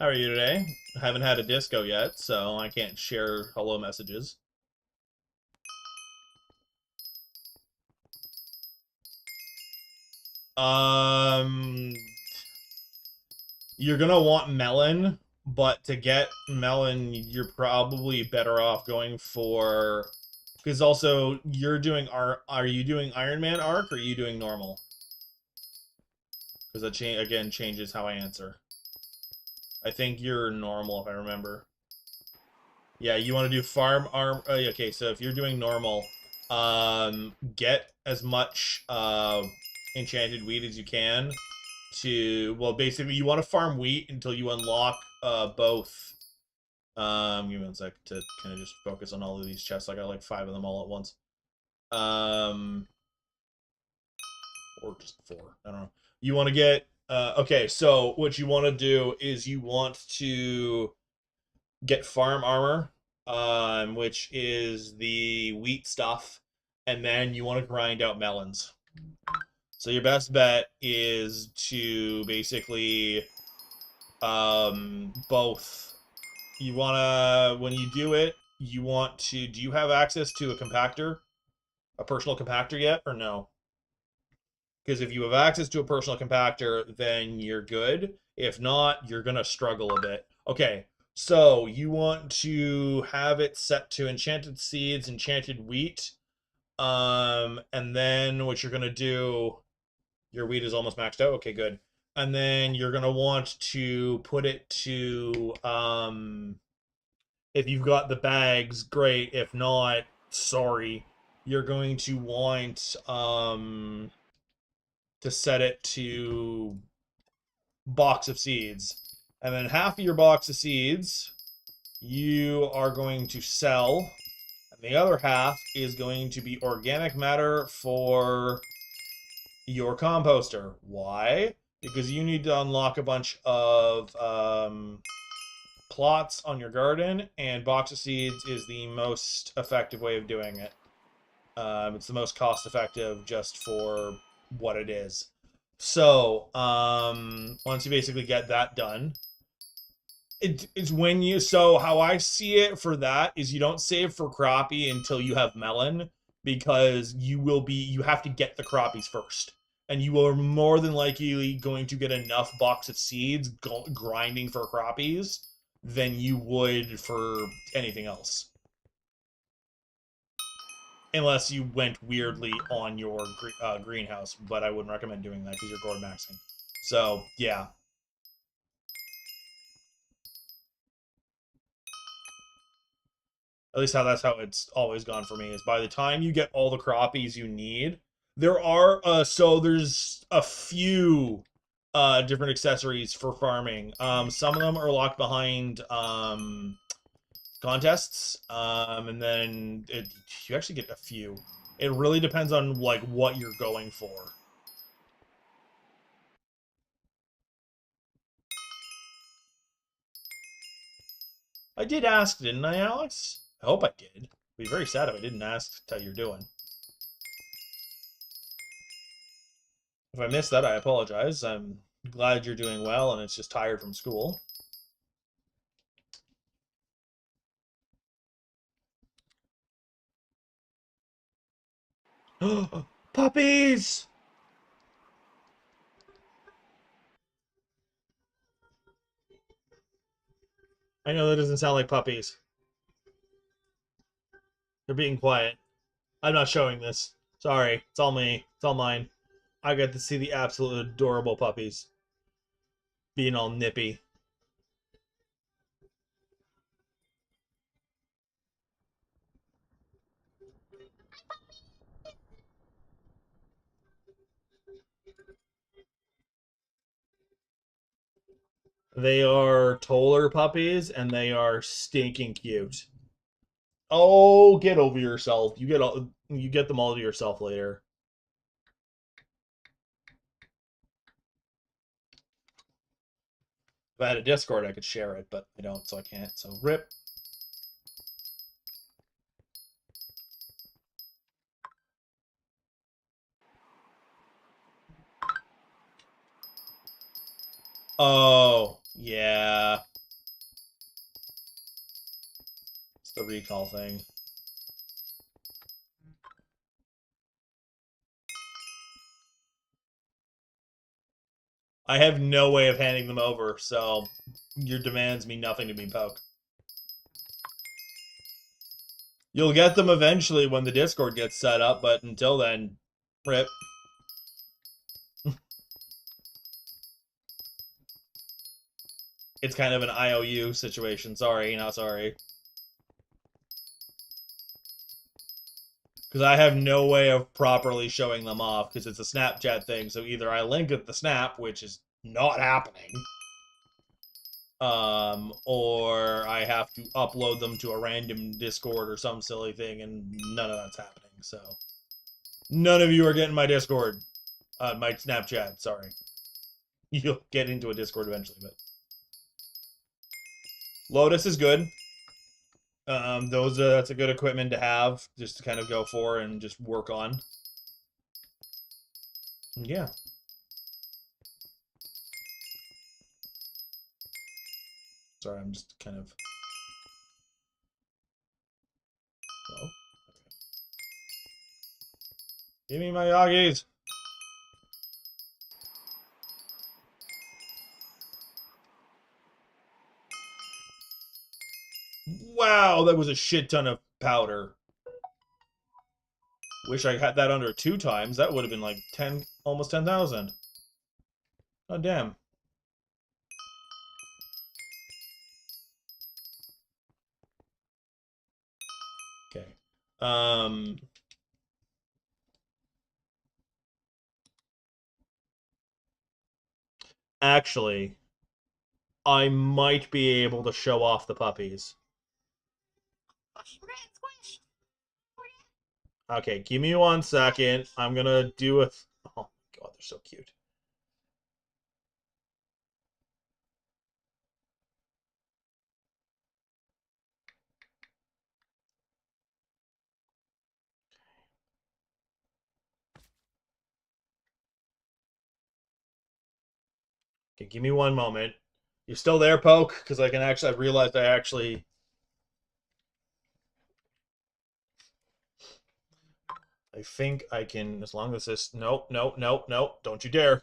How are you today? I haven't had a disco yet, so I can't share hello messages. You're gonna want melon, but to get melon, you're probably better off going for... Because also, you're doing... Are you doing Ironman arc, or are you doing normal? Because that, again, changes how I answer. I think you're normal, if I remember. Yeah, you want to do farm arm... okay, so if you're doing normal, get as much enchanted wheat as you can to... Well, basically, you want to farm wheat until you unlock both... give me one sec to kind of just focus on all of these chests. I got like 5 of them all at once. Or just 4. I don't know. You want to get... okay, so what you want to do is you want to get farm armor, which is the wheat stuff, and then you want to grind out melons. So your best bet is to basically both. You want to, when you do it, you want to... Do you have access to a compactor? A personal compactor yet, or no? Because if you have access to a personal compactor, then you're good. If not, you're going to struggle a bit. Okay, so you want to have it set to enchanted seeds, enchanted wheat. And then what you're going to do... Your wheat is almost maxed out? Okay, good. And then you're going to want to put it to... if you've got the bags, great. If not, sorry. You're going to want... to set it to box of seeds. And then half of your box of seeds you are going to sell. And the other half is going to be organic matter for your composter. Why? Because you need to unlock a bunch of plots on your garden, and box of seeds is the most effective way of doing it. It's the most cost effective just for what it is. So, once you basically get that done, it's when you, so how I see it for that is you don't save for crappie until you have melon, because you have to get the crappies first. And you are more than likely going to get enough box of seeds grinding for crappies than you would for anything else. Unless you went weirdly on your greenhouse, but I wouldn't recommend doing that because you're gourd maxing. So, yeah. At least that's how it's always gone for me, is by the time you get all the crappies you need, there's a few different accessories for farming. Some of them are locked behind contests, and then you actually get a few. It really depends on like what you're going for. I did ask, didn't I, Alex? I hope I did. I'd be very sad if I didn't ask how you're doing. If I missed that, I apologize. I'm glad you're doing well, and it's just tired from school. Puppies! I know that doesn't sound like puppies. They're being quiet. I'm not showing this. Sorry. It's all me. It's all mine. I got to see the absolute adorable puppies. Being all nippy. They are Toller puppies, and they are stinking cute. Oh, get over yourself. You get them all to yourself later. If I had a Discord, I could share it, but I don't, so I can't. So rip. Oh, yeah. It's the recall thing. I have no way of handing them over, so your demands mean nothing to me, Poke. You'll get them eventually when the Discord gets set up, but until then, rip. It's kind of an IOU situation. Sorry, not sorry. Because I have no way of properly showing them off, because it's a Snapchat thing, so either I link at the Snap, which is not happening, or I have to upload them to a random Discord or some silly thing, and none of that's happening, so. None of you are getting my Discord. My Snapchat, sorry. You'll get into a Discord eventually, but. Lotus is good. That's a good equipment to have, just to kind of go for and just work on. Yeah. Sorry, I'm just kind of. Hello? Okay. Give me my Yagis! Wow, that was a shit ton of powder. Wish I had that under 2 times. That would have been like 10, almost 10,000. Oh, damn. Okay. Actually, I might be able to show off the puppies. Okay, give me 1 second. I'm gonna do a. Oh my are so cute. Okay, give me one moment. You still there, Poke? Because I can actually, I realized I think I can, as long as this, nope, nope, nope, nope, don't you dare.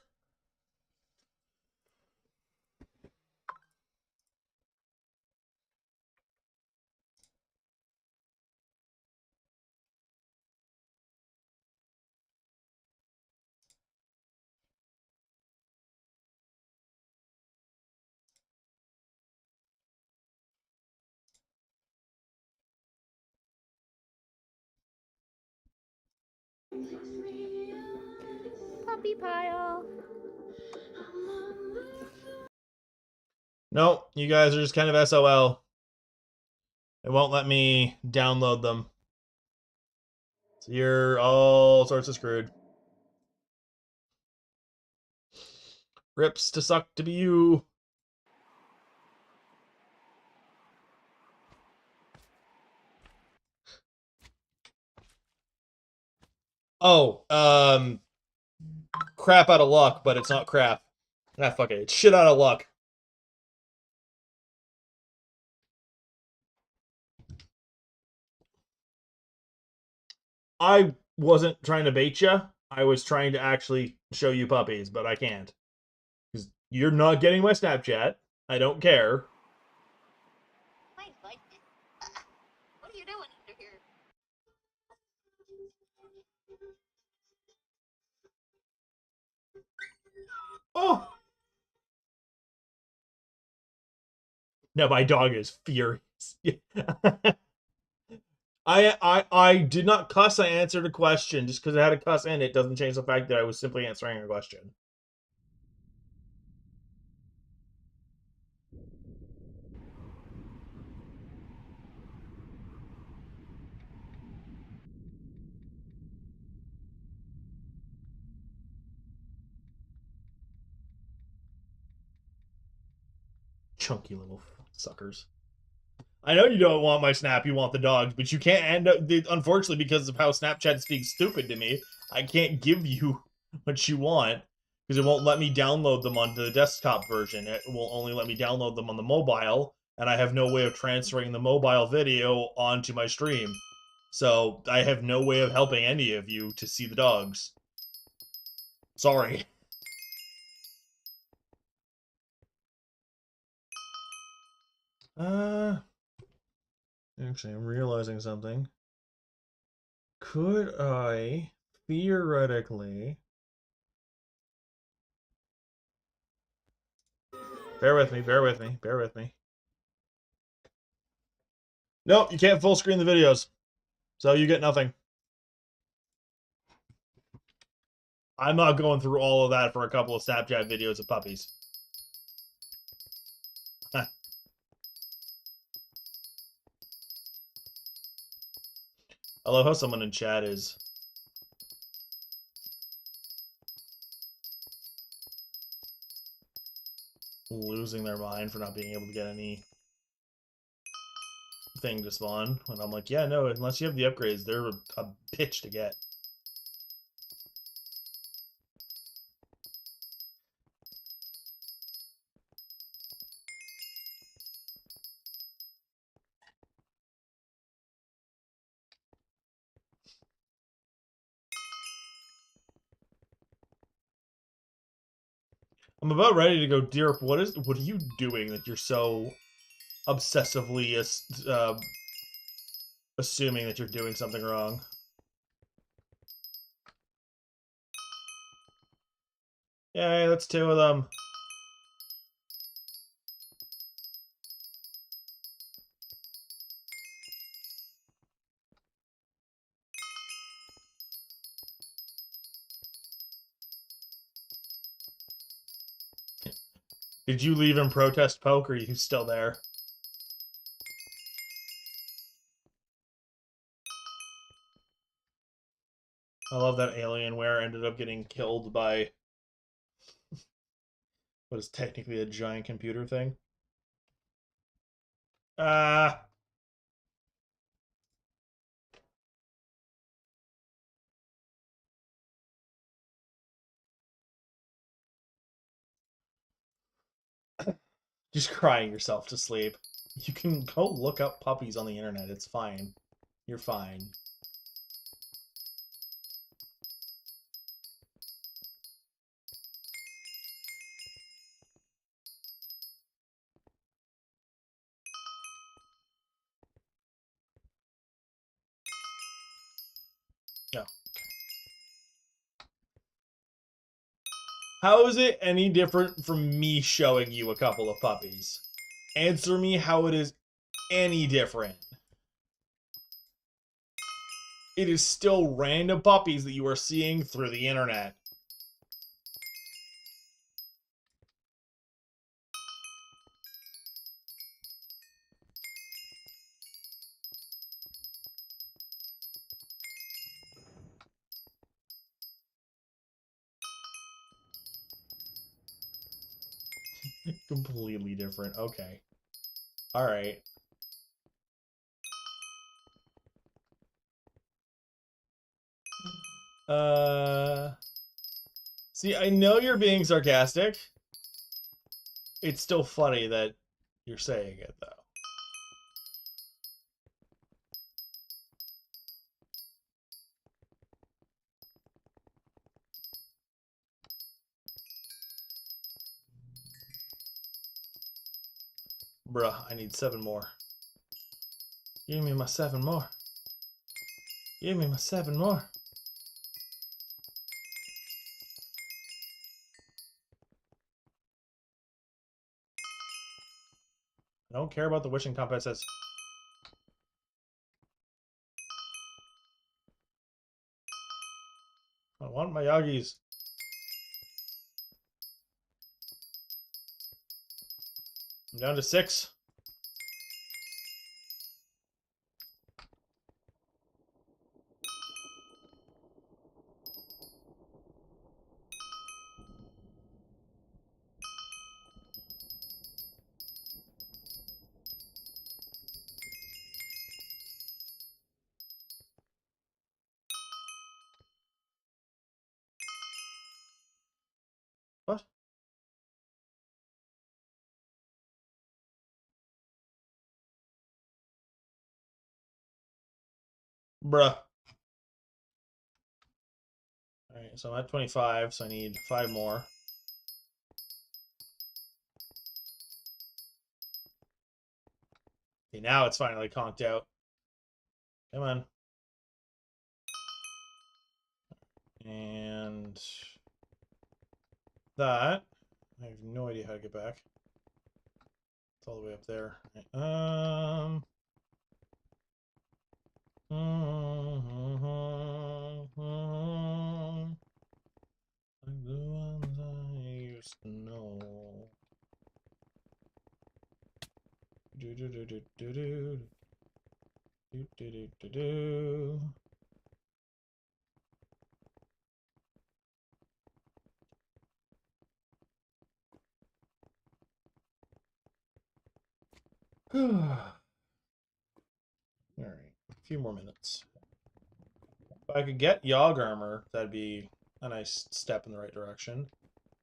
Puppy pile. Nope, you guys are just kind of SOL. It won't let me download them. So you're all sorts of screwed. Rips to suck to be you. Oh, crap out of luck, but it's not crap. Ah, fuck it. It's shit out of luck. I wasn't trying to bait you. I was trying to actually show you puppies, but I can't. Because you're not getting my Snapchat. I don't care. What are you doing under here? Oh! No, my dog is furious. I did not cuss. I answered a question. Just because I had a cuss in it doesn't change the fact that I was simply answering a question. Chunky little suckers. I know you don't want my snap, you want the dogs, but you can't end up, unfortunately, because of how Snapchat is being stupid to me, I can't give you what you want, because it won't let me download them onto the desktop version. It will only let me download them on the mobile, and I have no way of transferring the mobile video onto my stream. So I have no way of helping any of you to see the dogs. Sorry. Actually, I'm realizing something. Could I theoretically... Bear with me, bear with me, bear with me. Nope, you can't full screen the videos. So you get nothing. I'm not going through all of that for a couple of Snapchat videos of puppies. I love how someone in chat is losing their mind for not being able to get any thing to spawn. And I'm like, yeah, no, unless you have the upgrades, they're a bitch to get. I'm about ready to go, Dirk. What are you doing that you're so obsessively assuming that you're doing something wrong? Yay, that's two of them. Did you leave in protest, Poke, or are you still there? I love that Alienware ended up getting killed by what is technically a giant computer thing. Ah. Just crying yourself to sleep. You can go look up puppies on the internet. It's fine. You're fine. No. How is it any different from me showing you a couple of puppies? Answer me how it is any different. It is still random puppies that you are seeing through the internet. Completely different. Okay. Alright. See, I know you're being sarcastic. It's still funny that you're saying it, though. Bruh, I need 7 more. Give me my 7 more. Give me my 7 more. I don't care about the wishing contests. I want my Yagis. I'm down to 6. What? Bruh. Alright, so I'm at 25, so I need 5 more. Okay, now it's finally conked out. Come on. And that. I have no idea how to get back. It's all the way up there. Right. Like the ones I used to know. Do do do do do do do do do do do. Alright, a few more minutes. If I could get Yogg armor, that'd be a nice step in the right direction.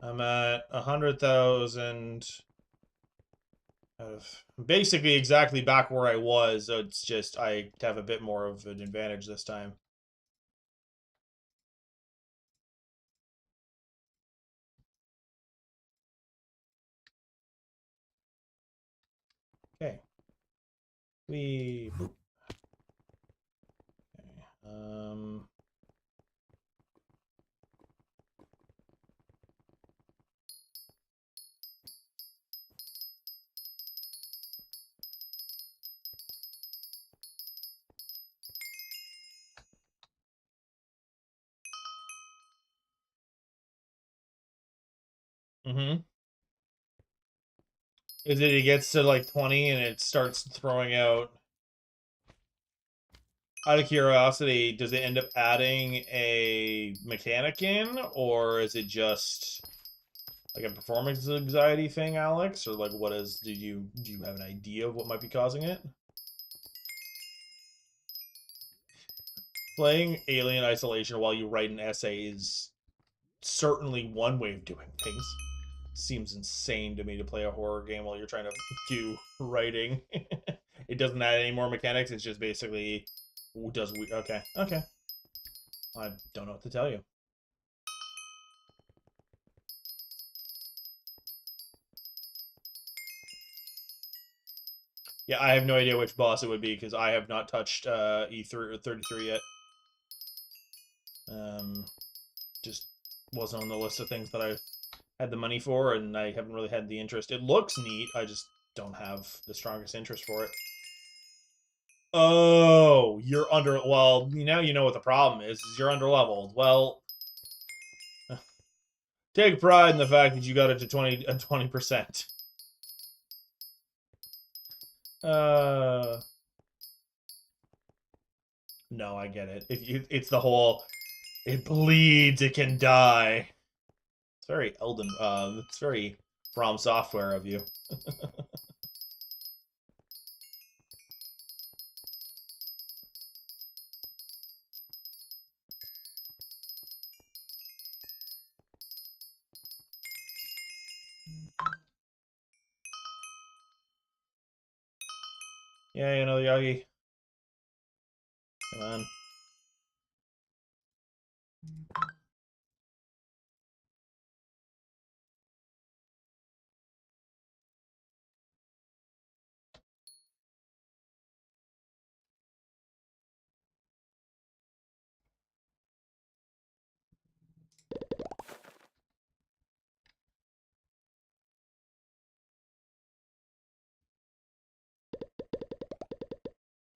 I'm at 100,000 out of basically exactly back where I was. So it's just I have a bit more of an advantage this time. Okay. We. Okay. Mm-hmm. Is it gets to like 20 and it starts throwing out. Out of curiosity, does it end up adding a mechanic in, or is it just like a performance anxiety thing, Alex, or like what is? Do you have an idea of what might be causing it? Playing Alien Isolation while you write an essay is certainly one way of doing things. Seems insane to me to play a horror game while you're trying to do writing. It doesn't add any more mechanics. It's just basically does we okay. I don't know what to tell you. Yeah, I have no idea which boss it would be because I have not touched E3 or 33 yet. Just wasn't on the list of things that I had the money for, and I haven't really had the interest. It looks neat. I just don't have the strongest interest for it. Oh, you're under. Well, now you know what the problem is you're under leveled. Well, take pride in the fact that you got it to 20%. No, I get it. It's the whole. It bleeds. It can die. It's very Elden. It's very From Software of you. Yeah, you know, Yagi. Come on.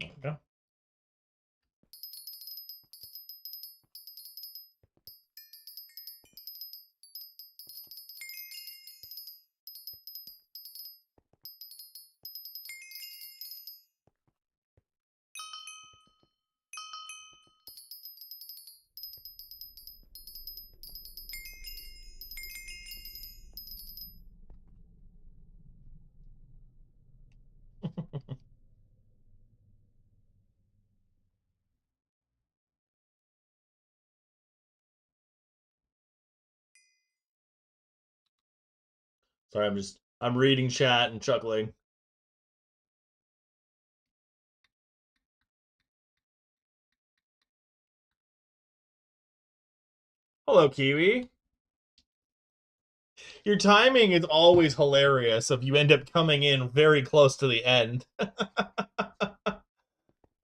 There we go. Sorry, I'm reading chat and chuckling. Hello, Kiwi. Your timing is always hilarious if you end up coming in very close to the end.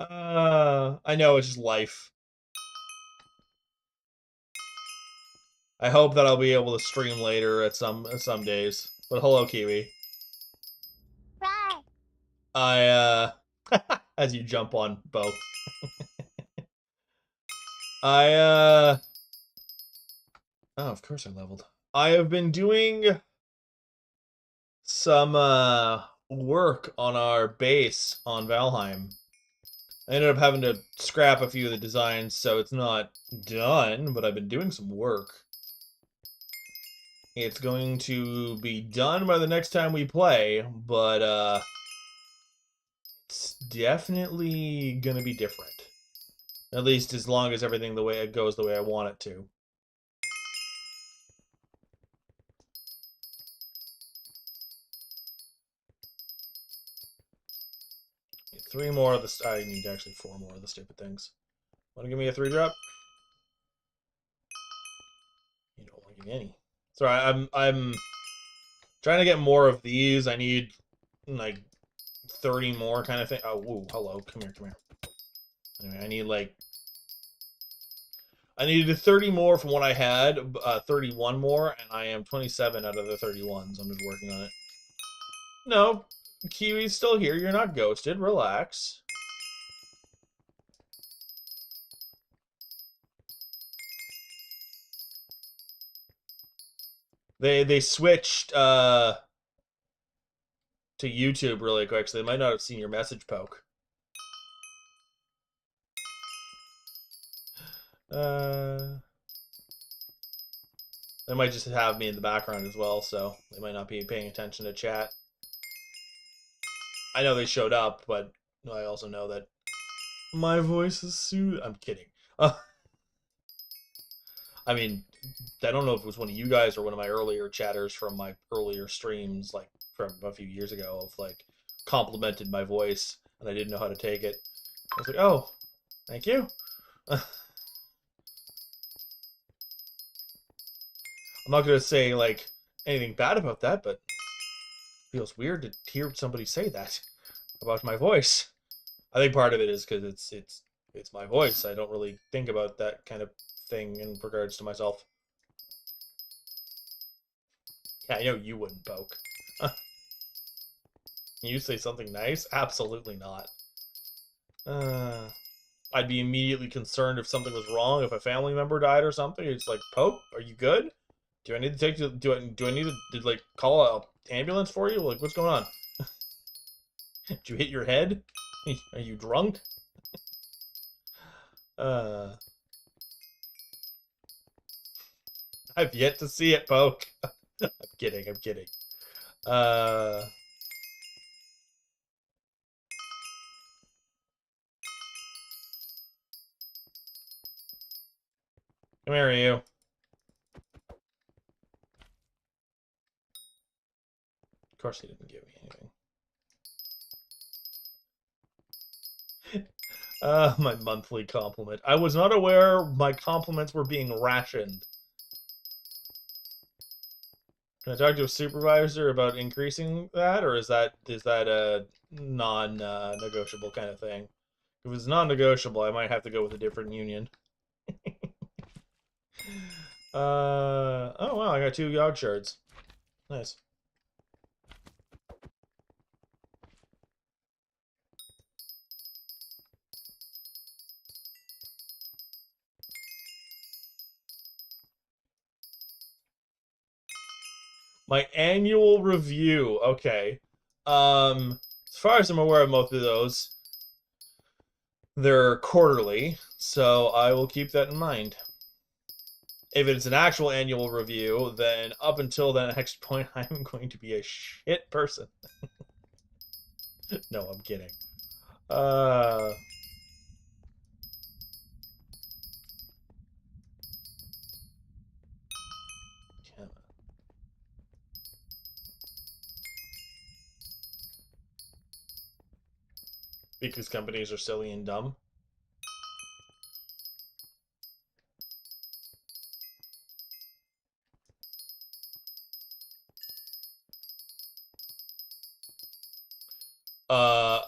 I know it's just life. I hope that I'll be able to stream later at some days. But hello, Kiwi. Right. I as you jump on Bo. I oh, of course I leveled. I have been doing some work on our base on Valheim. I ended up having to scrap a few of the designs, so it's not done, but I've been doing some work. It's going to be done by the next time we play, but it's definitely gonna be different. At least as long as everything the way it goes the way I want it to. Three more of the. I need actually four more of the stupid things. Want to give me a 3-drop? You don't want to give me any. Sorry, I'm trying to get more of these. I need like 30 more kind of thing. Oh, woo, hello, come here. Anyway, I needed 30 more from what I had, 31 more, and I am 27 out of the 31, so I'm just working on it. No, Kiwi's still here. You're not ghosted. Relax. They switched to YouTube really quick, so they might not have seen your message poke. They might just have me in the background as well, so they might not be paying attention to chat. I know they showed up, but I also know that my voice is soothing. I'm kidding. I mean, I don't know if it was one of you guys or one of my earlier chatters from my earlier streams, like from a few years ago, of like complimented my voice, and I didn't know how to take it. I was like, oh, thank you. I'm not gonna say like anything bad about that, but it feels weird to hear somebody say that about my voice. I think part of it is because it's my voice. I don't really think about that kind of thing in regards to myself. Yeah, I know you wouldn't, Poke. You say something nice? Absolutely not. I'd be immediately concerned if something was wrong, if a family member died or something. It's like, Poke, are you good? Do I need to take you? Do I need to like call a ambulance for you? Like, what's going on? Did you hit your head? Are you drunk? Uh, I've yet to see it, Poke. I'm kidding. I'm kidding. Uh, Come here, you. Of course, he didn't give me anything. My monthly compliment. I was not aware my compliments were being rationed. Can I talk to a supervisor about increasing that, or is that a non-negotiable kind of thing? If it's non-negotiable, I might have to go with a different union. Oh wow, I got 2 Yogg shards. Nice. My annual review. Okay. As far as I'm aware of most of those, they're quarterly, so I will keep that in mind. If it's an actual annual review, then up until that next point, I'm going to be a shit person. No, I'm kidding. Because companies are silly and dumb.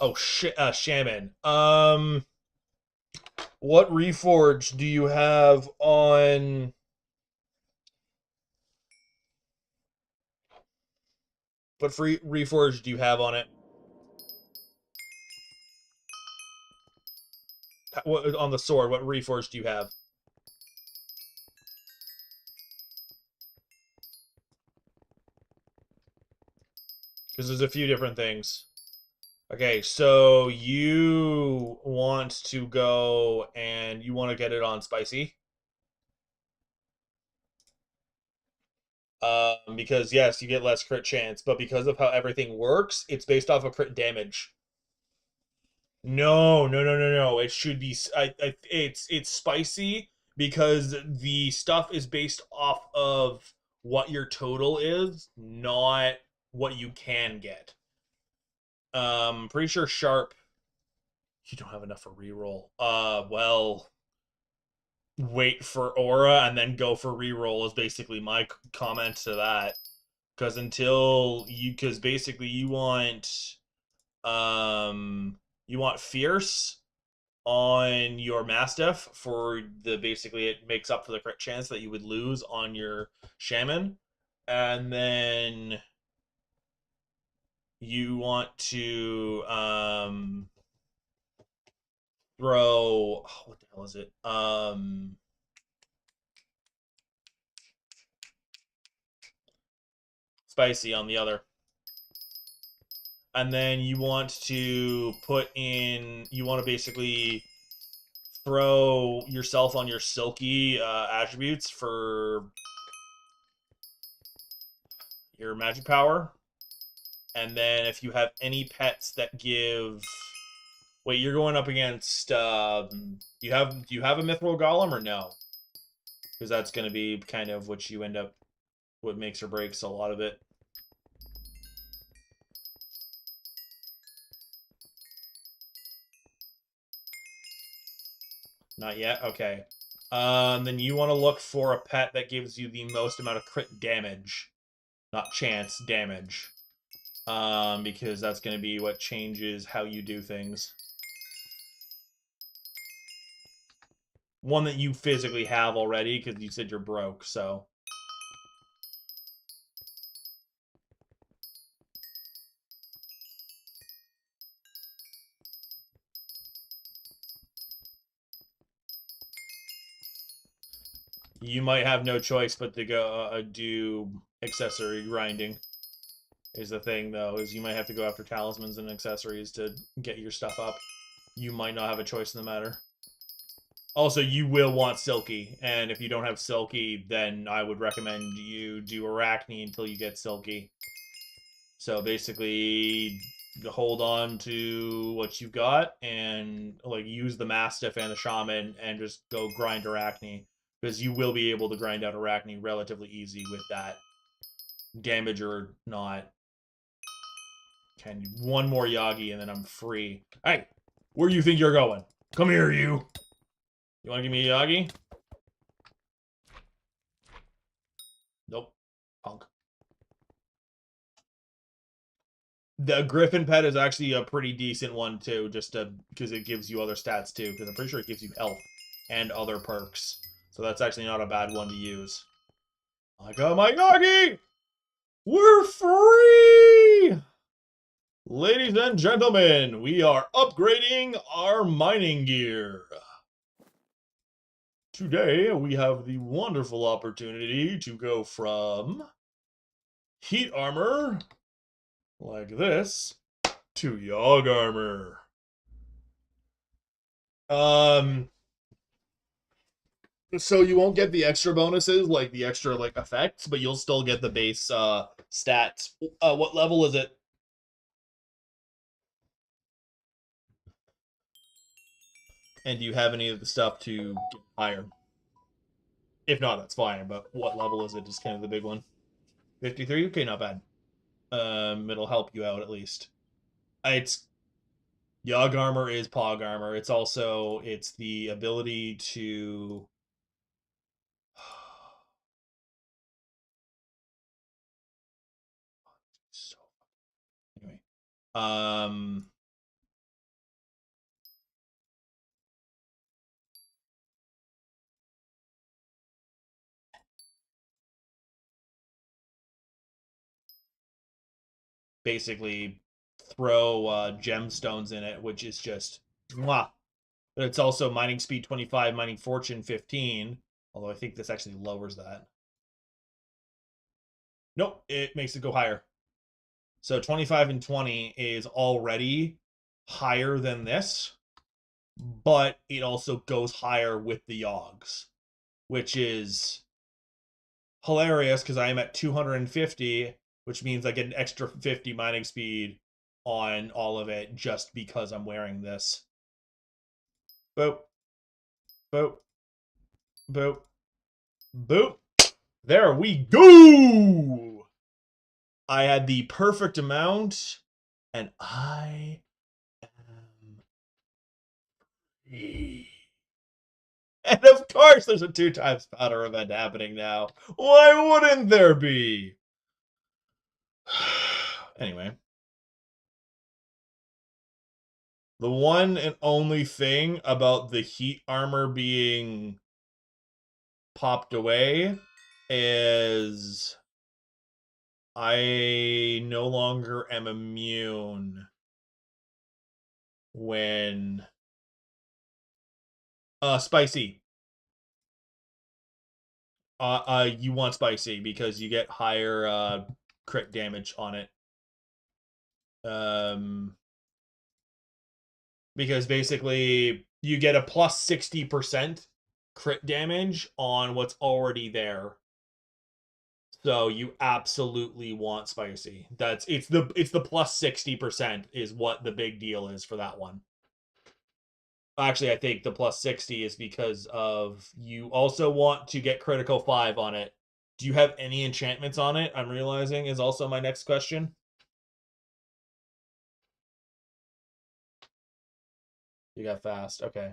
Oh shit, Shaman. What reforge do you have on? What free reforge do you have on it? What on the sword? What reforge do you have? Because there's a few different things. Okay, so you want to go and you want to get it on spicy? Because yes, you get less crit chance, but because of how everything works, it's based off of crit damage. No, no, no, no, no. It should be. It's spicy because the stuff is based off of what your total is, not what you can get. Pretty sure sharp. You don't have enough for reroll. Well, wait for aura and then go for reroll is basically my comment to that. Because basically you want fierce on your mastiff for the basically it makes up for the crit chance that you would lose on your shaman, and then you want to throw what the hell is it spicy on the other. And then you want to basically throw yourself on your silky attributes for your magic power. And then if you have any pets that give... Wait, you're going up against... do you have a Mithril Golem or no? Because that's going to be kind of what you end up... What makes or breaks a lot of it. Not yet? Okay. Then you want to look for a pet that gives you the most amount of crit damage. Not chance, damage. Because that's going to be what changes how you do things. One that you physically have already, because you said you're broke, so... You might have no choice but to go do accessory grinding. Is the thing, though, is you might have to go after talismans and accessories to get your stuff up. You might not have a choice in the matter. Also, you will want Silky, and if you don't have Silky, then I would recommend you do Arachne until you get Silky. So basically, hold on to what you've got, and like use the Mastiff and the Shaman, and just go grind Arachne. Because you will be able to grind out Arachne relatively easy with that. Damage or not. Okay, one more Yagi and then I'm free. Hey, where do you think you're going? Come here, you. You want to give me a Yagi? Nope. Punk. The Griffin pet is actually a pretty decent one, too, just because it gives you other stats, too. Because I'm pretty sure it gives you health and other perks. So that's actually not a bad one to use. I got my Yagi! We're free! Ladies and gentlemen, we are upgrading our mining gear. Today, we have the wonderful opportunity to go from heat armor, like this, to Yog armor. So you won't get the extra bonuses, like the extra effects, but you'll still get the base stats. What level is it? And do you have any of the stuff to get higher? If not, that's fine, but what level is it is kind of the big one. 53? Okay, not bad. It'll help you out at least. It's... Yog armor is Pog armor. It's also... It's the ability to... Anyway. Basically throw gemstones in it, which is just mwah. But it's also mining speed 25, mining fortune 15. Although I think this actually lowers that. Nope, it makes it go higher. So 25 and 20 is already higher than this, but it also goes higher with the Yogs, which is hilarious because I am at 250, which means I get an extra 50 mining speed on all of it just because I'm wearing this. Boop. Boop. Boop. Boop. There we go! I had the perfect amount, and I am free. And of course there's a 2 times powder event happening now. Why wouldn't there be? Anyway. The one and only thing about the heat armor being popped away is I no longer am immune when spicy. You want spicy because you get higher crit damage on it. Because basically you get a plus 60% crit damage on what's already there. So you absolutely want spicy. It's the plus 60% is what the big deal is for that one. Actually, I think the plus 60 is because of you also want to get critical 5 on it. Do you have any enchantments on it? I'm realizing is also my next question. You got fast. Okay.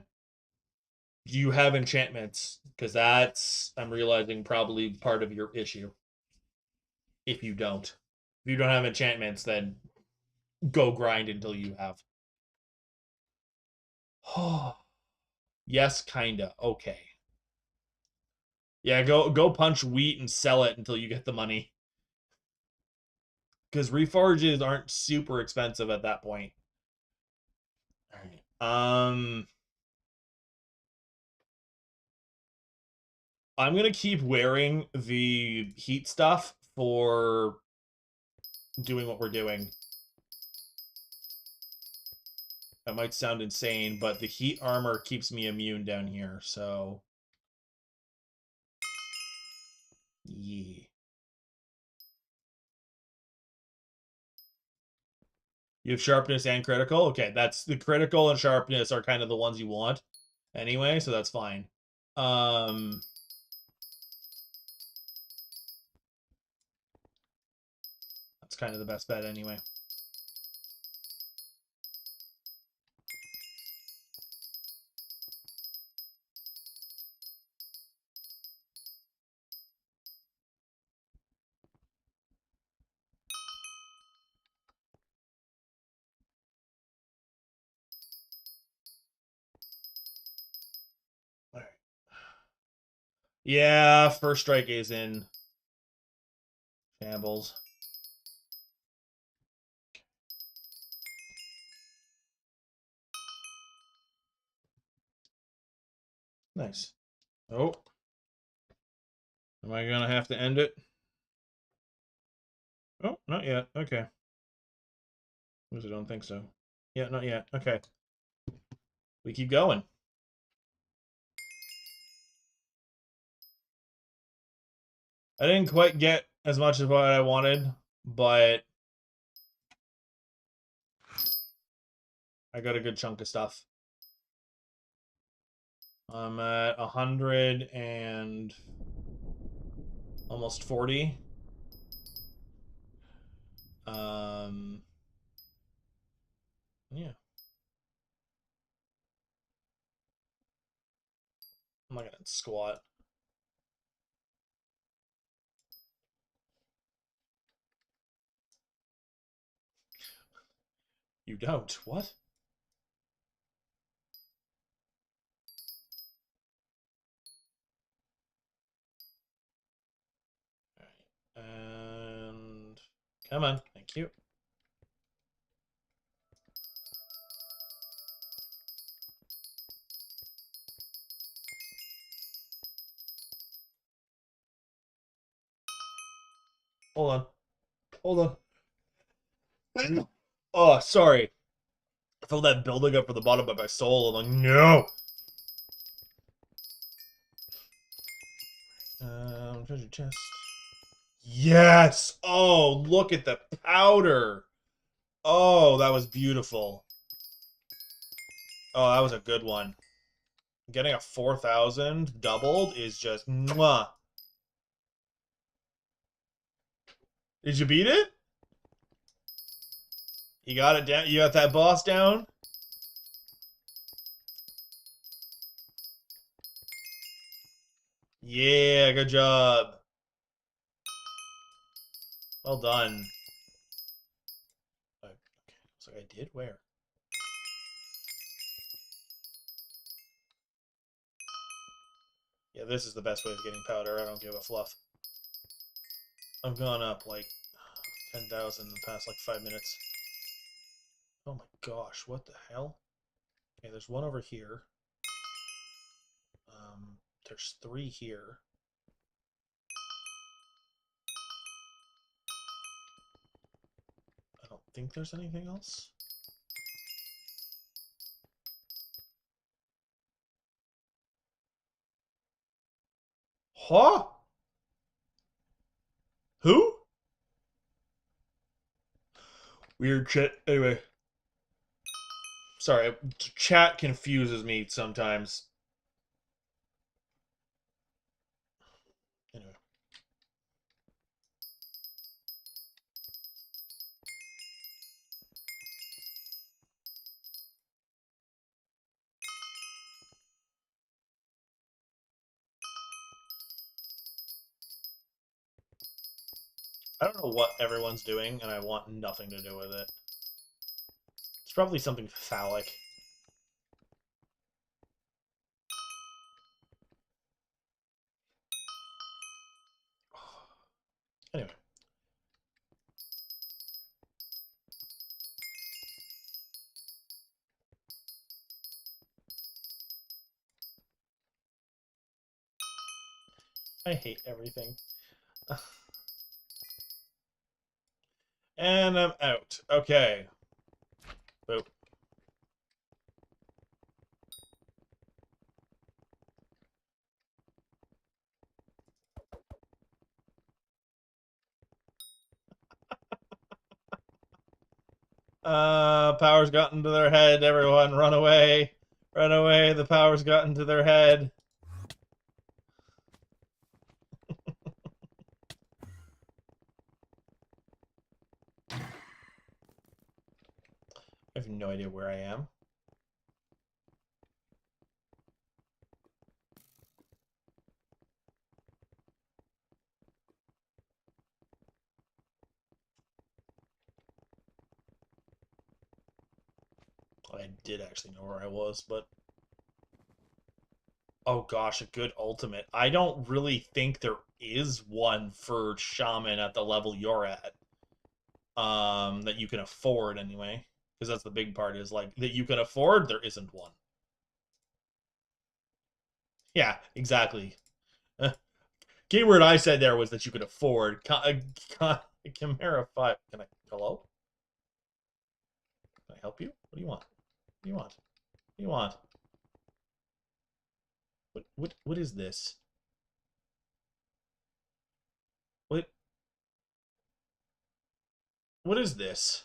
Do you have enchantments? Because that's, I'm realizing, probably part of your issue. If you don't. If you don't have enchantments, then go grind until you have. Yes, kinda. Okay. Yeah, go punch wheat and sell it until you get the money. Because reforges aren't super expensive at that point. All right. I'm gonna keep wearing the heat stuff for doing what we're doing. That might sound insane, but the heat armor keeps me immune down here, so yeah. You have sharpness and critical? Okay, that's the critical and sharpness are kind of the ones you want anyway, so that's fine. That's kind of the best bet anyway. All right. Yeah, first strike is in shambles. Nice. Oh. Am I gonna have to end it? Oh, not yet. Okay. I don't think so. Yeah, not yet. Okay. We keep going. I didn't quite get as much of what I wanted, but I got a good chunk of stuff. I'm at 100 and almost 40. Yeah. I'm not gonna squat. You don't. What? All right. And come on. Thank you. Hold on. Hold on. Oh, sorry. I felt that building up from the bottom of my soul. I'm like, no. Treasure chest. Yes. Oh, look at the powder. Oh, that was beautiful. Oh, that was a good one. Getting a 4,000 doubled is just mwah. Did you beat it? You got it down. You got that boss down. Yeah, good job. Well done. Okay, looks like I did. Where? Yeah, this is the best way of getting powder. I don't give a fluff. I've gone up like 10,000 in the past like 5 minutes. Oh my gosh, what the hell? Okay, there's one over here. There's 3 here. I don't think there's anything else. Huh? Weird shit. Anyway, sorry. Chat confuses me sometimes. Anyway. I don't know what everyone's doing, and I want nothing to do with it. It's probably something phallic. Anyway. I hate everything. And I'm out. Okay. Boop. Power's gotten to their head. Everyone, run away. Run away. The power's gotten to their head. I have no idea where I am. I did actually know where I was, but... Oh gosh, a good ultimate. I don't really think there is one for Shaman at the level you're at. That you can afford anyway. Because that's the big part, is like, that you can afford, there isn't one. Yeah, exactly. Keyword I said there was that you could afford. Chimera 5. Can I... Hello? Can I help you? What do you want? What do you want? What do you want? What is this? What what is this?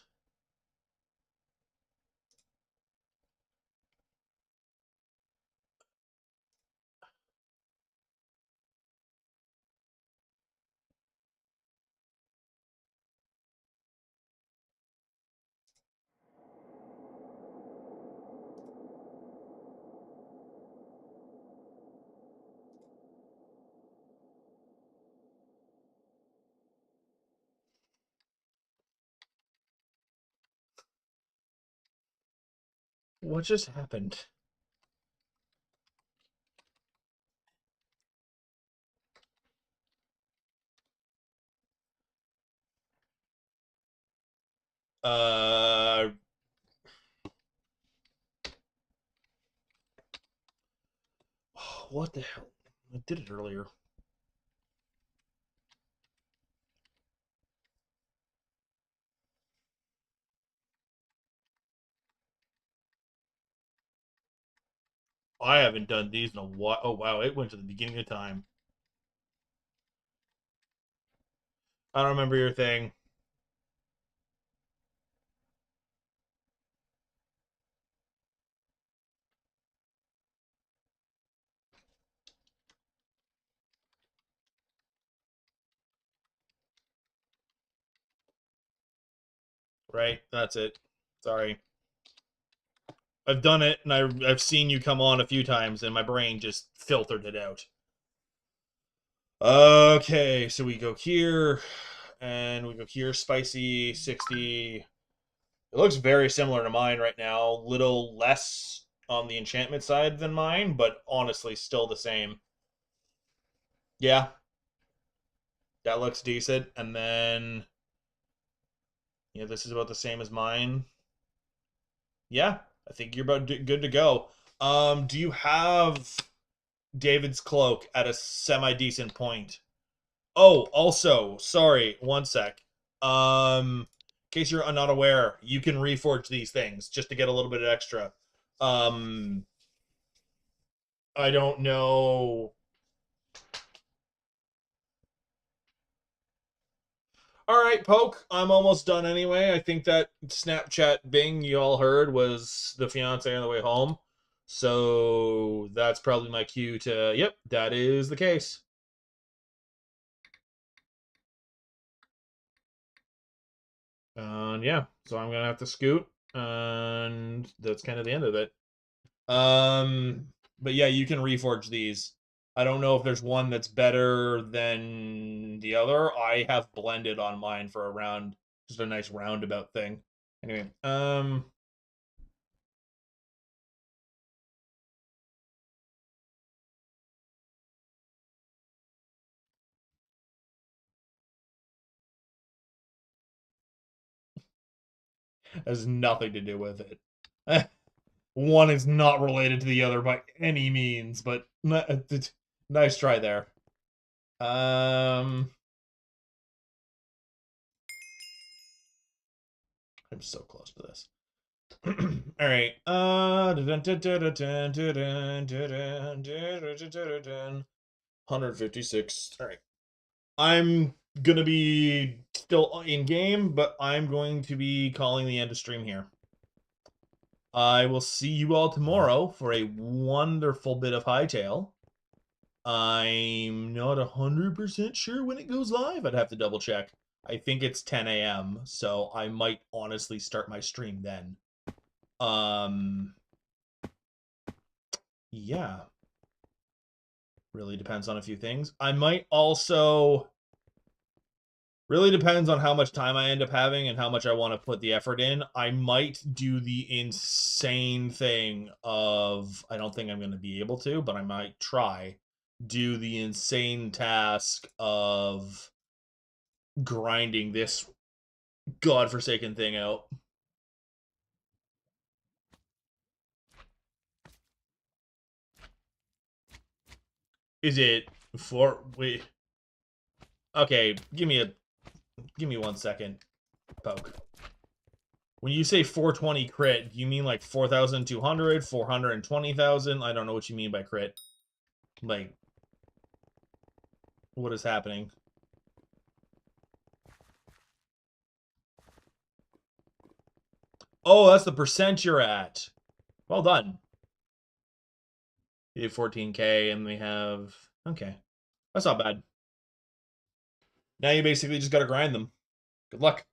What just happened? Uh what the hell? I did it earlier. I haven't done these in a while. Oh wow, it went to the beginning of time. I don't remember your thing. Right? That's it. Sorry. I've done it, and I've seen you come on a few times, and my brain just filtered it out. Okay, so we go here, and we go here, spicy, 60. It looks very similar to mine right now. Little less on the enchantment side than mine, but honestly, still the same. Yeah, that looks decent. And then, yeah, this is about the same as mine. Yeah, I think you're about good to go. Do you have David's cloak at a semi-decent point? Oh, also, sorry, one sec. In case you're not aware, you can reforge these things just to get a little bit extra. Um, I don't know. All right, Poke. I'm almost done anyway. I think that Snapchat Bing you all heard was the fiance on the way home. So that's probably my cue to, yep, that is the case. And yeah, so I'm gonna have to scoot, and that's kind of the end of it. But yeah, you can reforge these. I don't know if there's one that's better than the other. I have blended on mine for a round, just a nice roundabout thing. Anyway, has nothing to do with it. One is not related to the other by any means, but nice try there. I'm so close to this. All right. 156. All right. I'm gonna be still in game, but I'm going to be calling the end of stream here. I will see you all tomorrow for a wonderful bit of Hightail. I'm not 100% sure when it goes live. I'd have to double check. I think it's 10 a.m., so I might honestly start my stream then. Yeah. Really depends on a few things. I might also... Really depends on how much time I end up having and how much I want to put the effort in. I might do the insane thing of... I don't think I'm going to be able to, but I might try. Do the insane task of grinding this godforsaken thing out. Is it for... Wait. Okay, give me 1 second, Poke. When you say 420 crit, you mean like 4,200, 420,000? I don't know what you mean by crit. Like, what is happening? Oh, that's the percent you're at. Well done. You have 14k, and we have... Okay. That's not bad. Now you basically just gotta grind them. Good luck.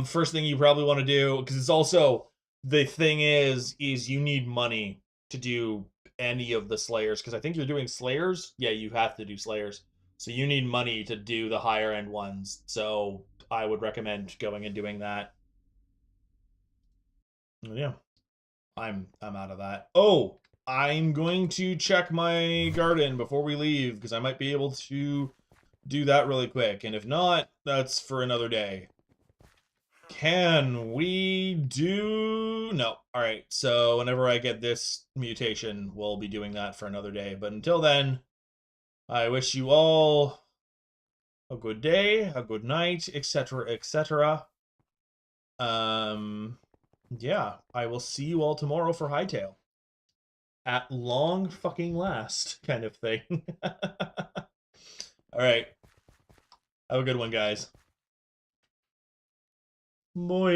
First thing you probably want to do, because it's also... The thing is you need money to do any of the Slayers, because I think you're doing Slayers? Yeah, you have to do Slayers. So you need money to do the higher end ones. So I would recommend going and doing that. Yeah. I'm out of that. Oh, I'm going to check my garden before we leave, because I might be able to do that really quick. And if not, that's for another day. Can we do... No. Alright, so whenever I get this mutation, we'll be doing that for another day. But until then, I wish you all a good day, a good night, etc., etc. Yeah, I will see you all tomorrow for Hightail. At long fucking last, kind of thing. Alright. Have a good one, guys. Boy.